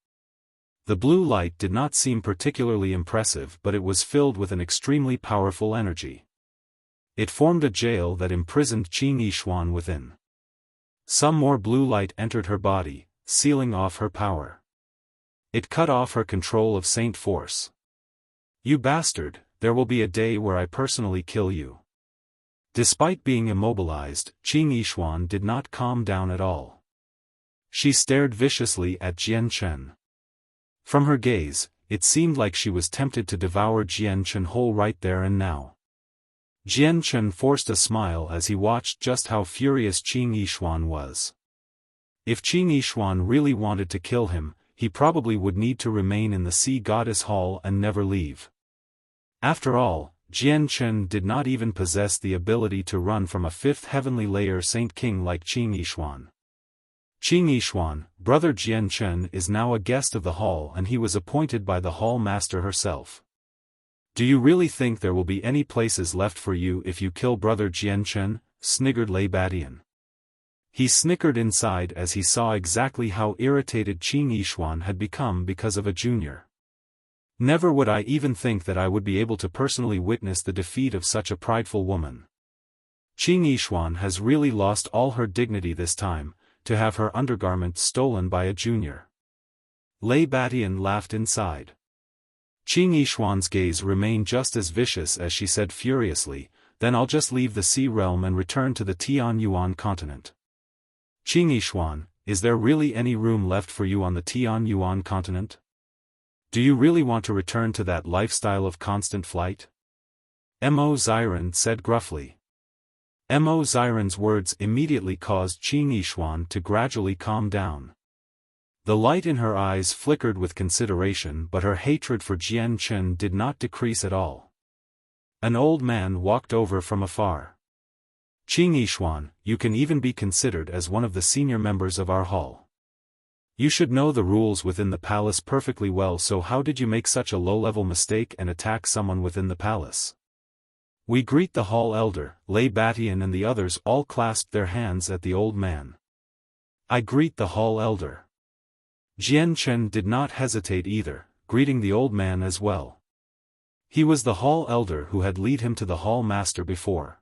The blue light did not seem particularly impressive, but it was filled with an extremely powerful energy. It formed a jail that imprisoned Qing Yishuan within. Some more blue light entered her body, sealing off her power. It cut off her control of Saint Force. "You bastard, there will be a day where I personally kill you." Despite being immobilized, Qing Yishuan did not calm down at all. She stared viciously at Jian Chen. From her gaze, it seemed like she was tempted to devour Jian Chen whole right there and now. Jian Chen forced a smile as he watched just how furious Qing Yishuan was. If Qing Yishuan really wanted to kill him, he probably would need to remain in the Sea Goddess Hall and never leave. After all, Jian Chen did not even possess the ability to run from a fifth heavenly layer Saint King like Qing Yishuan. Qing Yishuan, brother Jian Chen, is now a guest of the hall and he was appointed by the hall master herself. "Do you really think there will be any places left for you if you kill brother Jian Chen?" sniggered Lei Batian. He snickered inside as he saw exactly how irritated Qing Yishuan had become because of a junior. "Never would I even think that I would be able to personally witness the defeat of such a prideful woman. Qing Yishuan has really lost all her dignity this time, to have her undergarment stolen by a junior." Lei Batian laughed inside. Qing Yishuan's gaze remained just as vicious as she said furiously, "Then I'll just leave the Sea Realm and return to the Tianyuan continent." "Qing Yishuan, is there really any room left for you on the Tianyuan continent? Do you really want to return to that lifestyle of constant flight?" Mo Ziren said gruffly. Mo Ziren's words immediately caused Qing Yishuan to gradually calm down. The light in her eyes flickered with consideration, but her hatred for Jian Chen did not decrease at all. An old man walked over from afar. "Qing Yishuan, you can even be considered as one of the senior members of our hall. You should know the rules within the palace perfectly well, so how did you make such a low-level mistake and attack someone within the palace?" "We greet the hall elder." Lei Batian and the others all clasped their hands at the old man. "I greet the hall elder." Jian Chen did not hesitate either, greeting the old man as well. He was the hall elder who had led him to the hall master before.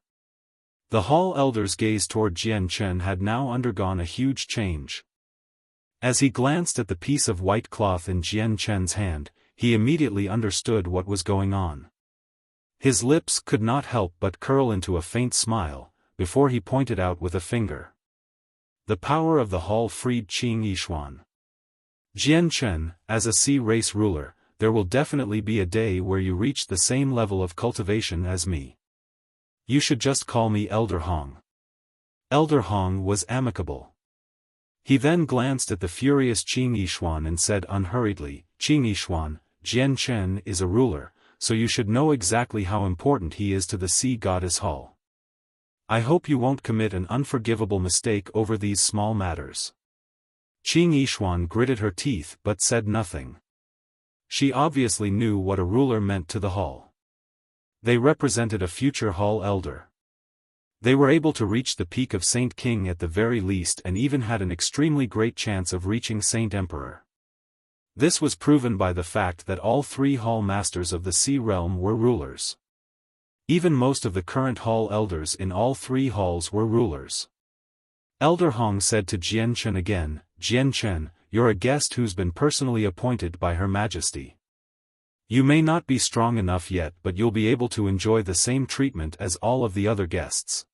The hall elder's gaze toward Jian Chen had now undergone a huge change. As he glanced at the piece of white cloth in Jian Chen's hand, he immediately understood what was going on. His lips could not help but curl into a faint smile, before he pointed out with a finger. The power of the hall freed Qing Yishuan. "Jian Chen, as a sea race ruler, there will definitely be a day where you reach the same level of cultivation as me. You should just call me Elder Hong." Elder Hong was amicable. He then glanced at the furious Qing Yishuan and said unhurriedly, "Qing Yishuan, Jian Chen is a ruler, so you should know exactly how important he is to the Sea Goddess Hall. I hope you won't commit an unforgivable mistake over these small matters." Qing Yishuan gritted her teeth but said nothing. She obviously knew what a ruler meant to the hall. They represented a future hall elder. They were able to reach the peak of Saint King at the very least and even had an extremely great chance of reaching Saint Emperor. This was proven by the fact that all 3 hall masters of the Sea Realm were rulers. Even most of the current hall elders in all 3 halls were rulers. Elder Hong said to Jian Chen again, "Jian Chen, you're a guest who's been personally appointed by Her Majesty. You may not be strong enough yet, but you'll be able to enjoy the same treatment as all of the other guests.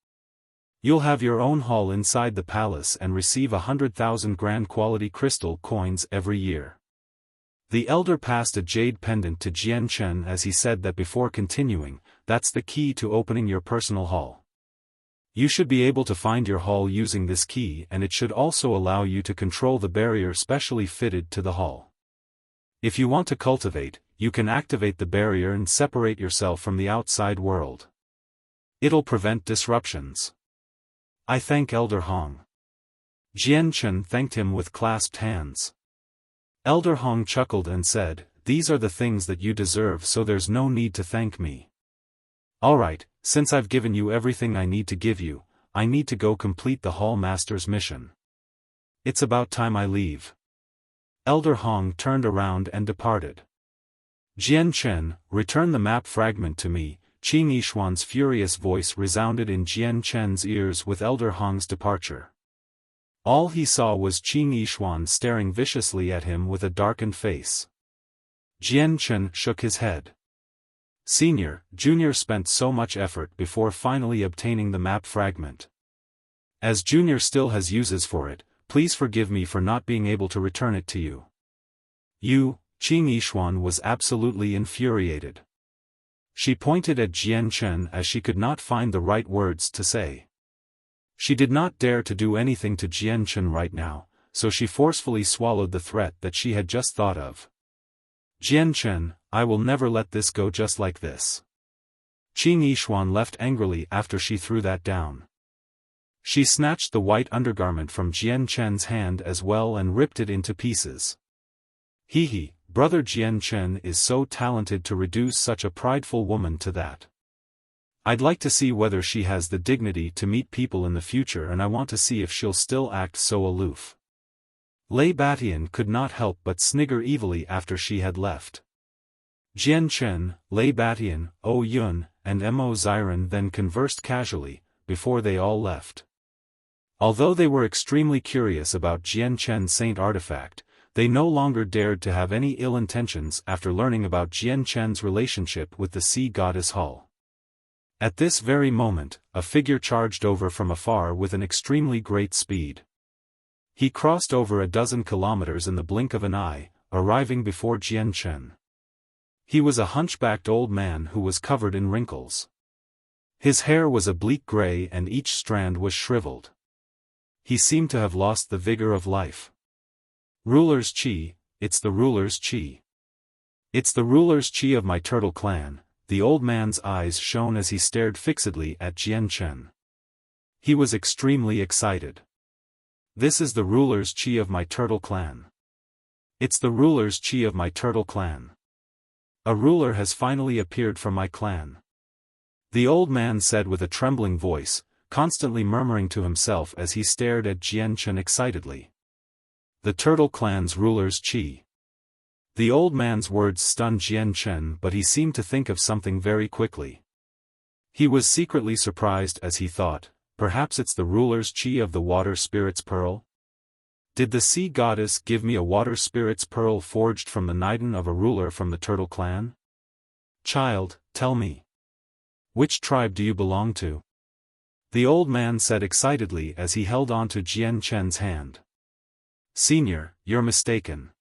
You'll have your own hall inside the palace and receive 100,000 grand quality crystal coins every year." The elder passed a jade pendant to Jian Chen as he said that before continuing, "That's the key to opening your personal hall. You should be able to find your hall using this key, and it should also allow you to control the barrier specially fitted to the hall. If you want to cultivate, you can activate the barrier and separate yourself from the outside world. It'll prevent disruptions." "I thank Elder Hong." Jian Chen thanked him with clasped hands. Elder Hong chuckled and said, "These are the things that you deserve, so there's no need to thank me. Alright, since I've given you everything I need to give you, I need to go complete the Hall Master's mission. It's about time I leave." Elder Hong turned around and departed. "Jian Chen, return the map fragment to me." Qing Yishuan's furious voice resounded in Jian Chen's ears with Elder Hong's departure. All he saw was Qing Yishuan staring viciously at him with a darkened face. Jian Chen shook his head. Senior, Junior spent so much effort before finally obtaining the map fragment. As Junior still has uses for it, please forgive me for not being able to return it to you. Qing Yishuan was absolutely infuriated. She pointed at Jian Chen as she could not find the right words to say. She did not dare to do anything to Jian Chen right now, so she forcefully swallowed the threat that she had just thought of. "Jian Chen, I will never let this go just like this." Qing Yishuan left angrily after she threw that down. She snatched the white undergarment from Jian Chen's hand as well and ripped it into pieces. Hee, brother Jian Chen is so talented to reduce such a prideful woman to that. I'd like to see whether she has the dignity to meet people in the future, and I want to see if she'll still act so aloof. Lei Batian could not help but snigger evilly after she had left. Jian Chen, Lei Batian, O Yun, and Mo Ziren then conversed casually, before they all left. Although they were extremely curious about Jian Chen's saint artifact, they no longer dared to have any ill intentions after learning about Jian Chen's relationship with the sea goddess Hull. At this very moment, a figure charged over from afar with an extremely great speed. He crossed over a dozen kilometers in the blink of an eye, arriving before Jian Chen. He was a hunchbacked old man who was covered in wrinkles. His hair was a bleak gray and each strand was shriveled. He seemed to have lost the vigor of life. "Ruler's Qi, it's the ruler's Qi. It's the ruler's Qi of my turtle clan." The old man's eyes shone as he stared fixedly at Jian Chen. He was extremely excited. "This is the ruler's Qi of my turtle clan. It's the ruler's Qi of my turtle clan. A ruler has finally appeared from my clan." The old man said with a trembling voice, constantly murmuring to himself as he stared at Jian Chen excitedly. "The turtle clan's ruler's Qi." The old man's words stunned Jian Chen, but he seemed to think of something very quickly. He was secretly surprised as he thought, perhaps it's the ruler's Qi of the water spirit's pearl? Did the sea goddess give me a water spirit's pearl forged from the Niden of a ruler from the turtle clan? Child, tell me. Which tribe do you belong to? The old man said excitedly as he held on to Jian Chen's hand. Senior, you're mistaken.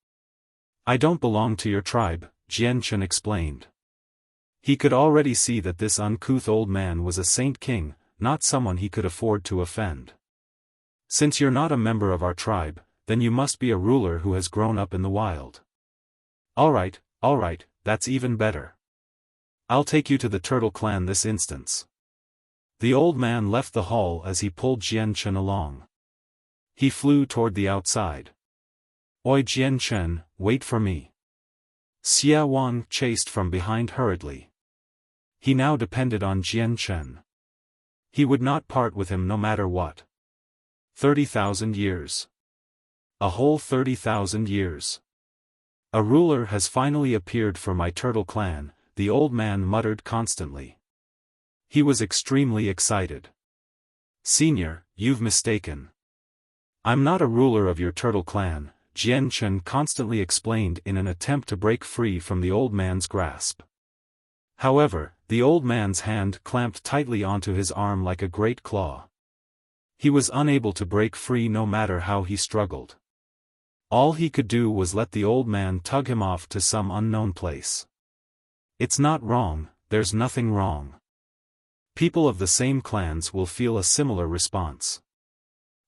I don't belong to your tribe, Jian Chen explained. He could already see that this uncouth old man was a saint king, not someone he could afford to offend. Since you're not a member of our tribe, then you must be a ruler who has grown up in the wild. Alright, that's even better. I'll take you to the turtle clan this instance. The old man left the hall as he pulled Jian Chen along. He flew toward the outside. Oi Jian Chen, wait for me. Xiaofan chased from behind hurriedly. He now depended on Jian Chen. He would not part with him no matter what. 30,000 years. A whole 30,000 years. A ruler has finally appeared for my turtle clan, the old man muttered constantly. He was extremely excited. Senior, you've mistaken. I'm not a ruler of your turtle clan, Jian Chen constantly explained in an attempt to break free from the old man's grasp. However, the old man's hand clamped tightly onto his arm like a great claw. He was unable to break free no matter how he struggled. All he could do was let the old man tug him off to some unknown place. It's not wrong, there's nothing wrong. People of the same clans will feel a similar response.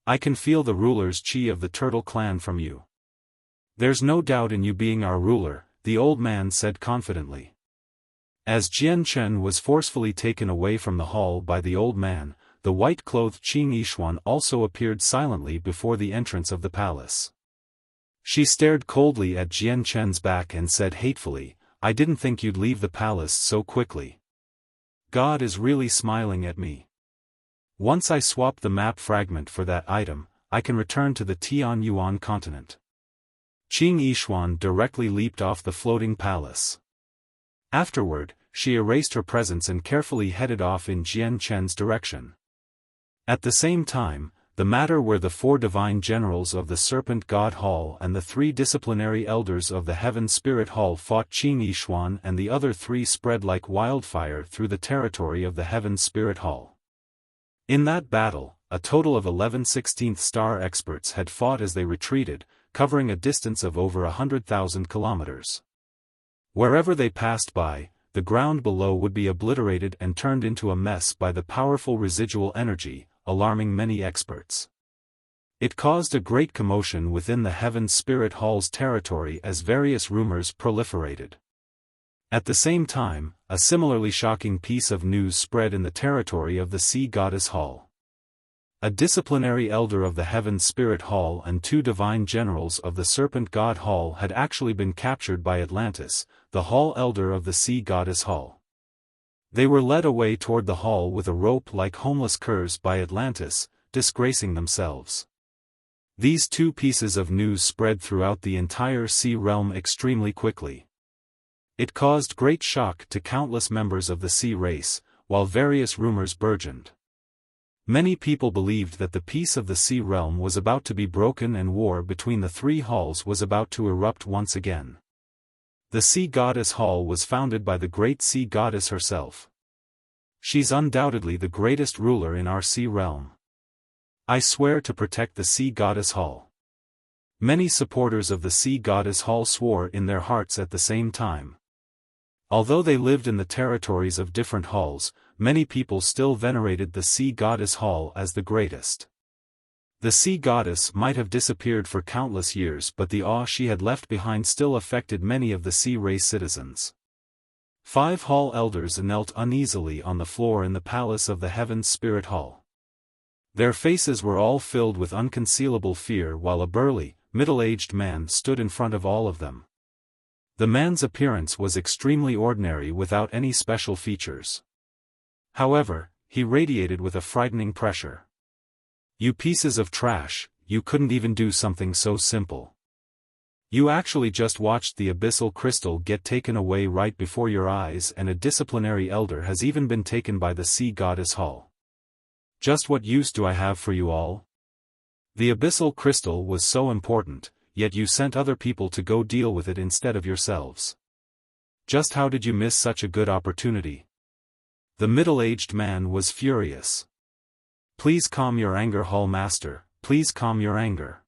I can feel the ruler's chi of the turtle clan from you. There's no doubt in you being our ruler, the old man said confidently. As Jian Chen was forcefully taken away from the hall by the old man, the white-clothed Qing Yishuan also appeared silently before the entrance of the palace. She stared coldly at Jian Chen's back and said hatefully, I didn't think you'd leave the palace so quickly. God is really smiling at me. Once I swap the map fragment for that item, I can return to the Tianyuan continent. Qing Yishuan directly leaped off the floating palace. Afterward, she erased her presence and carefully headed off in Jian Chen's direction. At the same time, the matter where the 4 divine generals of the Serpent God Hall and the 3 disciplinary elders of the Heaven Spirit Hall fought Qing Yishuan and the other 3 spread like wildfire through the territory of the Heaven Spirit Hall. In that battle, a total of 11 16th star experts had fought as they retreated, covering a distance of over 100,000 kilometers. Wherever they passed by, the ground below would be obliterated and turned into a mess by the powerful residual energy, alarming many experts. It caused a great commotion within the Heaven Spirit Hall's territory as various rumors proliferated. At the same time, a similarly shocking piece of news spread in the territory of the Sea Goddess Hall. A disciplinary elder of the Heaven Spirit Hall and 2 divine generals of the Serpent God Hall had actually been captured by Atlantis, the Hall Elder of the Sea Goddess Hall. They were led away toward the hall with a rope like homeless curs by Atlantis, disgracing themselves. These 2 pieces of news spread throughout the entire sea realm extremely quickly. It caused great shock to countless members of the sea race, while various rumors burgeoned. Many people believed that the peace of the sea realm was about to be broken and war between the 3 halls was about to erupt once again. The Sea Goddess Hall was founded by the great Sea Goddess herself. She's undoubtedly the greatest ruler in our sea realm. I swear to protect the Sea Goddess Hall. Many supporters of the Sea Goddess Hall swore in their hearts at the same time. Although they lived in the territories of different halls, many people still venerated the Sea Goddess Hall as the greatest. The Sea Goddess might have disappeared for countless years, but the awe she had left behind still affected many of the sea race citizens. 5 hall elders knelt uneasily on the floor in the palace of the Heaven Spirit Hall. Their faces were all filled with unconcealable fear while a burly, middle-aged man stood in front of all of them. The man's appearance was extremely ordinary without any special features. However, he radiated with a frightening pressure. You pieces of trash, you couldn't even do something so simple. You actually just watched the abyssal crystal get taken away right before your eyes, and a disciplinary elder has even been taken by the Sea Goddess Hall. Just what use do I have for you all? The abyssal crystal was so important, yet you sent other people to go deal with it instead of yourselves. Just how did you miss such a good opportunity? The middle-aged man was furious. Please calm your anger, Hall Master, please calm your anger.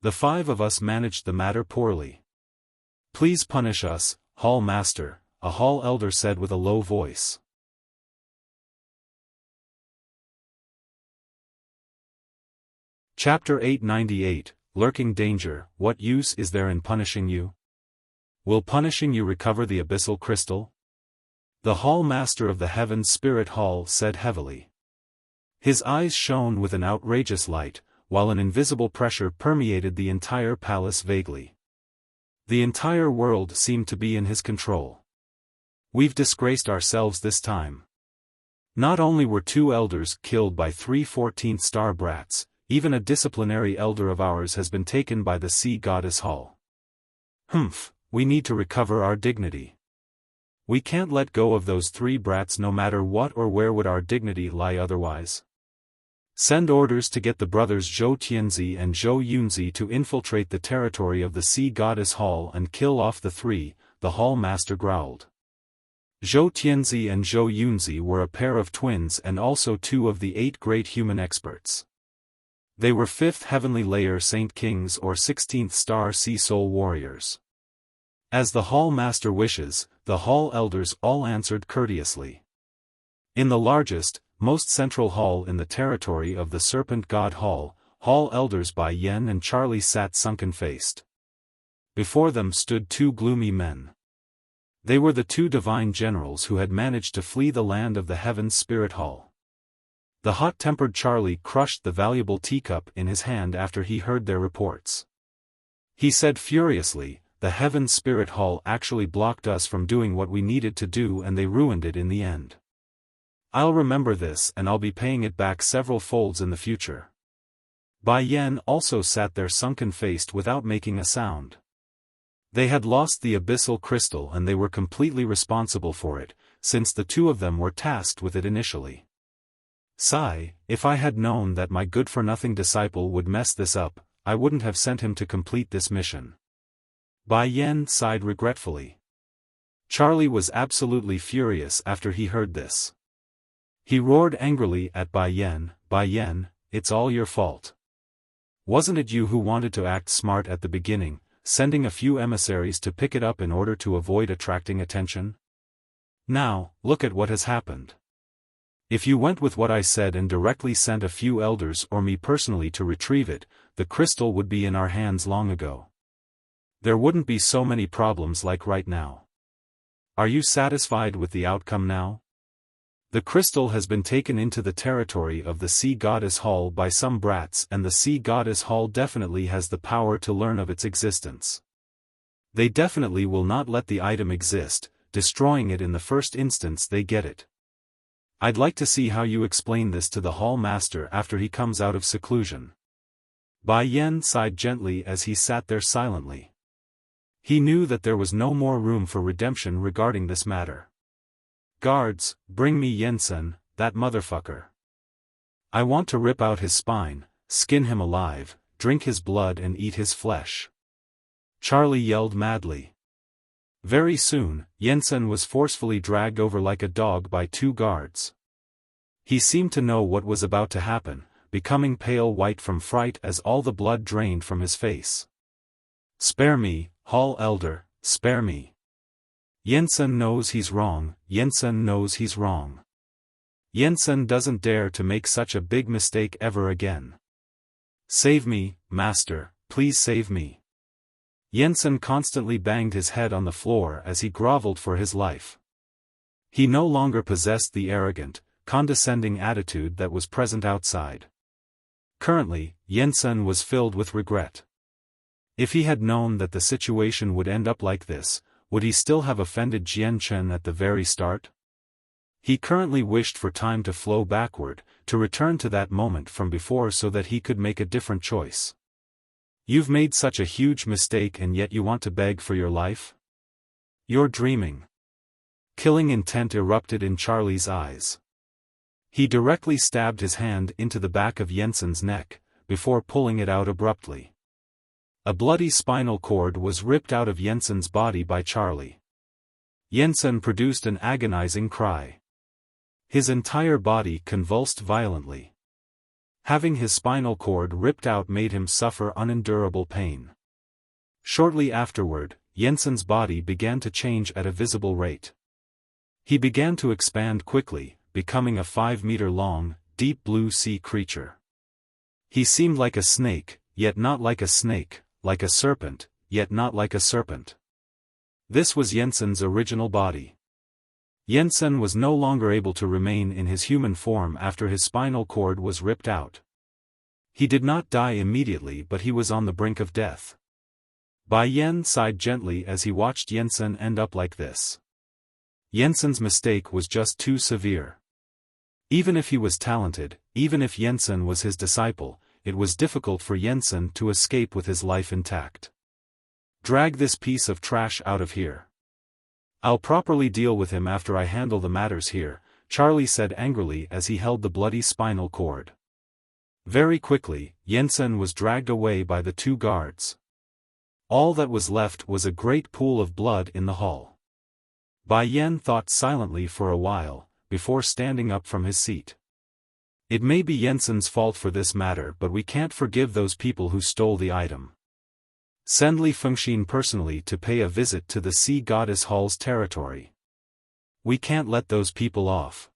The 5 of us managed the matter poorly. Please punish us, Hall Master, a Hall Elder said with a low voice. Chapter 898, Lurking Danger, What use is there in punishing you? Will punishing you recover the abyssal crystal? The Hall Master of the Heaven Spirit Hall said heavily. His eyes shone with an outrageous light, while an invisible pressure permeated the entire palace vaguely. The entire world seemed to be in his control. We've disgraced ourselves this time. Not only were 2 elders killed by 3 14th star brats, even a disciplinary elder of ours has been taken by the sea goddess Hall. Humph, we need to recover our dignity. We can't let go of those 3 brats no matter what, or where would our dignity lie otherwise? Send orders to get the brothers Zhou Tianzi and Zhou Yunzi to infiltrate the territory of the sea goddess Hall and kill off the 3, the Hall master growled. Zhou Tianzi and Zhou Yunzi were a pair of twins and also 2 of the 8 great human experts. They were 5th heavenly layer Saint Kings or 16th star sea soul warriors. As the Hall master wishes, the Hall elders all answered courteously. In the largest, most central hall in the territory of the Serpent God Hall, Hall elders Bai Yan and Charlie sat sunken-faced. Before them stood 2 gloomy men. They were the 2 divine generals who had managed to flee the land of the Heaven's Spirit Hall. The hot-tempered Charlie crushed the valuable teacup in his hand after he heard their reports. He said furiously, "The Heaven's Spirit Hall actually blocked us from doing what we needed to do, and they ruined it in the end. I'll remember this, and I'll be paying it back several folds in the future." Bai Yan also sat there sunken-faced without making a sound. They had lost the abyssal crystal and they were completely responsible for it, since the 2 of them were tasked with it initially. Sigh, if I had known that my good-for-nothing disciple would mess this up, I wouldn't have sent him to complete this mission. Bai Yan sighed regretfully. Charlie was absolutely furious after he heard this. He roared angrily at Bai Yan, "It's all your fault. Wasn't it you who wanted to act smart at the beginning, sending a few emissaries to pick it up in order to avoid attracting attention? Now, look at what has happened. If you went with what I said and directly sent a few elders or me personally to retrieve it, the crystal would be in our hands long ago. There wouldn't be so many problems like right now. Are you satisfied with the outcome now? The crystal has been taken into the territory of the Sea Goddess Hall by some brats, and the Sea Goddess Hall definitely has the power to learn of its existence. They definitely will not let the item exist, destroying it in the first instance they get it. I'd like to see how you explain this to the Hall Master after he comes out of seclusion." Bai Yan sighed gently as he sat there silently. He knew that there was no more room for redemption regarding this matter. "Guards, bring me Yensen, that motherfucker. I want to rip out his spine, skin him alive, drink his blood and eat his flesh." Charlie yelled madly. Very soon, Yensen was forcefully dragged over like a dog by 2 guards. He seemed to know what was about to happen, becoming pale white from fright as all the blood drained from his face. "Spare me, Hall Elder, spare me. Yensen knows he's wrong, Yensen knows he's wrong. Yensen doesn't dare to make such a big mistake ever again. Save me, Master, please save me." Yensen constantly banged his head on the floor as he groveled for his life. He no longer possessed the arrogant, condescending attitude that was present outside. Currently, Yensen was filled with regret. If he had known that the situation would end up like this, would he still have offended Jian Chen at the very start? He currently wished for time to flow backward, to return to that moment from before so that he could make a different choice. You've made such a huge mistake and yet you want to beg for your life? You're dreaming. Killing intent erupted in Charlie's eyes. He directly stabbed his hand into the back of Yensen's neck, before pulling it out abruptly. A bloody spinal cord was ripped out of Yensen's body by Charlie. Yensen produced an agonizing cry. His entire body convulsed violently. Having his spinal cord ripped out made him suffer unendurable pain. Shortly afterward, Yensen's body began to change at a visible rate. He began to expand quickly, becoming a 5-meter-long, deep blue sea creature. He seemed like a snake, yet not like a snake, like a serpent, yet not like a serpent. This was Yensen's original body. Yensen was no longer able to remain in his human form after his spinal cord was ripped out. He did not die immediately, but he was on the brink of death. Bai Yan sighed gently as he watched Yensen end up like this. Yensen's mistake was just too severe. Even if he was talented, even if Yensen was his disciple, it was difficult for Yensen to escape with his life intact. Drag this piece of trash out of here. I'll properly deal with him after I handle the matters here, Charlie said angrily as he held the bloody spinal cord. Very quickly, Yensen was dragged away by the two guards. All that was left was a great pool of blood in the hall. Bai Yen thought silently for a while, before standing up from his seat. It may be Yensen's fault for this matter, but we can't forgive those people who stole the item. Send Li Fengxin personally to pay a visit to the Sea Goddess Hall's territory. We can't let those people off.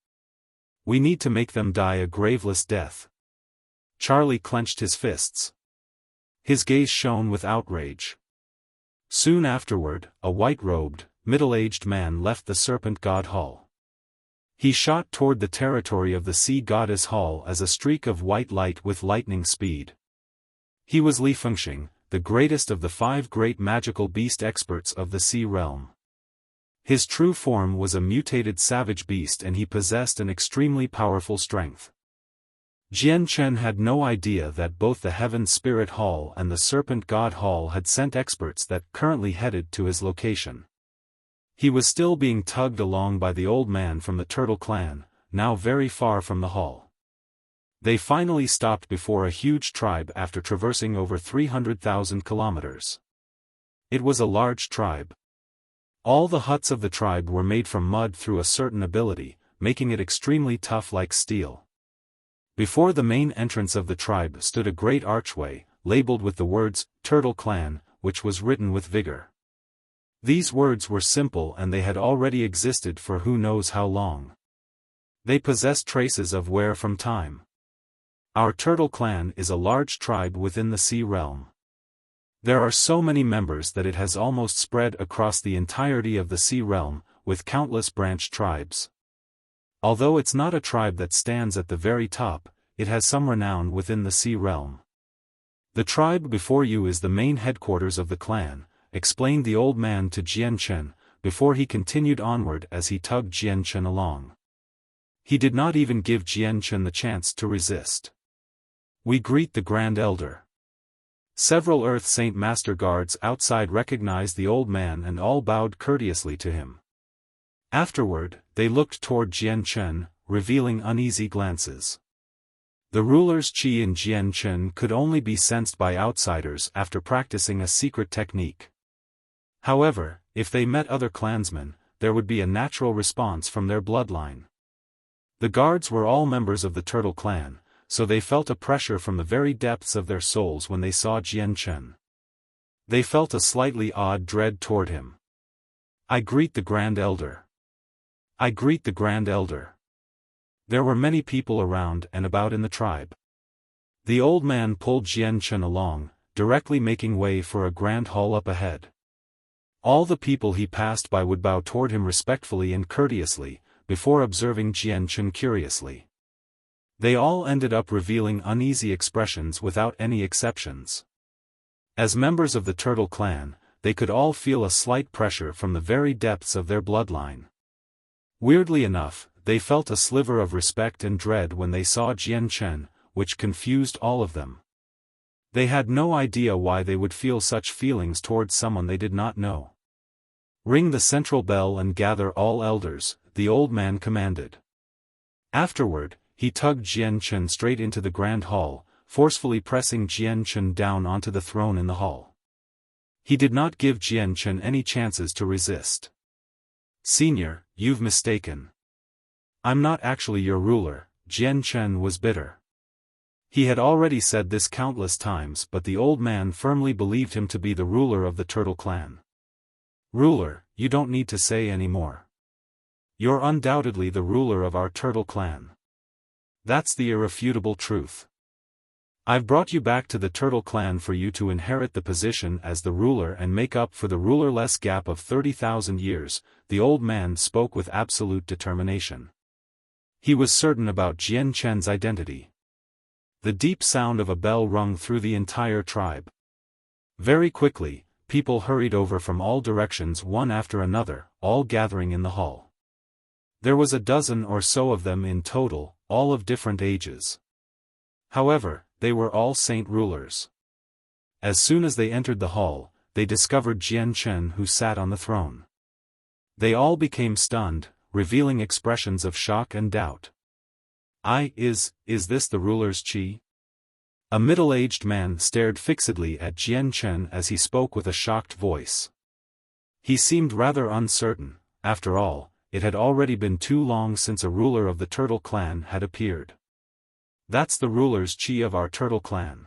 We need to make them die a graveless death. Charlie clenched his fists. His gaze shone with outrage. Soon afterward, a white-robed, middle-aged man left the Serpent God Hall. He shot toward the territory of the Sea Goddess Hall as a streak of white light with lightning speed. He was Li Fengxin, the greatest of the 5 great magical beast experts of the Sea Realm. His true form was a mutated savage beast and he possessed an extremely powerful strength. Jian Chen had no idea that both the Heaven Spirit Hall and the Serpent God Hall had sent experts that currently headed to his location. He was still being tugged along by the old man from the Turtle Clan, now very far from the hall. They finally stopped before a huge tribe after traversing over 300,000 kilometers. It was a large tribe. All the huts of the tribe were made from mud through a certain ability, making it extremely tough like steel. Before the main entrance of the tribe stood a great archway, labeled with the words, Turtle Clan, which was written with vigor. These words were simple and they had already existed for who knows how long. They possessed traces of wear from time. Our Turtle Clan is a large tribe within the Sea Realm. There are so many members that it has almost spread across the entirety of the Sea Realm, with countless branch tribes. Although it's not a tribe that stands at the very top, it has some renown within the Sea Realm. The tribe before you is the main headquarters of the clan, explained the old man to Jian Chen, before he continued onward as he tugged Jian Chen along. He did not even give Jian Chen the chance to resist. We greet the Grand Elder. Several Earth Saint Master Guards outside recognized the old man and all bowed courteously to him. Afterward, they looked toward Jian Chen, revealing uneasy glances. The ruler's qi in Jian Chen could only be sensed by outsiders after practicing a secret technique. However, if they met other clansmen, there would be a natural response from their bloodline. The guards were all members of the Turtle Clan, so they felt a pressure from the very depths of their souls when they saw Jian Chen. They felt a slightly odd dread toward him. I greet the Grand Elder. I greet the Grand Elder. There were many people around and about in the tribe. The old man pulled Jian Chen along, directly making way for a grand hall up ahead. All the people he passed by would bow toward him respectfully and courteously, before observing Jian Chen curiously. They all ended up revealing uneasy expressions without any exceptions. As members of the Turtle Clan, they could all feel a slight pressure from the very depths of their bloodline. Weirdly enough, they felt a sliver of respect and dread when they saw Jian Chen, which confused all of them. They had no idea why they would feel such feelings towards someone they did not know. Ring the central bell and gather all elders, the old man commanded. Afterward, he tugged Jian Chen straight into the grand hall, forcefully pressing Jian Chen down onto the throne in the hall. He did not give Jian Chen any chances to resist. Senior, you've mistaken. I'm not actually your ruler, Jian Chen was bitter. He had already said this countless times, but the old man firmly believed him to be the ruler of the Turtle Clan. Ruler, you don't need to say any more. You're undoubtedly the ruler of our Turtle Clan. That's the irrefutable truth. I've brought you back to the Turtle Clan for you to inherit the position as the ruler and make up for the rulerless gap of 30,000 years, the old man spoke with absolute determination. He was certain about Jian Chen's identity. The deep sound of a bell rung through the entire tribe. Very quickly, people hurried over from all directions one after another, all gathering in the hall. There was a dozen or so of them in total, all of different ages. However, they were all saint rulers. As soon as they entered the hall, they discovered Jian Chen who sat on the throne. They all became stunned, revealing expressions of shock and doubt. Is this the ruler's qi? A middle-aged man stared fixedly at Jian Chen as he spoke with a shocked voice. He seemed rather uncertain. After all, it had already been too long since a ruler of the Turtle Clan had appeared. That's the ruler's qi of our Turtle Clan.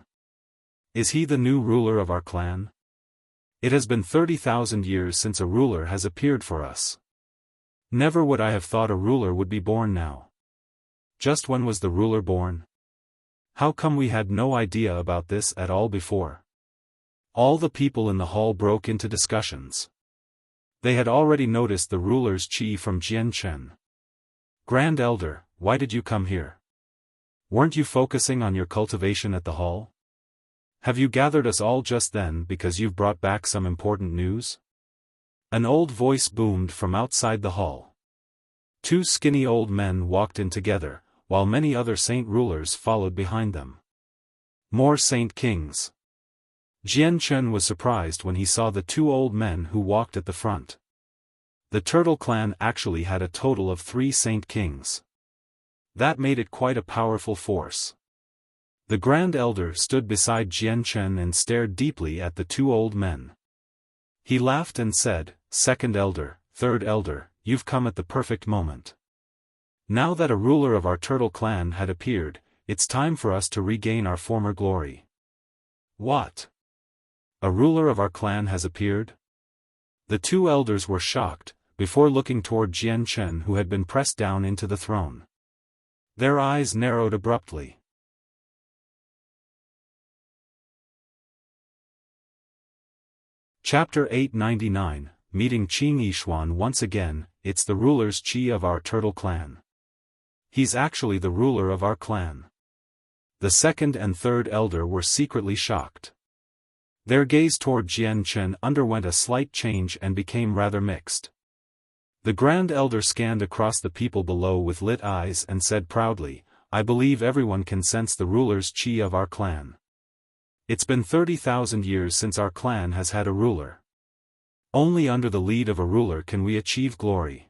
Is he the new ruler of our clan? It has been 30,000 years since a ruler has appeared for us. Never would I have thought a ruler would be born now. Just when was the ruler born? How come we had no idea about this at all before? All the people in the hall broke into discussions. They had already noticed the ruler's qi from Jian Chen. Grand Elder, why did you come here? Weren't you focusing on your cultivation at the hall? Have you gathered us all just then because you've brought back some important news? An old voice boomed from outside the hall. Two skinny old men walked in together, while many other saint rulers followed behind them. More saint kings. Jian Chen was surprised when he saw the two old men who walked at the front. The Turtle Clan actually had a total of 3 saint kings. That made it quite a powerful force. The Grand Elder stood beside Jian Chen and stared deeply at the two old men. He laughed and said, "Second Elder, Third Elder, you've come at the perfect moment. Now that a ruler of our Turtle Clan had appeared, it's time for us to regain our former glory." What? A ruler of our clan has appeared? The two elders were shocked, before looking toward Jian Chen who had been pressed down into the throne. Their eyes narrowed abruptly. Chapter 899, Meeting Qing Yishuan once again. It's the ruler's qi of our Turtle Clan. He's actually the ruler of our clan. The second and third elder were secretly shocked. Their gaze toward Jian Chen underwent a slight change and became rather mixed. The Grand Elder scanned across the people below with lit eyes and said proudly, "I believe everyone can sense the ruler's qi of our clan. It's been 30,000 years since our clan has had a ruler. Only under the lead of a ruler can we achieve glory.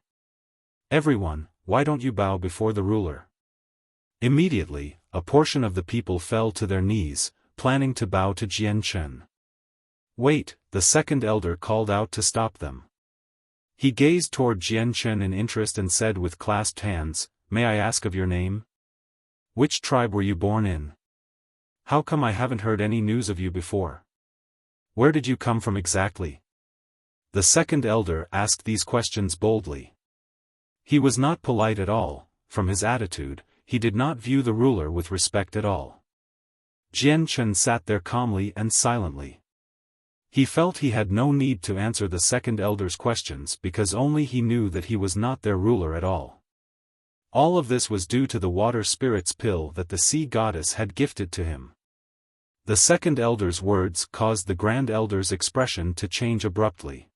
Everyone, why don't you bow before the ruler?" Immediately, a portion of the people fell to their knees, planning to bow to Jian Chen. "Wait," the second elder called out to stop them. He gazed toward Jian Chen in interest and said with clasped hands, "May I ask of your name? Which tribe were you born in? How come I haven't heard any news of you before? Where did you come from exactly?" The second elder asked these questions boldly. He was not polite at all. From his attitude, he did not view the ruler with respect at all. Jian Chen sat there calmly and silently. He felt he had no need to answer the second elder's questions because only he knew that he was not their ruler at all. All of this was due to the water spirit's pill that the sea goddess had gifted to him. The second elder's words caused the Grand Elder's expression to change abruptly.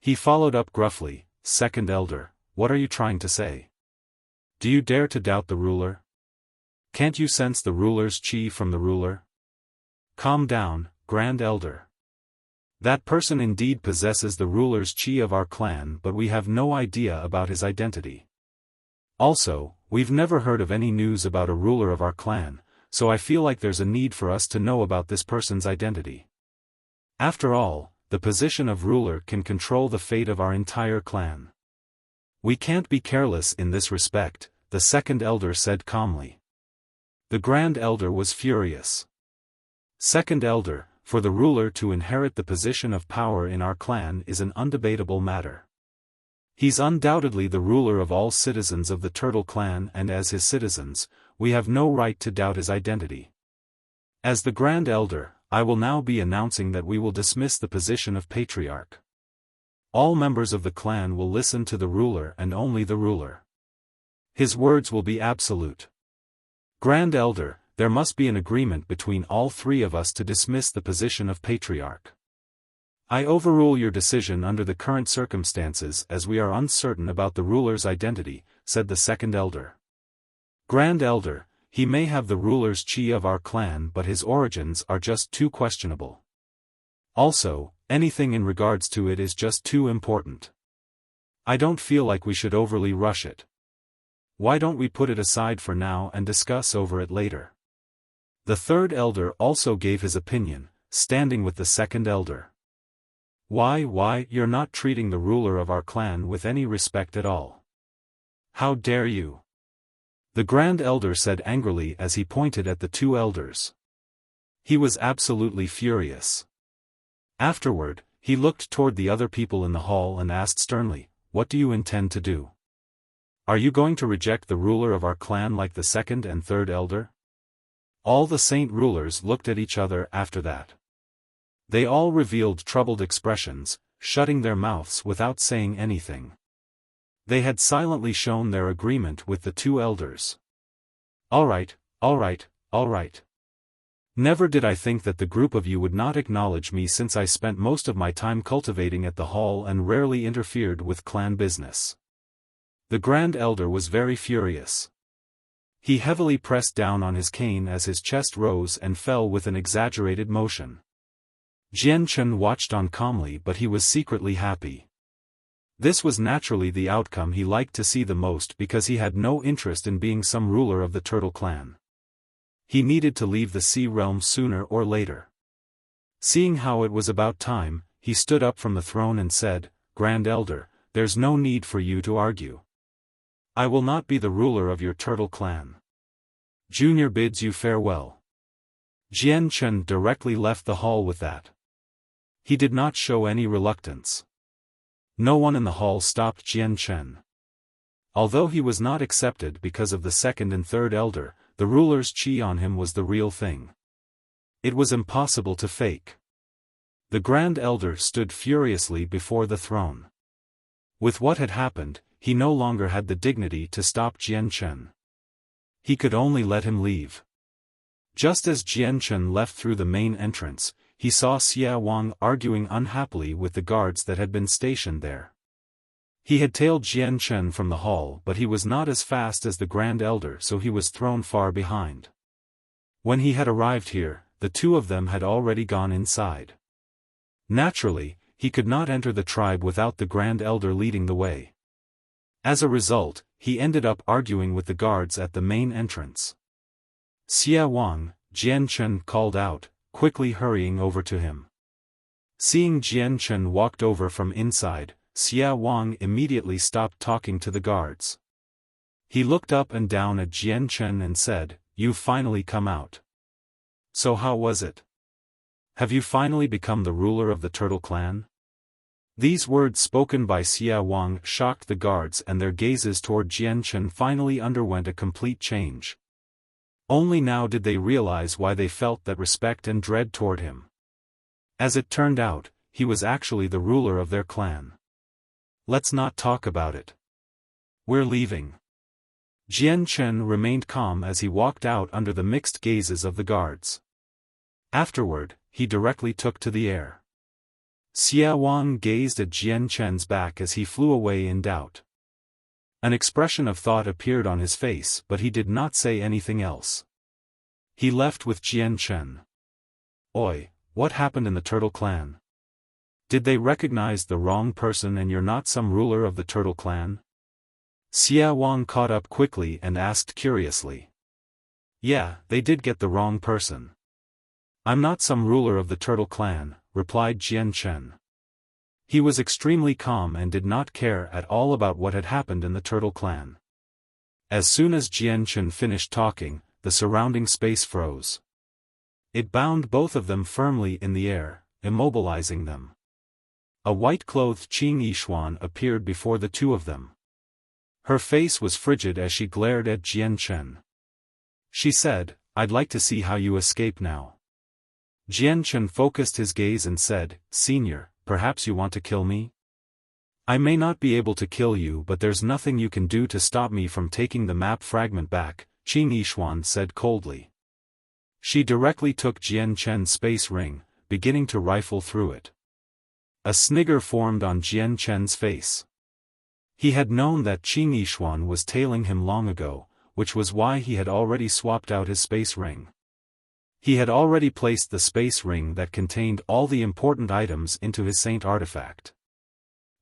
He followed up gruffly, "Second Elder, what are you trying to say? Do you dare to doubt the ruler? Can't you sense the ruler's qi from the ruler? Calm down, Grand Elder. That person indeed possesses the ruler's qi of our clan, but we have no idea about his identity. Also, we've never heard of any news about a ruler of our clan, so I feel like there's a need for us to know about this person's identity. After all, the position of ruler can control the fate of our entire clan. We can't be careless in this respect," the second elder said calmly. The Grand Elder was furious. "Second Elder, for the ruler to inherit the position of power in our clan is an undebatable matter. He's undoubtedly the ruler of all citizens of the Turtle Clan, and as his citizens, we have no right to doubt his identity. As the Grand Elder, I will now be announcing that we will dismiss the position of Patriarch. All members of the clan will listen to the ruler and only the ruler. His words will be absolute. Grand Elder, there must be an agreement between all 3 of us to dismiss the position of Patriarch. I overrule your decision under the current circumstances as we are uncertain about the ruler's identity," said the second elder. Grand Elder, he may have the ruler's chi of our clan, but his origins are just too questionable. Also, anything in regards to it is just too important. I don't feel like we should overly rush it. Why don't we put it aside for now and discuss over it later? The third elder also gave his opinion, standing with the second elder. Why, you're not treating the ruler of our clan with any respect at all. How dare you? The grand elder said angrily as he pointed at the two elders. He was absolutely furious. Afterward, he looked toward the other people in the hall and asked sternly, "What do you intend to do? Are you going to reject the ruler of our clan like the second and third elder?" All the saint rulers looked at each other after that. They all revealed troubled expressions, shutting their mouths without saying anything. They had silently shown their agreement with the two elders. All right. Never did I think that the group of you would not acknowledge me, since I spent most of my time cultivating at the hall and rarely interfered with clan business. The grand elder was very furious. He heavily pressed down on his cane as his chest rose and fell with an exaggerated motion. Jian Chen watched on calmly, but he was secretly happy. This was naturally the outcome he liked to see the most, because he had no interest in being some ruler of the Turtle Clan. He needed to leave the Sea Realm sooner or later. Seeing how it was about time, he stood up from the throne and said, "Grand Elder, there's no need for you to argue. I will not be the ruler of your Turtle Clan. Junior bids you farewell." Jian Chen directly left the hall with that. He did not show any reluctance. No one in the hall stopped Jian Chen. Although he was not accepted because of the second and third elder, the ruler's chi on him was the real thing. It was impossible to fake. The grand elder stood furiously before the throne. With what had happened, he no longer had the dignity to stop Jian Chen. He could only let him leave. Just as Jian Chen left through the main entrance, he saw Xia Wang arguing unhappily with the guards that had been stationed there. He had tailed Jian Chen from the hall, but he was not as fast as the grand elder, so he was thrown far behind. When he had arrived here, the two of them had already gone inside. Naturally, he could not enter the tribe without the grand elder leading the way. As a result, he ended up arguing with the guards at the main entrance. "Xia Wang," Jian Chen called out, quickly hurrying over to him. Seeing Jian Chen walked over from inside, Xia Wang immediately stopped talking to the guards. He looked up and down at Jian Chen and said, "You've finally come out. So how was it? Have you finally become the ruler of the Turtle Clan?" These words spoken by Xia Wang shocked the guards, and their gazes toward Jian Chen finally underwent a complete change. Only now did they realize why they felt that respect and dread toward him. As it turned out, he was actually the ruler of their clan. "Let's not talk about it. We're leaving." Jian Chen remained calm as he walked out under the mixed gazes of the guards. Afterward, he directly took to the air. Xia Wang gazed at Jian Chen's back as he flew away in doubt. An expression of thought appeared on his face, but he did not say anything else. He left with Jian Chen. "Oi, what happened in the Turtle Clan? Did they recognize the wrong person and you're not some ruler of the Turtle Clan?" Xia Wang caught up quickly and asked curiously. "Yeah, they did get the wrong person. I'm not some ruler of the Turtle Clan," replied Jian Chen. He was extremely calm and did not care at all about what had happened in the Turtle Clan. As soon as Jian Chen finished talking, the surrounding space froze. It bound both of them firmly in the air, immobilizing them. A white-clothed Qing Yixuan appeared before the two of them. Her face was frigid as she glared at Jian Chen. She said, "I'd like to see how you escape now." Jian Chen focused his gaze and said, "Senior, perhaps you want to kill me? I may not be able to kill you, but there's nothing you can do to stop me from taking the map fragment back," Qing Yixuan said coldly. She directly took Jian Chen's space ring, beginning to rifle through it. A snigger formed on Jian Chen's face. He had known that Qing Yixuan was tailing him long ago, which was why he had already swapped out his space ring. He had already placed the space ring that contained all the important items into his saint artifact.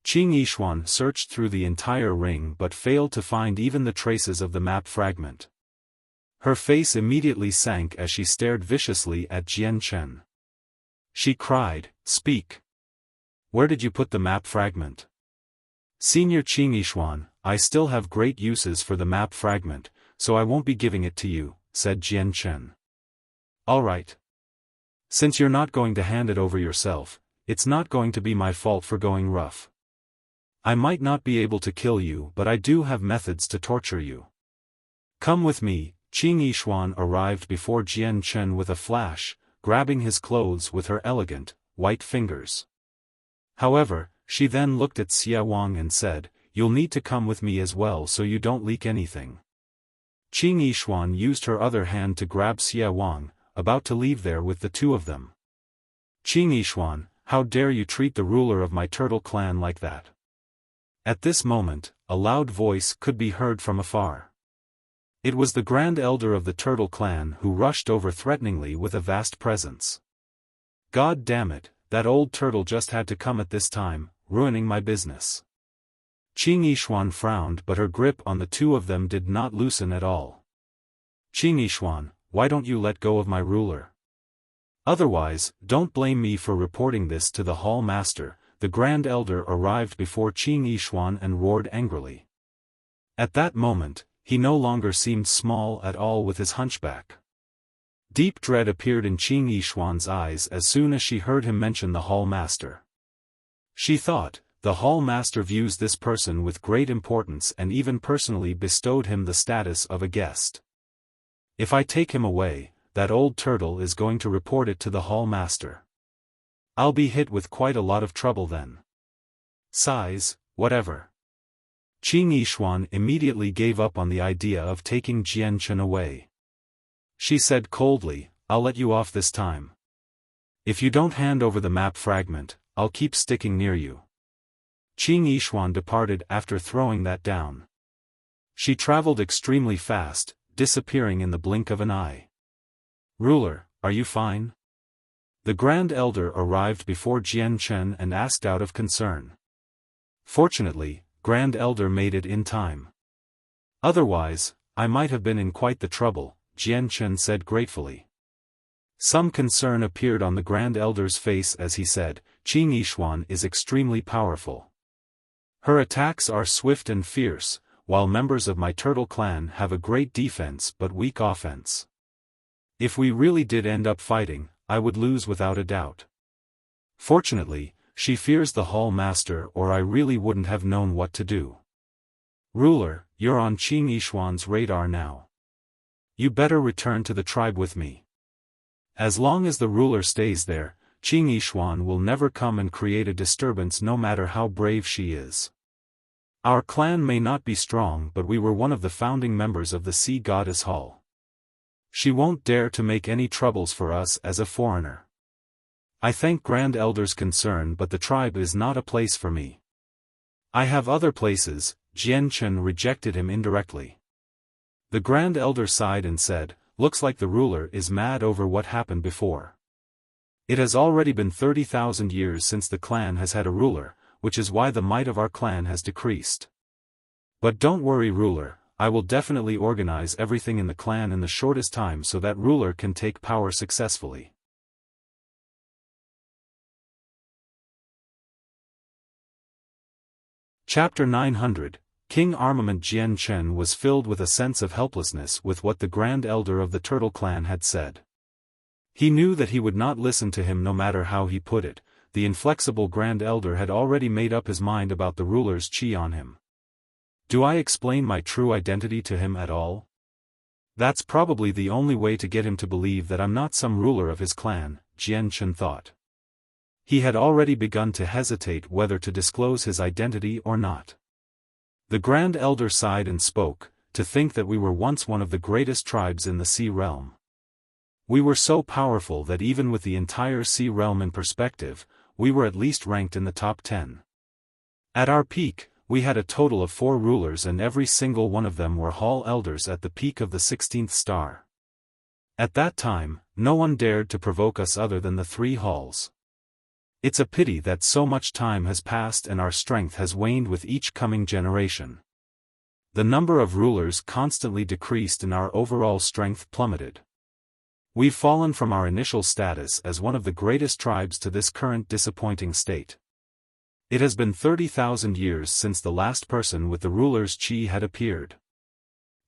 Qing Yishuan searched through the entire ring but failed to find even the traces of the map fragment. Her face immediately sank as she stared viciously at Jian Chen. She cried, "Speak! Where did you put the map fragment?" "Senior Qing Yishuan, I still have great uses for the map fragment, so I won't be giving it to you," said Jian Chen. "All right. Since you're not going to hand it over yourself, it's not going to be my fault for going rough. I might not be able to kill you, but I do have methods to torture you. Come with me." Qing Yishuan arrived before Jian Chen with a flash, grabbing his clothes with her elegant, white fingers. However, she then looked at Xia Wang and said, "You'll need to come with me as well so you don't leak anything." Qing Yishuan used her other hand to grab Xia Wang, about to leave there with the two of them. "Qing Yishuan, how dare you treat the ruler of my turtle clan like that?" At this moment, a loud voice could be heard from afar. It was the Grand Elder of the Turtle Clan who rushed over threateningly with a vast presence. "God damn it, that old turtle just had to come at this time, ruining my business." Qing Yishuan frowned, but her grip on the two of them did not loosen at all. "Qing Yishuan, why don't you let go of my ruler? Otherwise, don't blame me for reporting this to the Hall Master." The Grand Elder arrived before Qing Yishuan and roared angrily. At that moment, he no longer seemed small at all with his hunchback. Deep dread appeared in Qing Yishuan's eyes as soon as she heard him mention the Hall Master. She thought, the Hall Master views this person with great importance and even personally bestowed him the status of a guest. If I take him away, that old turtle is going to report it to the Hall Master. I'll be hit with quite a lot of trouble then. Size, whatever. Qing Yishuan immediately gave up on the idea of taking Jian Chen away. She said coldly, "I'll let you off this time. If you don't hand over the map fragment, I'll keep sticking near you." Qing Yishuan departed after throwing that down. She traveled extremely fast, disappearing in the blink of an eye. "Ruler, are you fine?" The Grand Elder arrived before Jian Chen and asked out of concern. Fortunately, Grand Elder made it in time. "Otherwise, I might have been in quite the trouble," Jian Chen said gratefully. Some concern appeared on the Grand Elder's face as he said, "Qing Yishuan is extremely powerful. Her attacks are swift and fierce, while members of my turtle clan have a great defense but weak offense. If we really did end up fighting, I would lose without a doubt. Fortunately, she fears the Hall Master or I really wouldn't have known what to do. Ruler, you're on Qing Yishuan's radar now. You better return to the tribe with me. As long as the ruler stays there, Qing Yishuan will never come and create a disturbance no matter how brave she is. Our clan may not be strong but we were one of the founding members of the Sea Goddess Hall. She won't dare to make any troubles for us as a foreigner. I thank Grand Elder's concern but the tribe is not a place for me. I have other places." Jian Chen rejected him indirectly. The Grand Elder sighed and said, "Looks like the ruler is mad over what happened before. It has already been 30,000 years since the clan has had a ruler, which is why the might of our clan has decreased. But don't worry, ruler, I will definitely organize everything in the clan in the shortest time so that ruler can take power successfully." Chapter 900, King Armament. Jian Chen was filled with a sense of helplessness with what the Grand Elder of the Turtle Clan had said. He knew that he would not listen to him no matter how he put it. The inflexible Grand Elder had already made up his mind about the ruler's qi on him. Do I explain my true identity to him at all? That's probably the only way to get him to believe that I'm not some ruler of his clan, Jian Chen thought. He had already begun to hesitate whether to disclose his identity or not. The Grand Elder sighed and spoke, "To think that we were once one of the greatest tribes in the Sea Realm. We were so powerful that even with the entire Sea Realm in perspective, we were at least ranked in the top 10. At our peak, We had a total of 4 rulers and every single one of them were hall elders at the peak of the 16th star. At that time, no one dared to provoke us other than the 3 halls. It's a pity that so much time has passed and our strength has waned with each coming generation. The number of rulers constantly decreased and our overall strength plummeted. We've fallen from our initial status as one of the greatest tribes to this current disappointing state. It has been 30,000 years since the last person with the ruler's chi had appeared.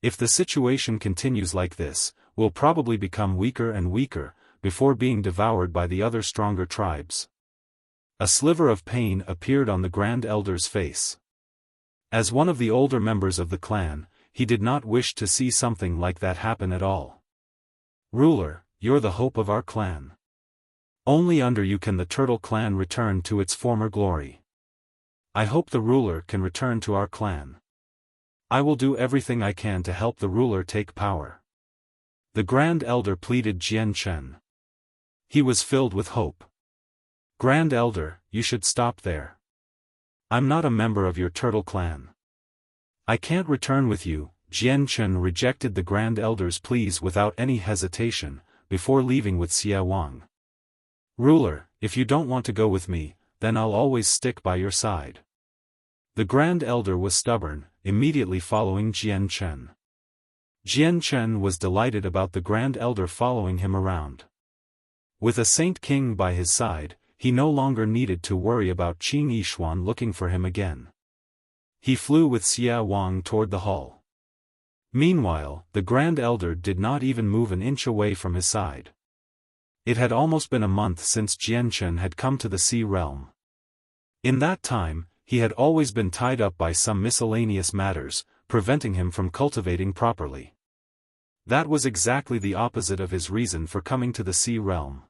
If the situation continues like this, we'll probably become weaker and weaker, before being devoured by the other stronger tribes. A sliver of pain appeared on the Grand Elder's face. As one of the older members of the clan, he did not wish to see something like that happen at all. Ruler, you're the hope of our clan. Only under you can the Turtle clan return to its former glory. I hope the ruler can return to our clan. I will do everything I can to help the ruler take power. The Grand Elder pleaded Jian Chen. He was filled with hope. Grand Elder, you should stop there. I'm not a member of your Turtle clan. I can't return with you. Jian Chen rejected the Grand Elder's pleas without any hesitation, before leaving with Xiaofan. Ruler, if you don't want to go with me, then I'll always stick by your side. The Grand Elder was stubborn, immediately following Jian Chen. Jian Chen was delighted about the Grand Elder following him around. With a Saint King by his side, he no longer needed to worry about Qing Yishuan looking for him again. He flew with Xia Wang toward the hall. Meanwhile, the Grand Elder did not even move an inch away from his side. It had almost been a month since Jian Chen had come to the Sea Realm. In that time, he had always been tied up by some miscellaneous matters, preventing him from cultivating properly. That was exactly the opposite of his reason for coming to the Sea Realm.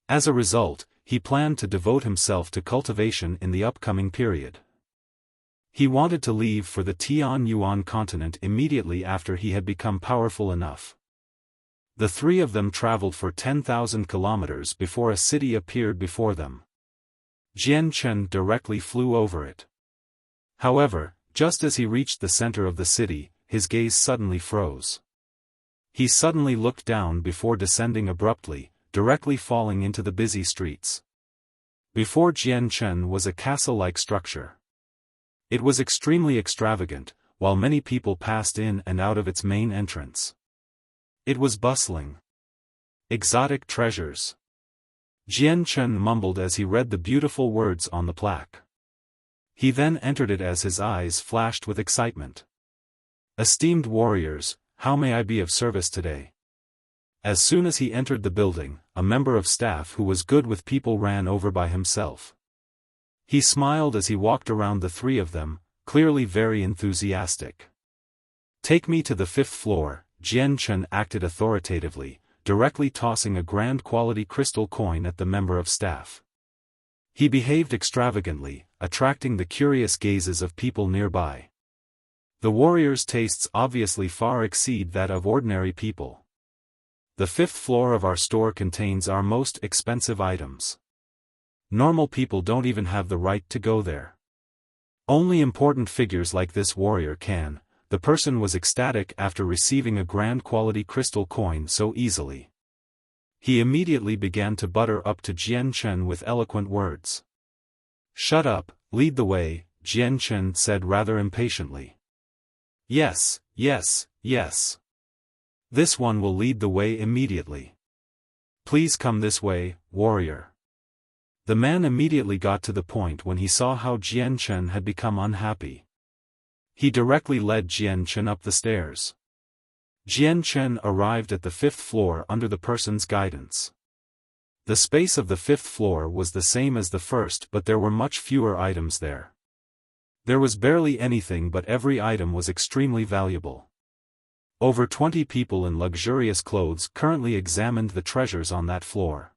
As a result, he planned to devote himself to cultivation in the upcoming period. He wanted to leave for the Tian Yuan continent immediately after he had become powerful enough. The 3 of them traveled for 10,000 kilometers before a city appeared before them. Jian Chen directly flew over it. However, just as he reached the center of the city, his gaze suddenly froze. He suddenly looked down before descending abruptly, directly falling into the busy streets. Before Jian Chen was a castle-like structure. It was extremely extravagant, while many people passed in and out of its main entrance. It was bustling. Exotic treasures. Jian Chen mumbled as he read the beautiful words on the plaque. He then entered it as his eyes flashed with excitement. Esteemed warriors, how may I be of service today? As soon as he entered the building, a member of staff who was good with people ran over by himself. He smiled as he walked around the 3 of them, clearly very enthusiastic. Take me to the 5th floor, Jian Chen acted authoritatively, directly tossing a grand quality crystal coin at the member of staff. He behaved extravagantly, attracting the curious gazes of people nearby. The warrior's tastes obviously far exceed that of ordinary people. The 5th floor of our store contains our most expensive items. Normal people don't even have the right to go there. Only important figures like this warrior can. The person was ecstatic after receiving a grand quality crystal coin so easily. He immediately began to butter up to Jian Chen with eloquent words. Shut up, lead the way, Jian Chen said rather impatiently. Yes, yes, yes. This one will lead the way immediately. Please come this way, warrior. The man immediately got to the point when he saw how Jian Chen had become unhappy. He directly led Jian Chen up the stairs. Jian Chen arrived at the 5th floor under the person's guidance. The space of the 5th floor was the same as the first, but there were much fewer items there. There was barely anything, but every item was extremely valuable. Over 20 people in luxurious clothes currently examined the treasures on that floor.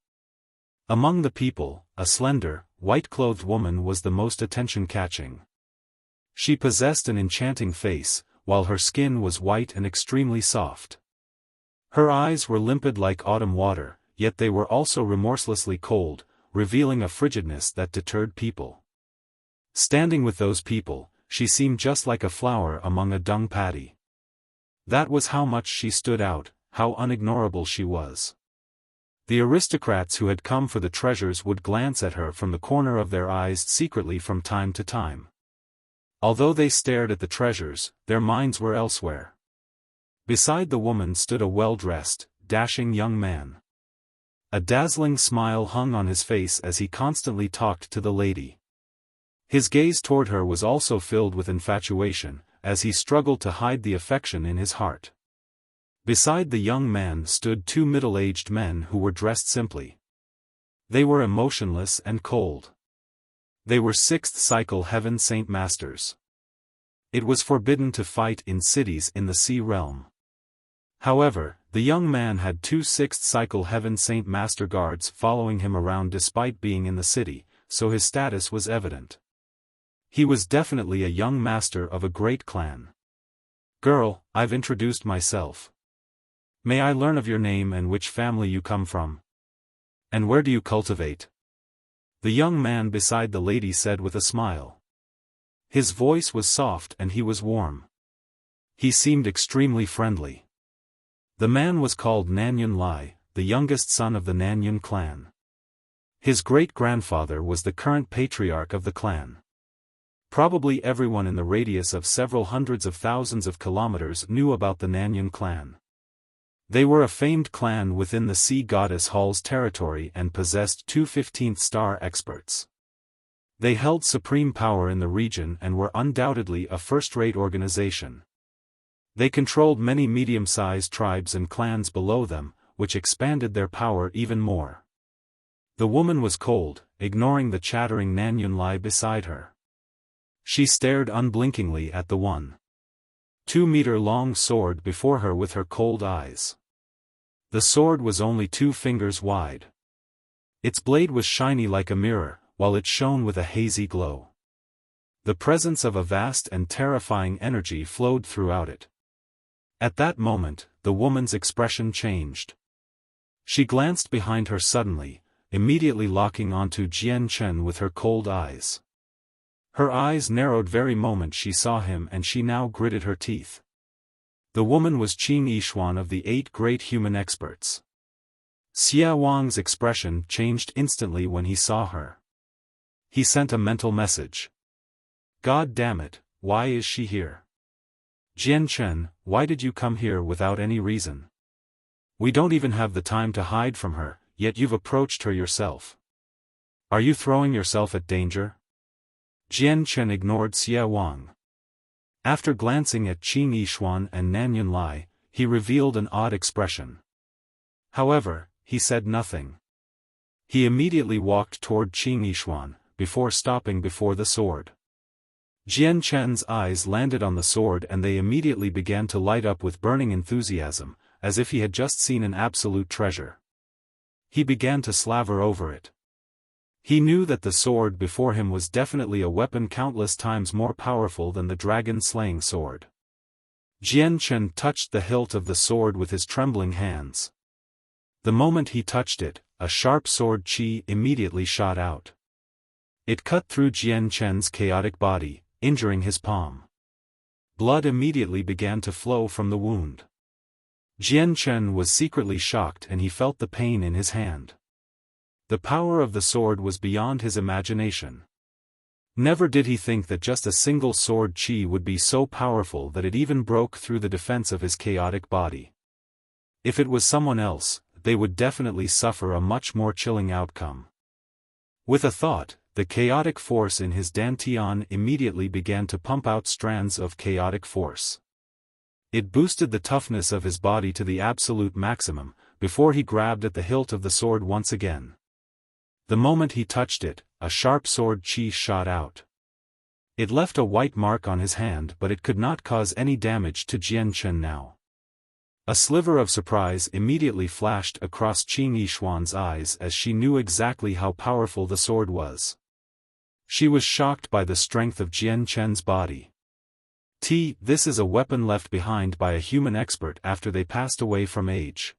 Among the people, a slender, white-clothed woman was the most attention-catching. She possessed an enchanting face, while her skin was white and extremely soft. Her eyes were limpid like autumn water, yet they were also remorselessly cold, revealing a frigidness that deterred people. Standing with those people, she seemed just like a flower among a dung paddy. That was how much she stood out, how unignorable she was. The aristocrats who had come for the treasures would glance at her from the corner of their eyes secretly from time to time. Although they stared at the treasures, their minds were elsewhere. Beside the woman stood a well-dressed, dashing young man. A dazzling smile hung on his face as he constantly talked to the lady. His gaze toward her was also filled with infatuation, as he struggled to hide the affection in his heart. Beside the young man stood two middle-aged men who were dressed simply. They were emotionless and cold. They were sixth cycle heaven saint masters. It was forbidden to fight in cities in the sea realm. However, the young man had two sixth cycle heaven saint master guards following him around despite being in the city, so his status was evident. He was definitely a young master of a great clan. "Girl, I've introduced myself. May I learn of your name and which family you come from? And where do you cultivate?" The young man beside the lady said with a smile. His voice was soft and he was warm. He seemed extremely friendly. The man was called Nanyun Lai, the youngest son of the Nanyun clan. His great-grandfather was the current patriarch of the clan. Probably everyone in the radius of several hundreds of thousands of kilometers knew about the Nanyun clan. They were a famed clan within the Sea Goddess Hall's territory and possessed two 15th star experts. They held supreme power in the region and were undoubtedly a first-rate organization. They controlled many medium-sized tribes and clans below them, which expanded their power even more. The woman was cold, ignoring the chattering Nanyun Lai beside her. She stared unblinkingly at the 1.2-meter-long sword before her with her cold eyes. The sword was only 2 fingers wide. Its blade was shiny like a mirror, while it shone with a hazy glow. The presence of a vast and terrifying energy flowed throughout it. At that moment, the woman's expression changed. She glanced behind her suddenly, immediately locking onto Jian Chen with her cold eyes. Her eyes narrowed very moment she saw him and she now gritted her teeth. The woman was Qing Yishuan of the 8 great human experts. Xia Wang's expression changed instantly when he saw her. He sent a mental message. God damn it, why is she here? Jian Chen, why did you come here without any reason? We don't even have the time to hide from her, yet you've approached her yourself. Are you throwing yourself at danger? Jian Chen ignored Xia Wang. After glancing at Qing Yishuan and Nanyun Lai, he revealed an odd expression. However, he said nothing. He immediately walked toward Qing Yishuan, before stopping before the sword. Jian Chen's eyes landed on the sword and they immediately began to light up with burning enthusiasm, as if he had just seen an absolute treasure. He began to slaver over it. He knew that the sword before him was definitely a weapon countless times more powerful than the dragon-slaying sword. Jian Chen touched the hilt of the sword with his trembling hands. The moment he touched it, a sharp sword qi immediately shot out. It cut through Jian Chen's chaotic body, injuring his palm. Blood immediately began to flow from the wound. Jian Chen was secretly shocked and he felt the pain in his hand. The power of the sword was beyond his imagination. Never did he think that just a single sword qi would be so powerful that it even broke through the defense of his chaotic body. If it was someone else, they would definitely suffer a much more chilling outcome. With a thought, the chaotic force in his dantian immediately began to pump out strands of chaotic force. It boosted the toughness of his body to the absolute maximum, before he grabbed at the hilt of the sword once again. The moment he touched it, a sharp sword qi shot out. It left a white mark on his hand but it could not cause any damage to Jian Chen now. A sliver of surprise immediately flashed across Qing Yishuan's eyes as she knew exactly how powerful the sword was. She was shocked by the strength of Jian Chen's body. This is a weapon left behind by a human expert after they passed away from age.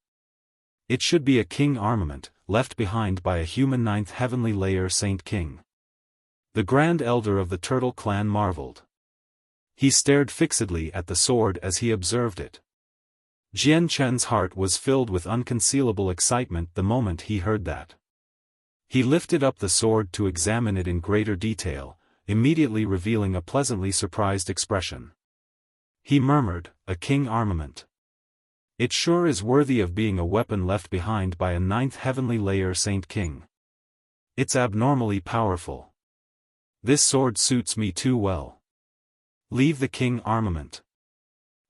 It should be a king armament, left behind by a human 9th heavenly layer Saint King. The Grand Elder of the Turtle Clan marveled. He stared fixedly at the sword as he observed it. Jian Chen's heart was filled with unconcealable excitement the moment he heard that. He lifted up the sword to examine it in greater detail, immediately revealing a pleasantly surprised expression. He murmured, "A king armament. It sure is worthy of being a weapon left behind by a 9th heavenly layer Saint King. It's abnormally powerful. This sword suits me too well. Leave the king armament.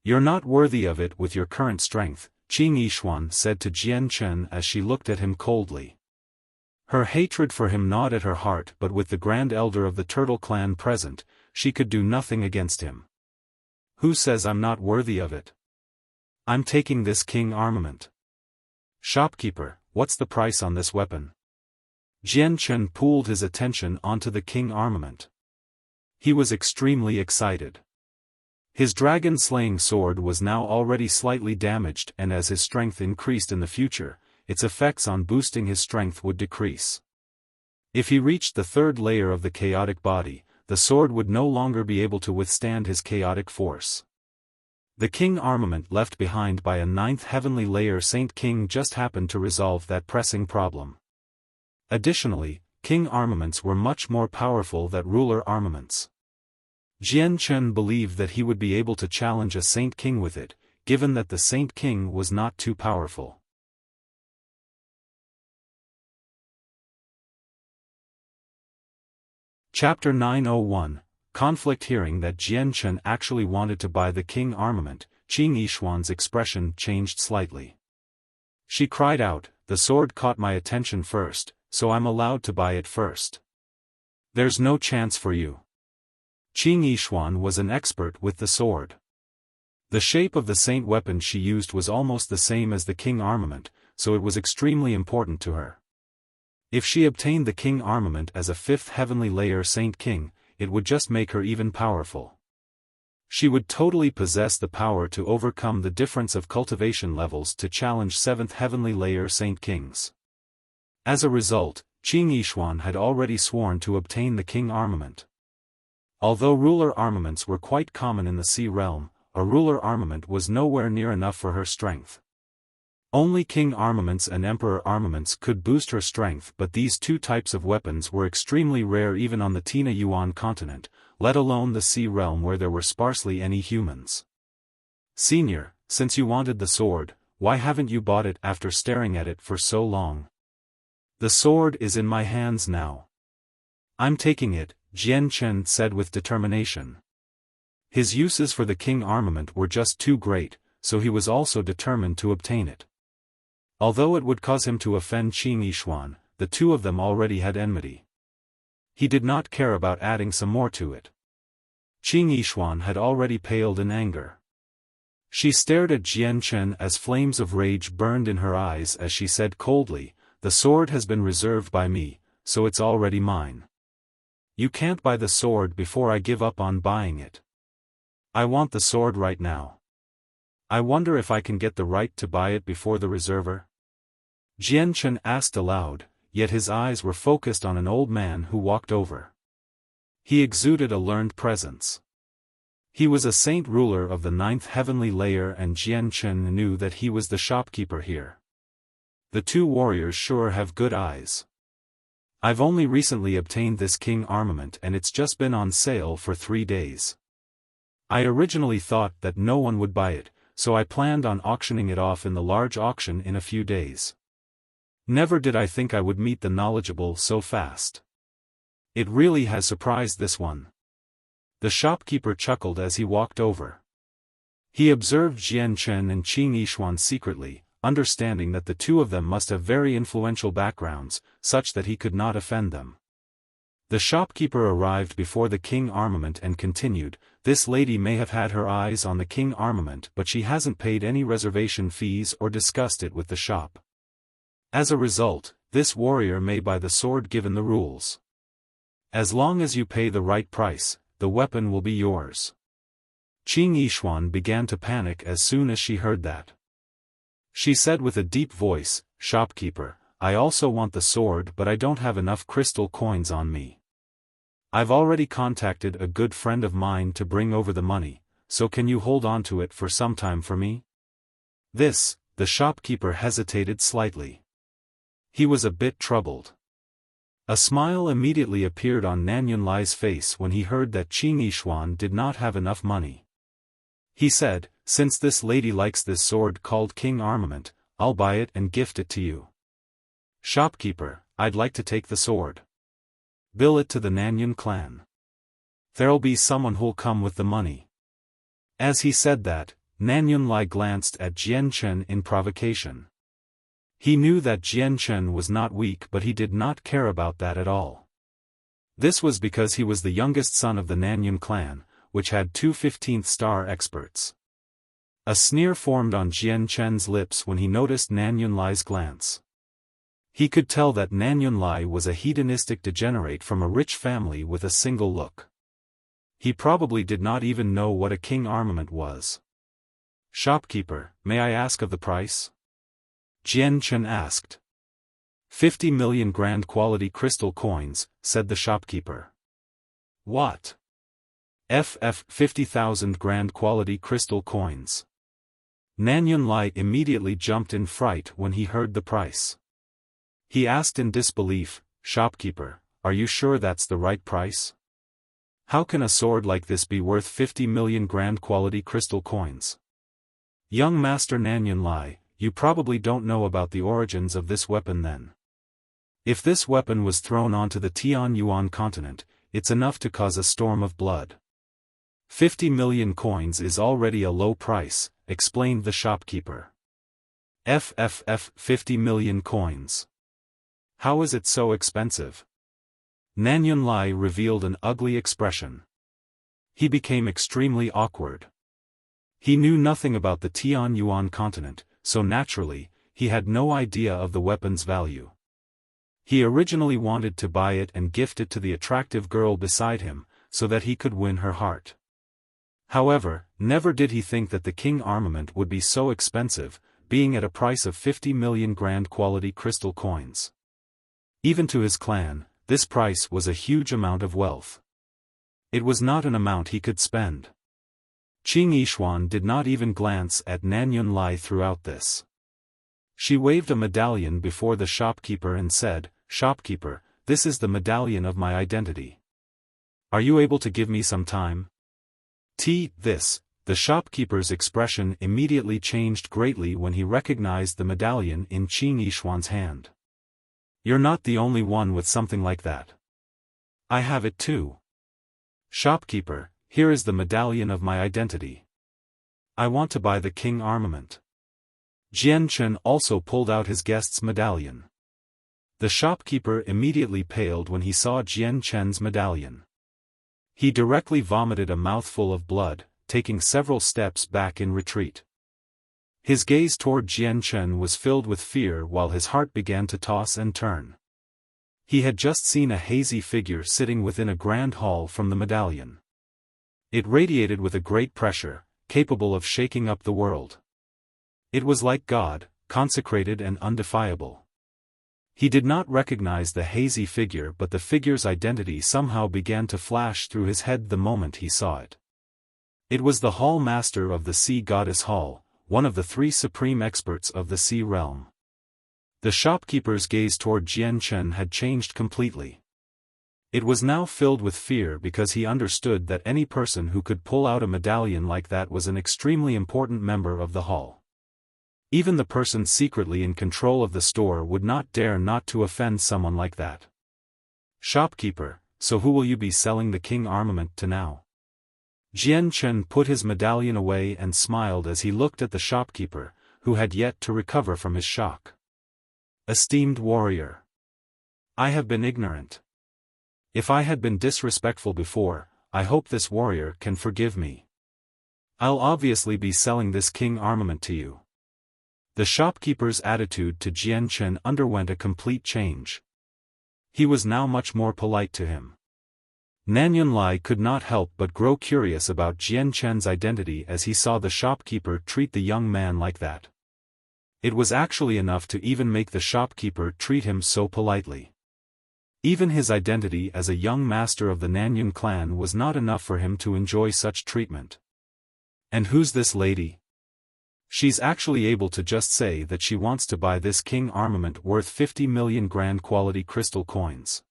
You're not worthy of it with your current strength," Qing Yishuan said to Jian Chen as she looked at him coldly. Her hatred for him gnawed at her heart, but with the Grand Elder of the Turtle Clan present, she could do nothing against him. "Who says I'm not worthy of it? I'm taking this king armament. Shopkeeper, what's the price on this weapon?" Jian Chen pooled his attention onto the king armament. He was extremely excited. His dragon-slaying sword was now already slightly damaged, and as his strength increased in the future, its effects on boosting his strength would decrease. If he reached the 3rd layer of the chaotic body, the sword would no longer be able to withstand his chaotic force. The king armament left behind by a 9th heavenly layer Saint King just happened to resolve that pressing problem. Additionally, king armaments were much more powerful than ruler armaments. Jian Chen believed that he would be able to challenge a Saint King with it, given that the Saint King was not too powerful. Chapter 901, Conflict. Hearing that Jian Chen actually wanted to buy the king armament, Qing Yishuan's expression changed slightly. She cried out, "The sword caught my attention first, so I'm allowed to buy it first. There's no chance for you." Qing Yishuan was an expert with the sword. The shape of the saint weapon she used was almost the same as the king armament, so it was extremely important to her. If she obtained the king armament as a 5th heavenly layer Saint King, it would just make her even powerful. She would totally possess the power to overcome the difference of cultivation levels to challenge 7th heavenly layer Saint Kings. As a result, Qing Yishuan had already sworn to obtain the king armament. Although ruler armaments were quite common in the Sea Realm, a ruler armament was nowhere near enough for her strength. Only king armaments and emperor armaments could boost her strength, but these two types of weapons were extremely rare even on the Tina Yuan continent, let alone the Sea Realm where there were sparsely any humans. "Senior, since you wanted the sword, why haven't you bought it after staring at it for so long? The sword is in my hands now. I'm taking it," Jian Chen said with determination. His uses for the king armament were just too great, so he was also determined to obtain it. Although it would cause him to offend Qing Yishuan, the two of them already had enmity. He did not care about adding some more to it. Qing Yishuan had already paled in anger. She stared at Jian Chen as flames of rage burned in her eyes as she said coldly, "The sword has been reserved by me, so it's already mine. You can't buy the sword before I give up on buying it. I want the sword right now. I wonder if I can get the right to buy it before the reserver?" Jian Chen asked aloud, yet his eyes were focused on an old man who walked over. He exuded a learned presence. He was a saint ruler of the 9th heavenly layer, and Jian Chen knew that he was the shopkeeper here. The two warriors sure have good eyes. "I've only recently obtained this king armament and it's just been on sale for 3 days. I originally thought that no one would buy it, so I planned on auctioning it off in the large auction in a few days. Never did I think I would meet the knowledgeable so fast. It really has surprised this one." The shopkeeper chuckled as he walked over. He observed Jian Chen and Qing Yishuan secretly, understanding that the two of them must have very influential backgrounds, such that he could not offend them. The shopkeeper arrived before the king armament and continued, "This lady may have had her eyes on the king armament, but she hasn't paid any reservation fees or discussed it with the shop. As a result, this warrior may buy the sword given the rules. As long as you pay the right price, the weapon will be yours." Qing Yishuan began to panic as soon as she heard that. She said with a deep voice, "Shopkeeper, I also want the sword, but I don't have enough crystal coins on me." I've already contacted a good friend of mine to bring over the money, so can you hold on to it for some time for me? The shopkeeper hesitated slightly. He was a bit troubled. A smile immediately appeared on Nan Yunlai's face when he heard that Qing Yishuan did not have enough money. He said, "Since this lady likes this sword called King Armament, I'll buy it and gift it to you." "Shopkeeper, I'd like to take the sword. Bill it to the Nanyun clan. There'll be someone who'll come with the money." As he said that, Nan Yunlai glanced at Jian Chen in provocation. He knew that Jian Chen was not weak, but he did not care about that at all. This was because he was the youngest son of the Nanyun clan, which had two 15th-star experts. A sneer formed on Jian Chen's lips when he noticed Nan Yunlai's glance. He could tell that Nan Yunlai was a hedonistic degenerate from a rich family with a single look. He probably did not even know what a king armament was. "Shopkeeper, may I ask of the price?" Jian Chen asked. 50 million grand quality crystal coins, said the shopkeeper. What? 50,000 grand quality crystal coins. Nan Yunlai immediately jumped in fright when he heard the price. He asked in disbelief, "Shopkeeper, are you sure that's the right price? How can a sword like this be worth 50 million grand quality crystal coins?" "Young Master Nan Yunlai, you probably don't know about the origins of this weapon then. If this weapon was thrown onto the Tianyuan continent, it's enough to cause a storm of blood. 50 million coins is already a low price," explained the shopkeeper. 50 million coins. How is it so expensive?" Nan Yunlai revealed an ugly expression. He became extremely awkward. He knew nothing about the Tianyuan continent, so naturally, he had no idea of the weapon's value. He originally wanted to buy it and gift it to the attractive girl beside him, so that he could win her heart. However, never did he think that the king armament would be so expensive, being at a price of 50 million grand quality crystal coins. Even to his clan, this price was a huge amount of wealth. It was not an amount he could spend. Qing Yishuan did not even glance at Nan Yunlai throughout this. She waved a medallion before the shopkeeper and said, "Shopkeeper, this is the medallion of my identity. Are you able to give me some time?" The shopkeeper's expression immediately changed greatly when he recognized the medallion in Qing Yishuan's hand. "You're not the only one with something like that. I have it too. Shopkeeper, here is the medallion of my identity. I want to buy the king armament." Jian Chen also pulled out his guest's medallion. The shopkeeper immediately paled when he saw Jian Chen's medallion. He directly vomited a mouthful of blood, taking several steps back in retreat. His gaze toward Jian Chen was filled with fear while his heart began to toss and turn. He had just seen a hazy figure sitting within a grand hall from the medallion. It radiated with a great pressure, capable of shaking up the world. It was like God, consecrated and undefiable. He did not recognize the hazy figure, but the figure's identity somehow began to flash through his head the moment he saw it. It was the Hall Master of the Sea Goddess Hall, one of the three supreme experts of the Sea Realm. The shopkeeper's gaze toward Jian Chen had changed completely. It was now filled with fear because he understood that any person who could pull out a medallion like that was an extremely important member of the hall. Even the person secretly in control of the store would not dare not to offend someone like that. "Shopkeeper, so who will you be selling the king armament to now?" Jian Chen put his medallion away and smiled as he looked at the shopkeeper, who had yet to recover from his shock. "Esteemed warrior, I have been ignorant. If I had been disrespectful before, I hope this warrior can forgive me. I'll obviously be selling this king armament to you." The shopkeeper's attitude to Jian Chen underwent a complete change. He was now much more polite to him. Nan Yunlai could not help but grow curious about Jian Chen's identity as he saw the shopkeeper treat the young man like that. It was actually enough to even make the shopkeeper treat him so politely. Even his identity as a young master of the Nanyun clan was not enough for him to enjoy such treatment. And who's this lady? She's actually able to just say that she wants to buy this king armament worth 50 million grand quality crystal coins.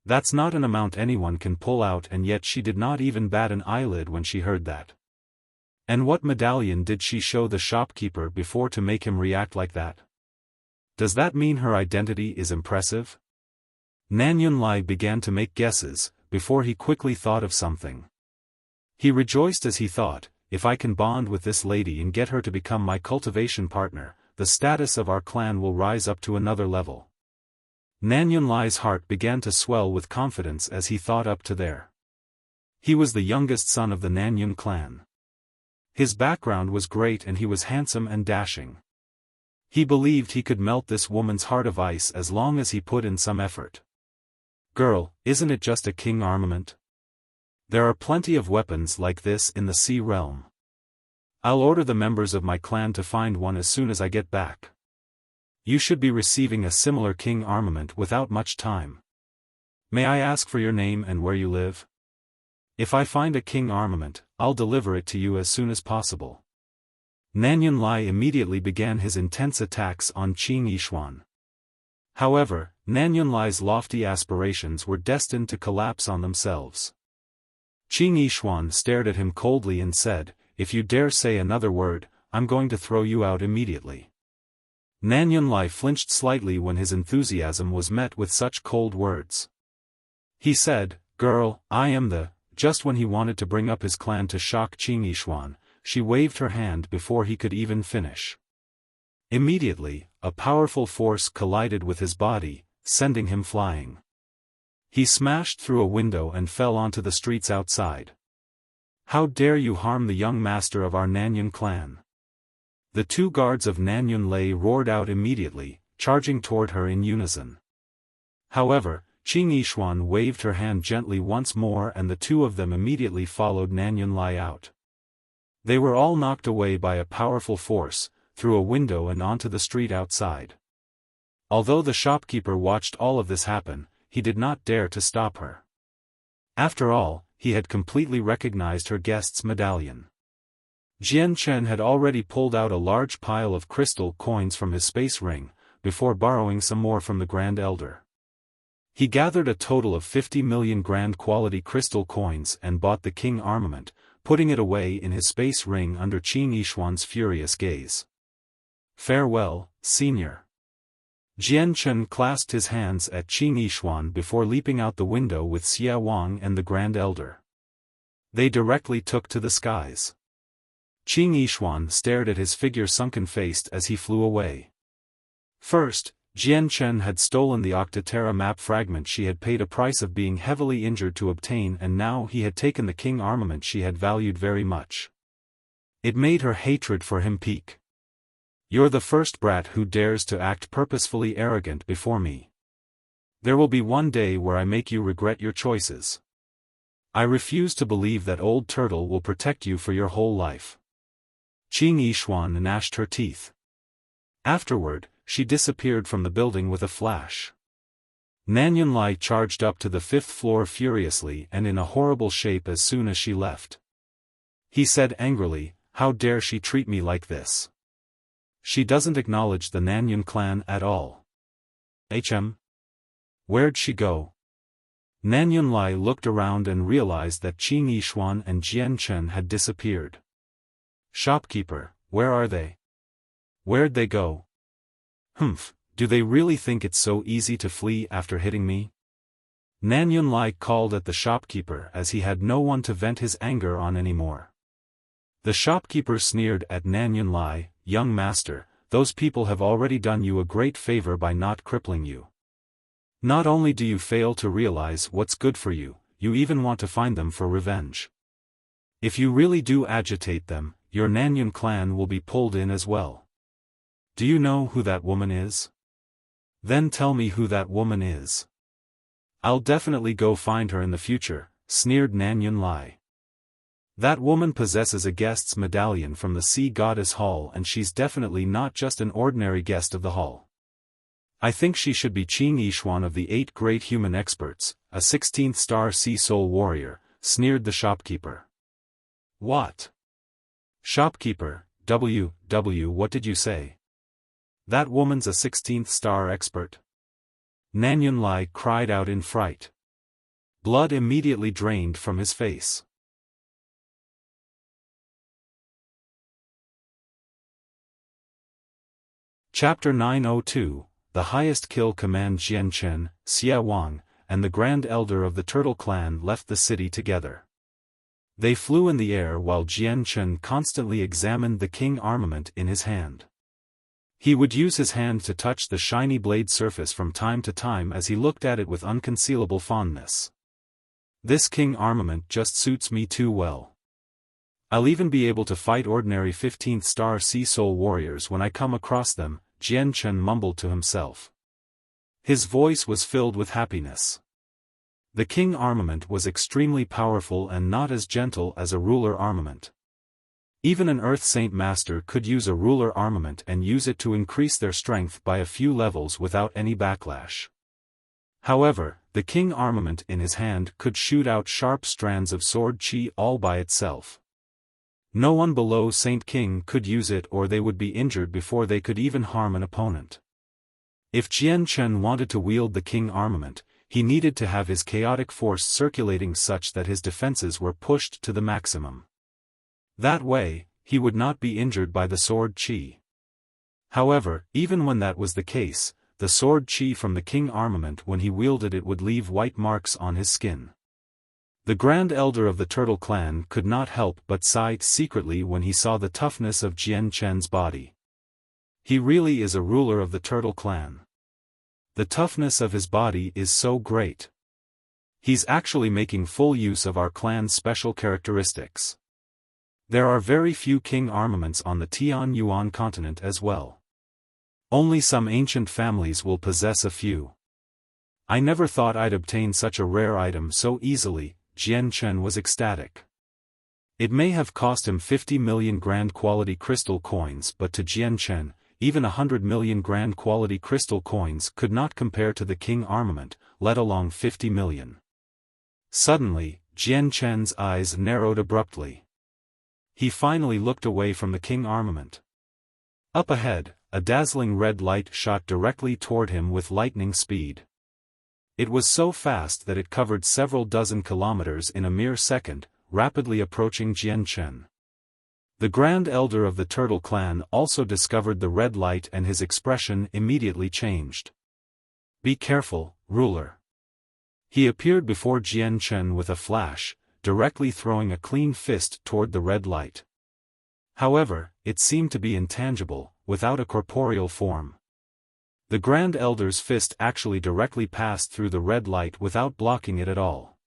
That's not an amount anyone can pull out, and yet she did not even bat an eyelid when she heard that. And what medallion did she show the shopkeeper before to make him react like that? Does that mean her identity is impressive? Nanyun Lai began to make guesses, before he quickly thought of something. He rejoiced as he thought, if I can bond with this lady and get her to become my cultivation partner, the status of our clan will rise up to another level. Nanyun Lai's heart began to swell with confidence as he thought up to there. He was the youngest son of the Nanyun clan. His background was great and he was handsome and dashing. He believed he could melt this woman's heart of ice as long as he put in some effort. Girl, isn't it just a king armament? There are plenty of weapons like this in the sea realm. I'll order the members of my clan to find one as soon as I get back. You should be receiving a similar king armament without much time. May I ask for your name and where you live? If I find a king armament, I'll deliver it to you as soon as possible. Nanyun Lai immediately began his intense attacks on Qing Yishuan. However, Nanyun Lai's lofty aspirations were destined to collapse on themselves. Qing Yishuan stared at him coldly and said, "If you dare say another word, I'm going to throw you out immediately." Nanyun Lai flinched slightly when his enthusiasm was met with such cold words. He said, "Girl, I am the..." Just when he wanted to bring up his clan to shock Qing Yishuan, she waved her hand before he could even finish. Immediately, a powerful force collided with his body, sending him flying. He smashed through a window and fell onto the streets outside. "How dare you harm the young master of our Nanyun clan?" The two guards of Nanyun Lai roared out immediately, charging toward her in unison. However, Qing Yishuan waved her hand gently once more and the two of them immediately followed Nanyun Lai out. They were all knocked away by a powerful force, through a window and onto the street outside. Although the shopkeeper watched all of this happen, he did not dare to stop her. After all, he had completely recognized her guest's medallion. Jian Chen had already pulled out a large pile of crystal coins from his space ring, before borrowing some more from the Grand Elder. He gathered a total of 50 million grand quality crystal coins and bought the king armament, putting it away in his space ring under Qing Yishuan's furious gaze. "Farewell, senior." Jian Chen clasped his hands at Qing Yishuan before leaping out the window with Xia Wang and the Grand Elder. They directly took to the skies. Qing Yishuan stared at his figure sunken-faced as he flew away. First, Jian Chen had stolen the Octaterra map fragment she had paid a price of being heavily injured to obtain, and now he had taken the king armament she had valued very much. It made her hatred for him peak. "You're the first brat who dares to act purposefully arrogant before me. There will be one day where I make you regret your choices. I refuse to believe that old turtle will protect you for your whole life." Qing Yishuan gnashed her teeth. Afterward, she disappeared from the building with a flash. Nanyun Lai charged up to the 5th floor furiously and in a horrible shape as soon as she left. He said angrily, "How dare she treat me like this? She doesn't acknowledge the Nanyun clan at all. Where'd she go?" Nanyun Lai looked around and realized that Qing Yishuan and Jian Chen had disappeared. "Shopkeeper, where are they? Where'd they go? Humph, do they really think it's so easy to flee after hitting me?" Nanyun Lai called at the shopkeeper as he had no one to vent his anger on anymore. The shopkeeper sneered at Nanyun Lai, "Young master, those people have already done you a great favor by not crippling you. Not only do you fail to realize what's good for you, you even want to find them for revenge. If you really do agitate them, your Nanyun clan will be pulled in as well. Do you know who that woman is? Then tell me who that woman is. I'll definitely go find her in the future," sneered Nanyun Lai. "That woman possesses a guest's medallion from the Sea Goddess Hall, and she's definitely not just an ordinary guest of the hall. I think she should be Qing Yishuan of the 8 great human experts, a 16th star sea soul warrior, sneered the shopkeeper. What? Shopkeeper, what did you say? That woman's a 16th star expert? Nan Yunlai cried out in fright. Blood immediately drained from his face. Chapter 902, The Highest Kill Command. Jian Chen, Xia Wang, and the Grand Elder of the Turtle Clan left the city together. They flew in the air while Jian Chen constantly examined the king armament in his hand. He would use his hand to touch the shiny blade surface from time to time as he looked at it with unconcealable fondness. This king armament just suits me too well. I'll even be able to fight ordinary 15th star sea soul warriors when I come across them, Jian Chen mumbled to himself. His voice was filled with happiness. The king armament was extremely powerful and not as gentle as a ruler armament. Even an Earth Saint Master could use a ruler armament and use it to increase their strength by a few levels without any backlash. However, the king armament in his hand could shoot out sharp strands of sword chi all by itself. No one below Saint King could use it or they would be injured before they could even harm an opponent. If Jian Chen wanted to wield the king armament, he needed to have his chaotic force circulating such that his defenses were pushed to the maximum. That way, he would not be injured by the sword chi. However, even when that was the case, the sword chi from the king armament when he wielded it would leave white marks on his skin. The Grand Elder of the Turtle Clan could not help but sigh secretly when he saw the toughness of Jian Chen's body. He really is a ruler of the Turtle Clan. The toughness of his body is so great. He's actually making full use of our clan's special characteristics. There are very few king armaments on the Tian Yuan continent as well. Only some ancient families will possess a few. I never thought I'd obtain such a rare item so easily, Jian Chen was ecstatic. It may have cost him 50 million grand quality crystal coins, but to Jian Chen, even 100 million grand quality crystal coins could not compare to the king armament, let alone 50 million. Suddenly, Jian Chen's eyes narrowed abruptly. He finally looked away from the king armament. Up ahead, a dazzling red light shot directly toward him with lightning speed. It was so fast that it covered several dozen kilometers in a mere second, rapidly approaching Jian Chen. The Grand Elder of the Turtle Clan also discovered the red light and his expression immediately changed. Be careful, ruler. He appeared before Jian Chen with a flash, directly throwing a clean fist toward the red light. However, it seemed to be intangible, without a corporeal form. The Grand Elder's fist actually directly passed through the red light without blocking it at all.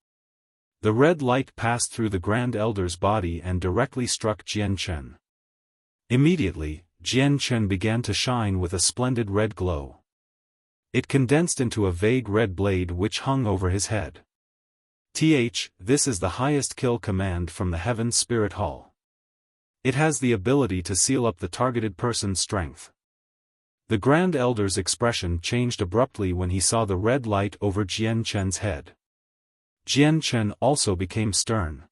The red light passed through the Grand Elder's body and directly struck Jian Chen. Immediately, Jian Chen began to shine with a splendid red glow. It condensed into a vague red blade which hung over his head. This is the highest kill command from the Heaven Spirit Hall. It has the ability to seal up the targeted person's strength. The Grand Elder's expression changed abruptly when he saw the red light over Jian Chen's head. Jian Chen also became stern.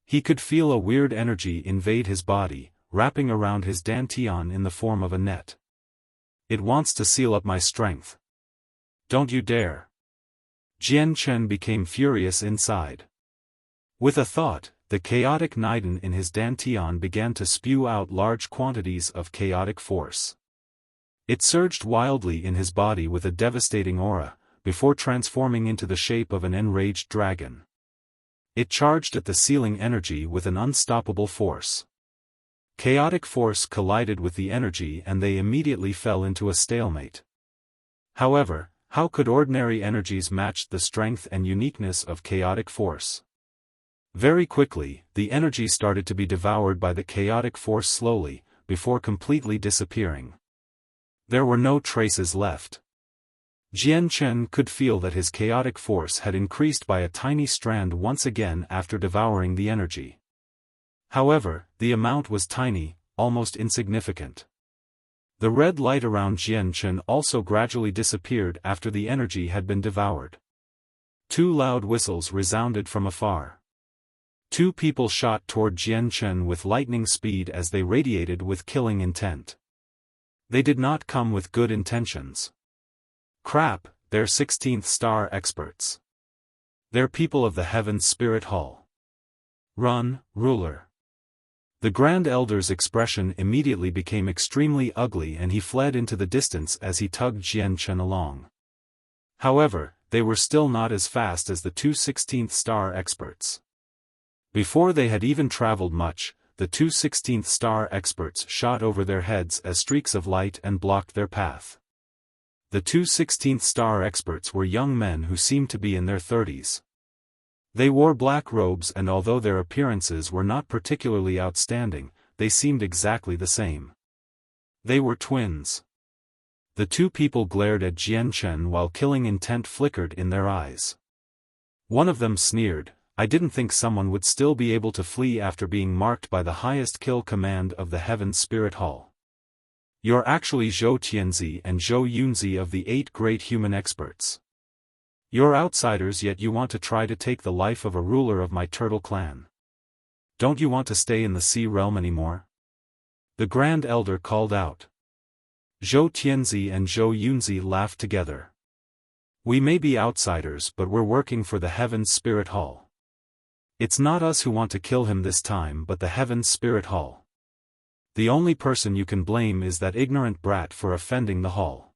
He could feel a weird energy invade his body, wrapping around his dantian in the form of a net. It wants to seal up my strength. Don't you dare. Jian Chen became furious inside. With a thought, the chaotic Niden in his dantian began to spew out large quantities of chaotic force. It surged wildly in his body with a devastating aura, before transforming into the shape of an enraged dragon. It charged at the sealing energy with an unstoppable force. Chaotic force collided with the energy and they immediately fell into a stalemate. However, how could ordinary energies match the strength and uniqueness of chaotic force? Very quickly, the energy started to be devoured by the chaotic force slowly, before completely disappearing. There were no traces left. Jian Chen could feel that his chaotic force had increased by a tiny strand once again after devouring the energy. However, the amount was tiny, almost insignificant. The red light around Jianchen also gradually disappeared after the energy had been devoured. Two loud whistles resounded from afar. Two people shot toward Jianchen with lightning speed as they radiated with killing intent. They did not come with good intentions. Crap, they're 16th star experts. They're people of the Heaven's Spirit Hall. Run, ruler. The Grand Elder's expression immediately became extremely ugly and he fled into the distance as he tugged Jianchen along. However, they were still not as fast as the two 16th star experts. Before they had even traveled much, the two 16th star experts shot over their heads as streaks of light and blocked their path. The two 16th star experts were young men who seemed to be in their 30s. They wore black robes and although their appearances were not particularly outstanding, they seemed exactly the same. They were twins. The two people glared at Jianchen while killing intent flickered in their eyes. One of them sneered, "I didn't think someone would still be able to flee after being marked by the highest kill command of the Heaven's Spirit Hall. You're actually Zhou Tianzi and Zhou Yunzi of the 8 great human experts. You're outsiders yet you want to try to take the life of a ruler of my turtle clan. Don't you want to stay in the sea realm anymore?" The Grand Elder called out. Zhou Tianzi and Zhou Yunzi laughed together. "We may be outsiders but we're working for the Heaven's Spirit Hall. It's not us who want to kill him this time but the Heaven's Spirit Hall. The only person you can blame is that ignorant brat for offending the hall.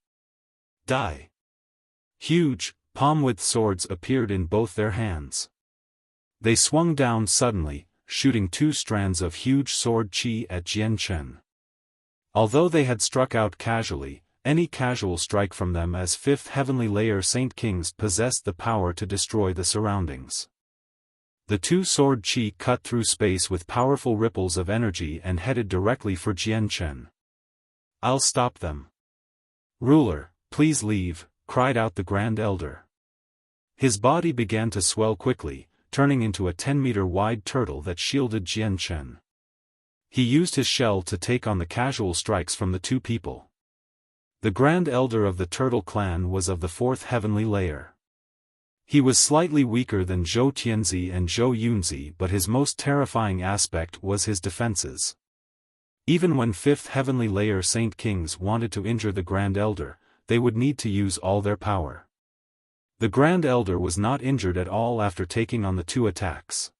Die." Huge, palm-width swords appeared in both their hands. They swung down suddenly, shooting 2 strands of huge sword qi at Jianchen. Although they had struck out casually, any casual strike from them as 5th heavenly layer Saint Kings possessed the power to destroy the surroundings. The 2 sword qi cut through space with powerful ripples of energy and headed directly for Jianchen. "I'll stop them." "Ruler, please leave," cried out the Grand Elder. His body began to swell quickly, turning into a 10-meter wide turtle that shielded Jianchen. He used his shell to take on the casual strikes from the 2 people. The Grand Elder of the Turtle Clan was of the 4th heavenly layer. He was slightly weaker than Zhou Tianzi and Zhou Yunzi but his most terrifying aspect was his defenses. Even when 5th heavenly layer Saint Kings wanted to injure the Grand Elder, they would need to use all their power. The Grand Elder was not injured at all after taking on the 2 attacks.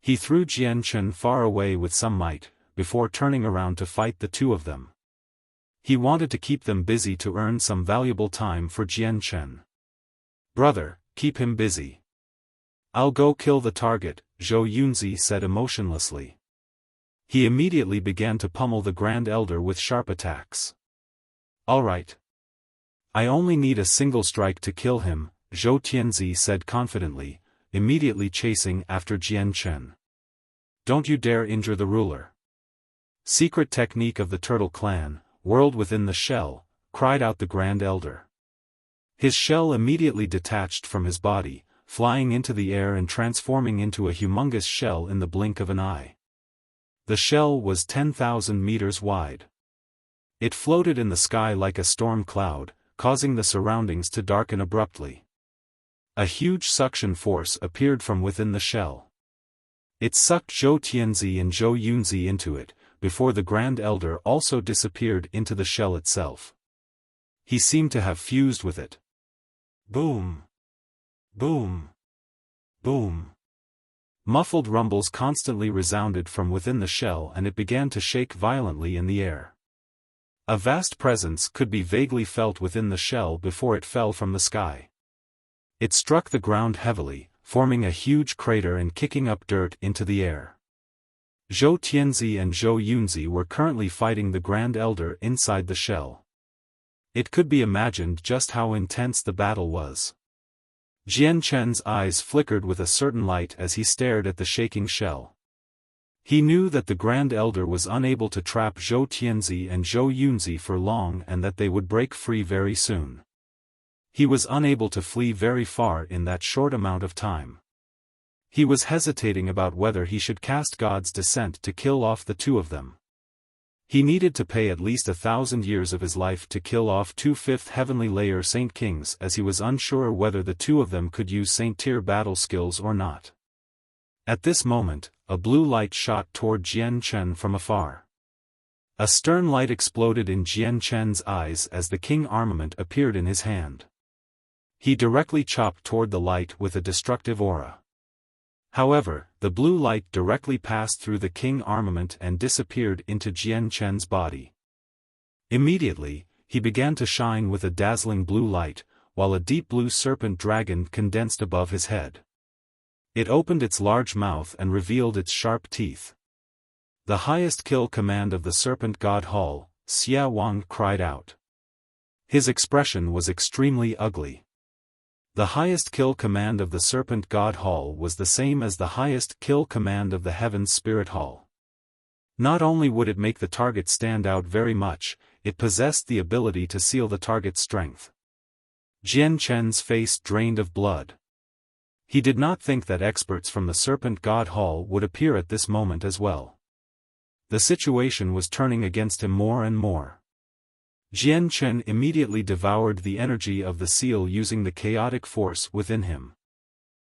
He threw Jianchen far away with some might, before turning around to fight the 2 of them. He wanted to keep them busy to earn some valuable time for Jianchen. "Brother, keep him busy. I'll go kill the target," Zhou Yunzi said emotionlessly. He immediately began to pummel the Grand Elder with sharp attacks. "All right. I only need a single strike to kill him," Zhou Tianzi said confidently, immediately chasing after Jianchen. "Don't you dare injure the ruler." "Secret technique of the Turtle Clan, world within the shell," cried out the Grand Elder. His shell immediately detached from his body, flying into the air and transforming into a humongous shell in the blink of an eye. The shell was 10,000 meters wide. It floated in the sky like a storm cloud, causing the surroundings to darken abruptly. A huge suction force appeared from within the shell. It sucked Zhou Tianzi and Zhou Yunzi into it, before the Grand Elder also disappeared into the shell itself. He seemed to have fused with it. Boom! Boom! Boom! Muffled rumbles constantly resounded from within the shell and it began to shake violently in the air. A vast presence could be vaguely felt within the shell before it fell from the sky. It struck the ground heavily, forming a huge crater and kicking up dirt into the air. Zhou Tianzi and Zhou Yunzi were currently fighting the Grand Elder inside the shell. It could be imagined just how intense the battle was. Jianchen's eyes flickered with a certain light as he stared at the shaking shell. He knew that the Grand Elder was unable to trap Zhou Tianzi and Zhou Yunzi for long and that they would break free very soon. He was unable to flee very far in that short amount of time. He was hesitating about whether he should cast God's Descent to kill off the 2 of them. He needed to pay at least 1,000 years of his life to kill off 2 fifth heavenly layer Saint Kings, as he was unsure whether the two of them could use Saint tier battle skills or not. At this moment, a blue light shot toward Jian Chen from afar. A stern light exploded in Jian Chen's eyes as the king armament appeared in his hand. He directly chopped toward the light with a destructive aura. However, the blue light directly passed through the king armament and disappeared into Jian Chen's body. Immediately, he began to shine with a dazzling blue light, while a deep blue serpent dragon condensed above his head. It opened its large mouth and revealed its sharp teeth. The highest kill command of the serpent god Hall, Xiaofan cried out. His expression was extremely ugly. The highest kill command of the serpent god Hall was the same as the highest kill command of the heaven's spirit Hall. Not only would it make the target stand out very much, it possessed the ability to seal the target's strength. Jian Chen's face drained of blood. He did not think that experts from the serpent god Hall would appear at this moment as well. The situation was turning against him more and more. Jian Chen immediately devoured the energy of the seal using the chaotic force within him.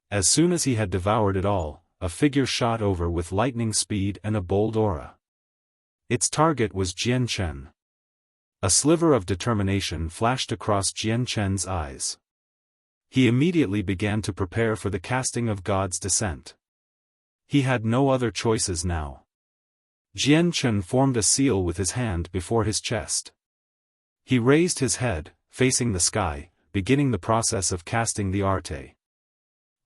As soon as he had devoured it all, a figure shot over with lightning speed and a bold aura. Its target was Jian Chen. A sliver of determination flashed across Jian Chen's eyes. He immediately began to prepare for the casting of God's descent. He had no other choices now. Jian Chen formed a seal with his hand before his chest. He raised his head, facing the sky, beginning the process of casting the arte.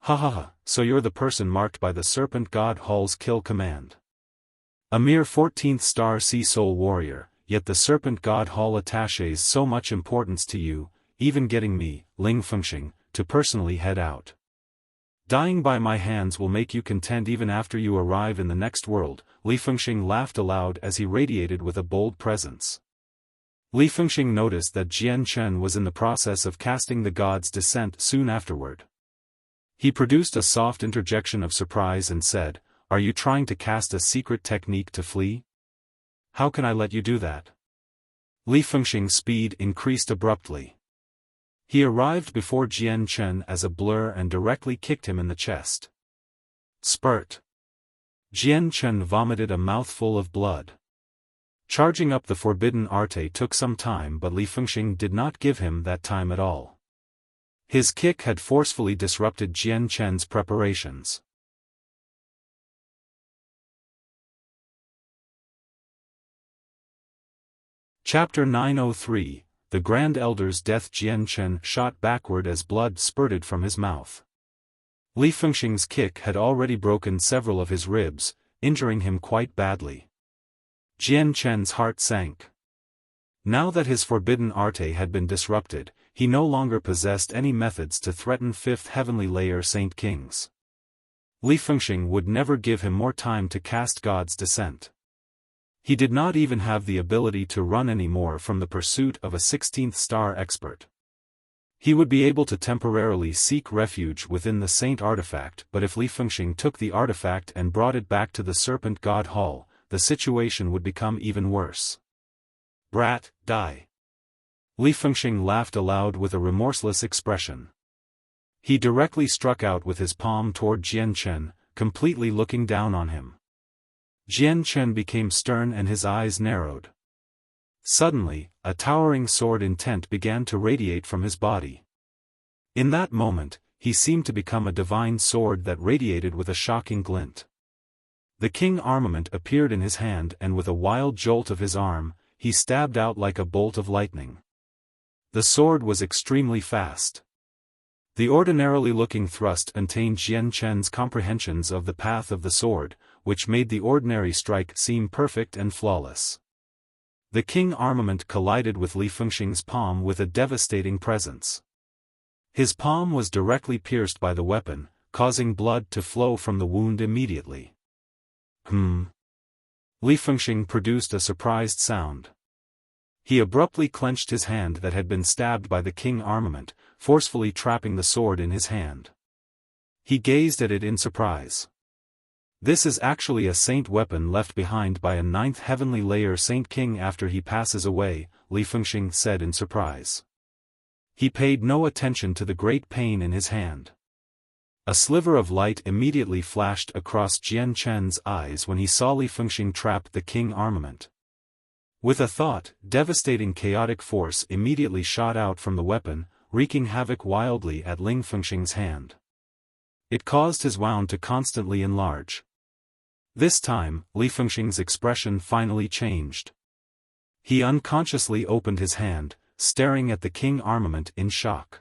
Ha ha ha, so you're the person marked by the serpent god Hall's kill command. A mere 14th star sea soul warrior, yet the serpent god Hall attaches so much importance to you, even getting me, Ling Fengxing, to personally head out. Dying by my hands will make you content even after you arrive in the next world. Li Fengxing laughed aloud as he radiated with a bold presence. Li Fengxing noticed that Jian Chen was in the process of casting the god's descent soon afterward. He produced a soft interjection of surprise and said, "Are you trying to cast a secret technique to flee? How can I let you do that?" Li Fengxing's speed increased abruptly. He arrived before Jian Chen as a blur and directly kicked him in the chest. Spurt. Jian Chen vomited a mouthful of blood. Charging up the forbidden arte took some time, but Li Fengxing did not give him that time at all. His kick had forcefully disrupted Jian Chen's preparations. Chapter 903, The Grand Elder's Death. Jian Chen shot backward as blood spurted from his mouth. Li Fengxing's kick had already broken several of his ribs, injuring him quite badly. Jian Chen's heart sank. Now that his forbidden arte had been disrupted, he no longer possessed any methods to threaten fifth heavenly layer Saint Kings. Li Fengxing would never give him more time to cast God's descent. He did not even have the ability to run anymore from the pursuit of a 16th star expert. He would be able to temporarily seek refuge within the Saint artifact, but if Li Fengxing took the artifact and brought it back to the Serpent God Hall, the situation would become even worse. Brat, die. Li Fengxing laughed aloud with a remorseless expression. He directly struck out with his palm toward Jian Chen, completely looking down on him. Jian Chen became stern and his eyes narrowed. Suddenly, a towering sword intent began to radiate from his body. In that moment, he seemed to become a divine sword that radiated with a shocking glint. The king armament appeared in his hand, and with a wild jolt of his arm, he stabbed out like a bolt of lightning. The sword was extremely fast. The ordinarily looking thrust contained Jian Chen's comprehensions of the path of the sword, which made the ordinary strike seem perfect and flawless. The king armament collided with Li Fengxing's palm with a devastating presence. His palm was directly pierced by the weapon, causing blood to flow from the wound immediately. Li Fengxing produced a surprised sound. He abruptly clenched his hand that had been stabbed by the king armament, forcefully trapping the sword in his hand. He gazed at it in surprise. This is actually a saint weapon left behind by a 9th heavenly layer Saint King after he passes away, Li Fengxing said in surprise. He paid no attention to the great pain in his hand. A sliver of light immediately flashed across Jian Chen's eyes when he saw Li Fengxing trap the king armament. With a thought, devastating chaotic force immediately shot out from the weapon, wreaking havoc wildly at Li Fengxing's hand. It caused his wound to constantly enlarge. This time, Li Fengxing's expression finally changed. He unconsciously opened his hand, staring at the king armament in shock.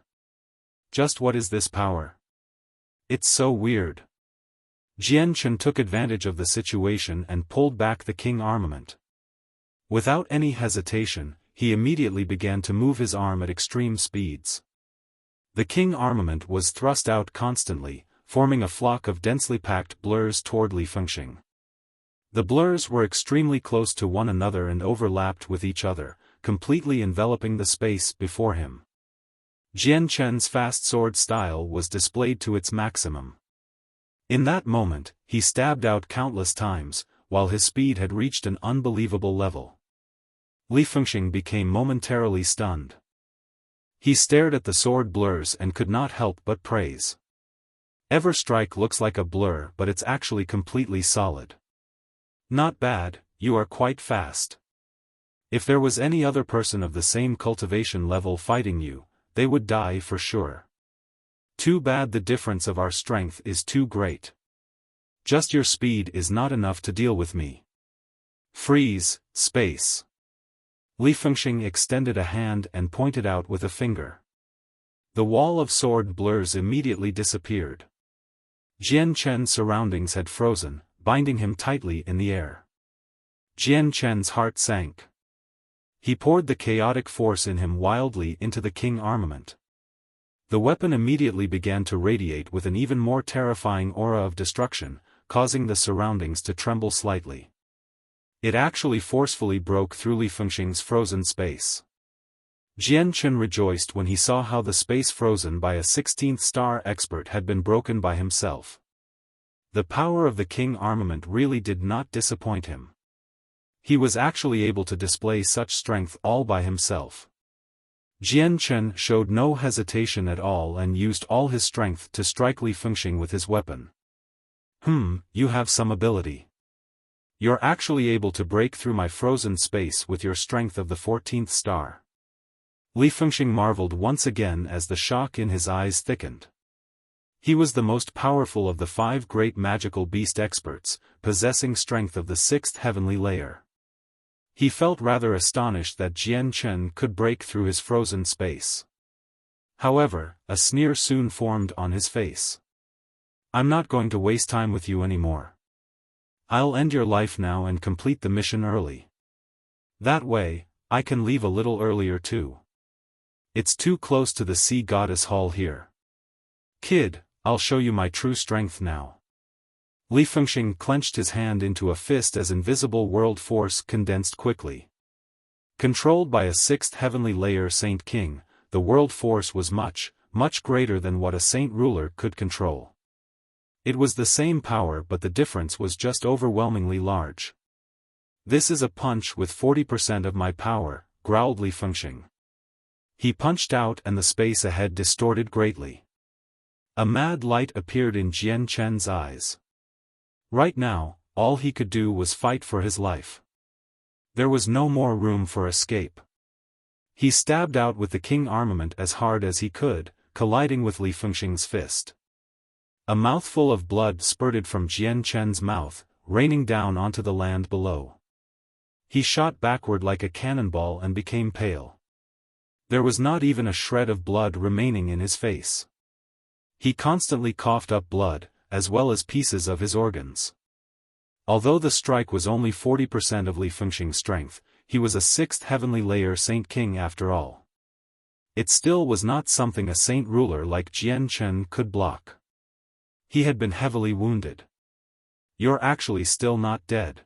Just what is this power? It's so weird. Jian Chen took advantage of the situation and pulled back the king armament. Without any hesitation, he immediately began to move his arm at extreme speeds. The king armament was thrust out constantly, forming a flock of densely packed blurs toward Li Fengxing. The blurs were extremely close to one another and overlapped with each other, completely enveloping the space before him. Jian Chen's fast sword style was displayed to its maximum. In that moment, he stabbed out countless times, while his speed had reached an unbelievable level. Li Fengxing became momentarily stunned. He stared at the sword blurs and could not help but praise. Everstrike looks like a blur, but it's actually completely solid. Not bad, you are quite fast. If there was any other person of the same cultivation level fighting you, they would die for sure. Too bad the difference of our strength is too great. Just your speed is not enough to deal with me. Freeze, space. Li Fengxing extended a hand and pointed out with a finger. The wall of sword blurs immediately disappeared. Jian Chen's surroundings had frozen, binding him tightly in the air. Jian Chen's heart sank. He poured the chaotic force in him wildly into the king armament. The weapon immediately began to radiate with an even more terrifying aura of destruction, causing the surroundings to tremble slightly. It actually forcefully broke through Li Fengxing's frozen space. Jian Chen rejoiced when he saw how the space frozen by a 16th star expert had been broken by himself. The power of the king armament really did not disappoint him. He was actually able to display such strength all by himself. Jian Chen showed no hesitation at all and used all his strength to strike Li Fengxing with his weapon. You have some ability. You're actually able to break through my frozen space with your strength of the 14th star. Li Fengxing marveled once again as the shock in his eyes thickened. He was the most powerful of the 5 great magical beast experts, possessing strength of the 6th heavenly layer. He felt rather astonished that Jian Chen could break through his frozen space. However, a sneer soon formed on his face. I'm not going to waste time with you anymore. I'll end your life now and complete the mission early. That way, I can leave a little earlier too. It's too close to the Sea Goddess Hall here. Kid, I'll show you my true strength now. Li Fengxing clenched his hand into a fist as invisible world force condensed quickly. Controlled by a 6th heavenly layer Saint King, the world force was much, much greater than what a saint ruler could control. It was the same power, but the difference was just overwhelmingly large. This is a punch with 40% of my power, growled Li Fengxing. He punched out and the space ahead distorted greatly. A mad light appeared in Jian Chen's eyes. Right now, all he could do was fight for his life. There was no more room for escape. He stabbed out with the king armament as hard as he could, colliding with Li Fengxing's fist. A mouthful of blood spurted from Jian Chen's mouth, raining down onto the land below. He shot backward like a cannonball and became pale. There was not even a shred of blood remaining in his face. He constantly coughed up blood, as well as pieces of his organs. Although the strike was only 40% of Li Fengxing's strength, he was a 6th heavenly layer Saint King after all. It still was not something a saint ruler like Jian Chen could block. He had been heavily wounded. You're actually still not dead.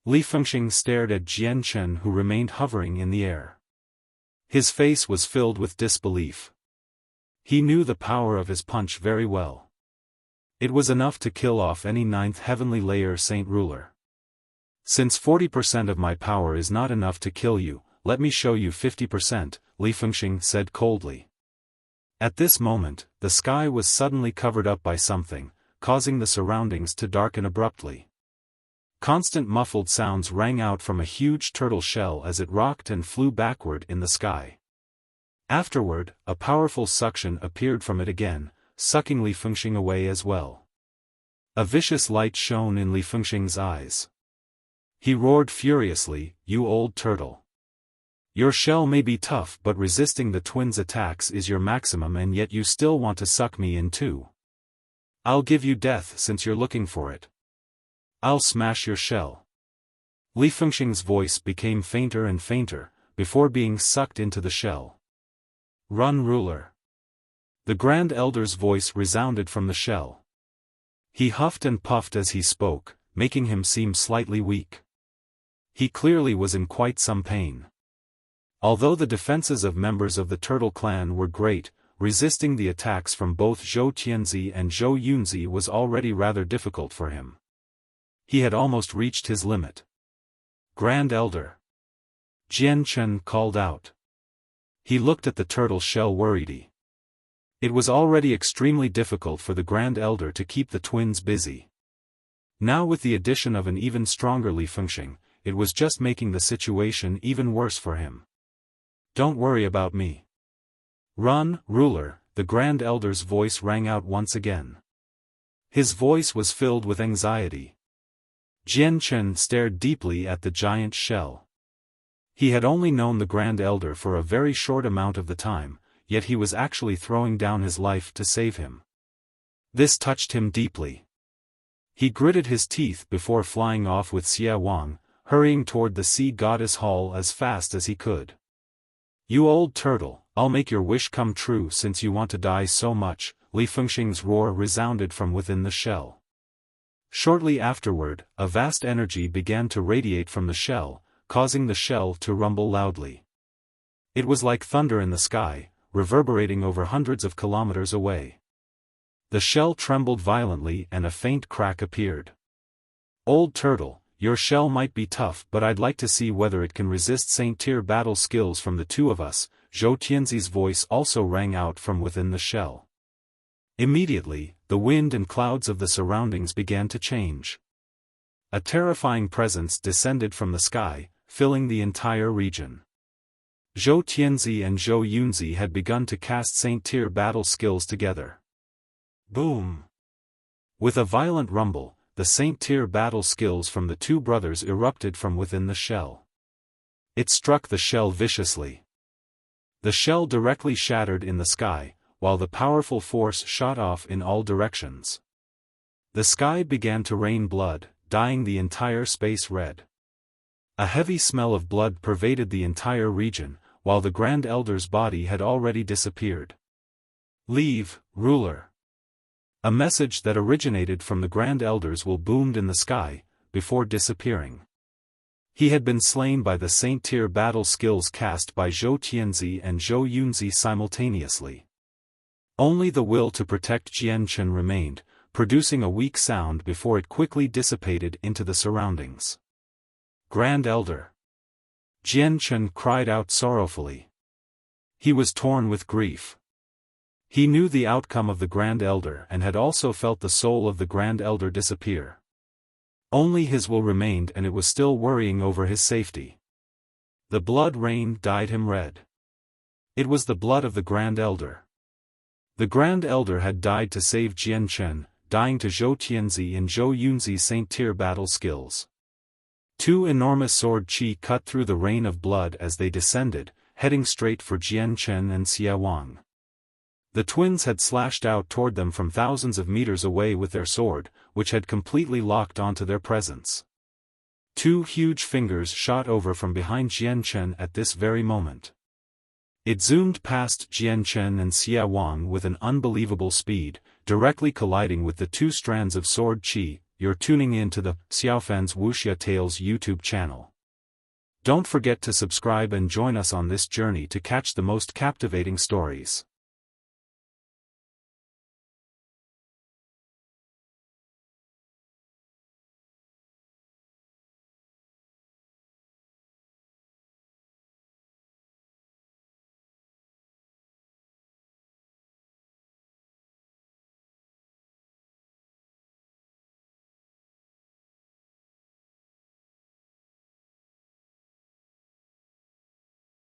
Li Fengxing stared at Jian Chen, who remained hovering in the air. His face was filled with disbelief. He knew the power of his punch very well. It was enough to kill off any ninth heavenly layer saint ruler. Since 40% of my power is not enough to kill you, let me show you 50%, Li Fengxing said coldly. At this moment, the sky was suddenly covered up by something, causing the surroundings to darken abruptly. Constant muffled sounds rang out from a huge turtle shell as it rocked and flew backward in the sky. Afterward, a powerful suction appeared from it again, sucking Li Fengxing away as well. A vicious light shone in Li Fengxing's eyes. He roared furiously, "You old turtle! Your shell may be tough, but resisting the twins' attacks is your maximum, and yet you still want to suck me in too. I'll give you death since you're looking for it. I'll smash your shell." Li Fengxing's voice became fainter and fainter, before being sucked into the shell. "Run, ruler!" The Grand Elder's voice resounded from the shell. He huffed and puffed as he spoke, making him seem slightly weak. He clearly was in quite some pain. Although the defenses of members of the Turtle clan were great, resisting the attacks from both Zhou Tianzi and Zhou Yunzi was already rather difficult for him. He had almost reached his limit. "Grand Elder!" Jian Chen called out. He looked at the turtle shell worriedly. It was already extremely difficult for the Grand Elder to keep the twins busy. Now with the addition of an even stronger Li Fengxing, it was just making the situation even worse for him. "Don't worry about me. Run, ruler," the Grand Elder's voice rang out once again. His voice was filled with anxiety. Jian Chen stared deeply at the giant shell. He had only known the Grand Elder for a very short amount of the time, yet he was actually throwing down his life to save him. This touched him deeply. He gritted his teeth before flying off with Xiaofan, hurrying toward the Sea Goddess Hall as fast as he could. "You old turtle, I'll make your wish come true since you want to die so much," Li Fengxing's roar resounded from within the shell. Shortly afterward, a vast energy began to radiate from the shell, causing the shell to rumble loudly. It was like thunder in the sky, reverberating over hundreds of kilometers away. The shell trembled violently and a faint crack appeared. "Old turtle, your shell might be tough, but I'd like to see whether it can resist Saint-tier battle skills from the two of us," Zhou Tianzi's voice also rang out from within the shell. Immediately, the wind and clouds of the surroundings began to change. A terrifying presence descended from the sky, filling the entire region. Zhou Tianzi and Zhou Yunzi had begun to cast Saint-tier battle skills together. Boom! With a violent rumble, the Saint-tier battle skills from the two brothers erupted from within the shell. It struck the shell viciously. The shell directly shattered in the sky, while the powerful force shot off in all directions. The sky began to rain blood, dyeing the entire space red. A heavy smell of blood pervaded the entire region, while the Grand Elder's body had already disappeared. "Leave, ruler." A message that originated from the Grand Elders will boomed in the sky, before disappearing. He had been slain by the Saint-tier battle skills cast by Zhou Tianzi and Zhou Yunzi simultaneously. Only the will to protect Jian Chen remained, producing a weak sound before it quickly dissipated into the surroundings. "Grand Elder!" Jian Chen cried out sorrowfully. He was torn with grief. He knew the outcome of the Grand Elder and had also felt the soul of the Grand Elder disappear. Only his will remained, and it was still worrying over his safety. The blood rain dyed him red. It was the blood of the Grand Elder. The Grand Elder had died to save Jian Chen, dying to Zhou Tianzi and Zhou Yunzi's Saint-tier battle skills. Two enormous sword chi cut through the rain of blood as they descended, heading straight for Jian Chen and Xiaofan. The twins had slashed out toward them from thousands of meters away with their sword, which had completely locked onto their presence. Two huge fingers shot over from behind Jian Chen at this very moment. It zoomed past Jian Chen and Xiaofan with an unbelievable speed, directly colliding with the two strands of sword chi. You're tuning in to the Xiaofan's Wuxia Tales YouTube channel. Don't forget to subscribe and join us on this journey to catch the most captivating stories.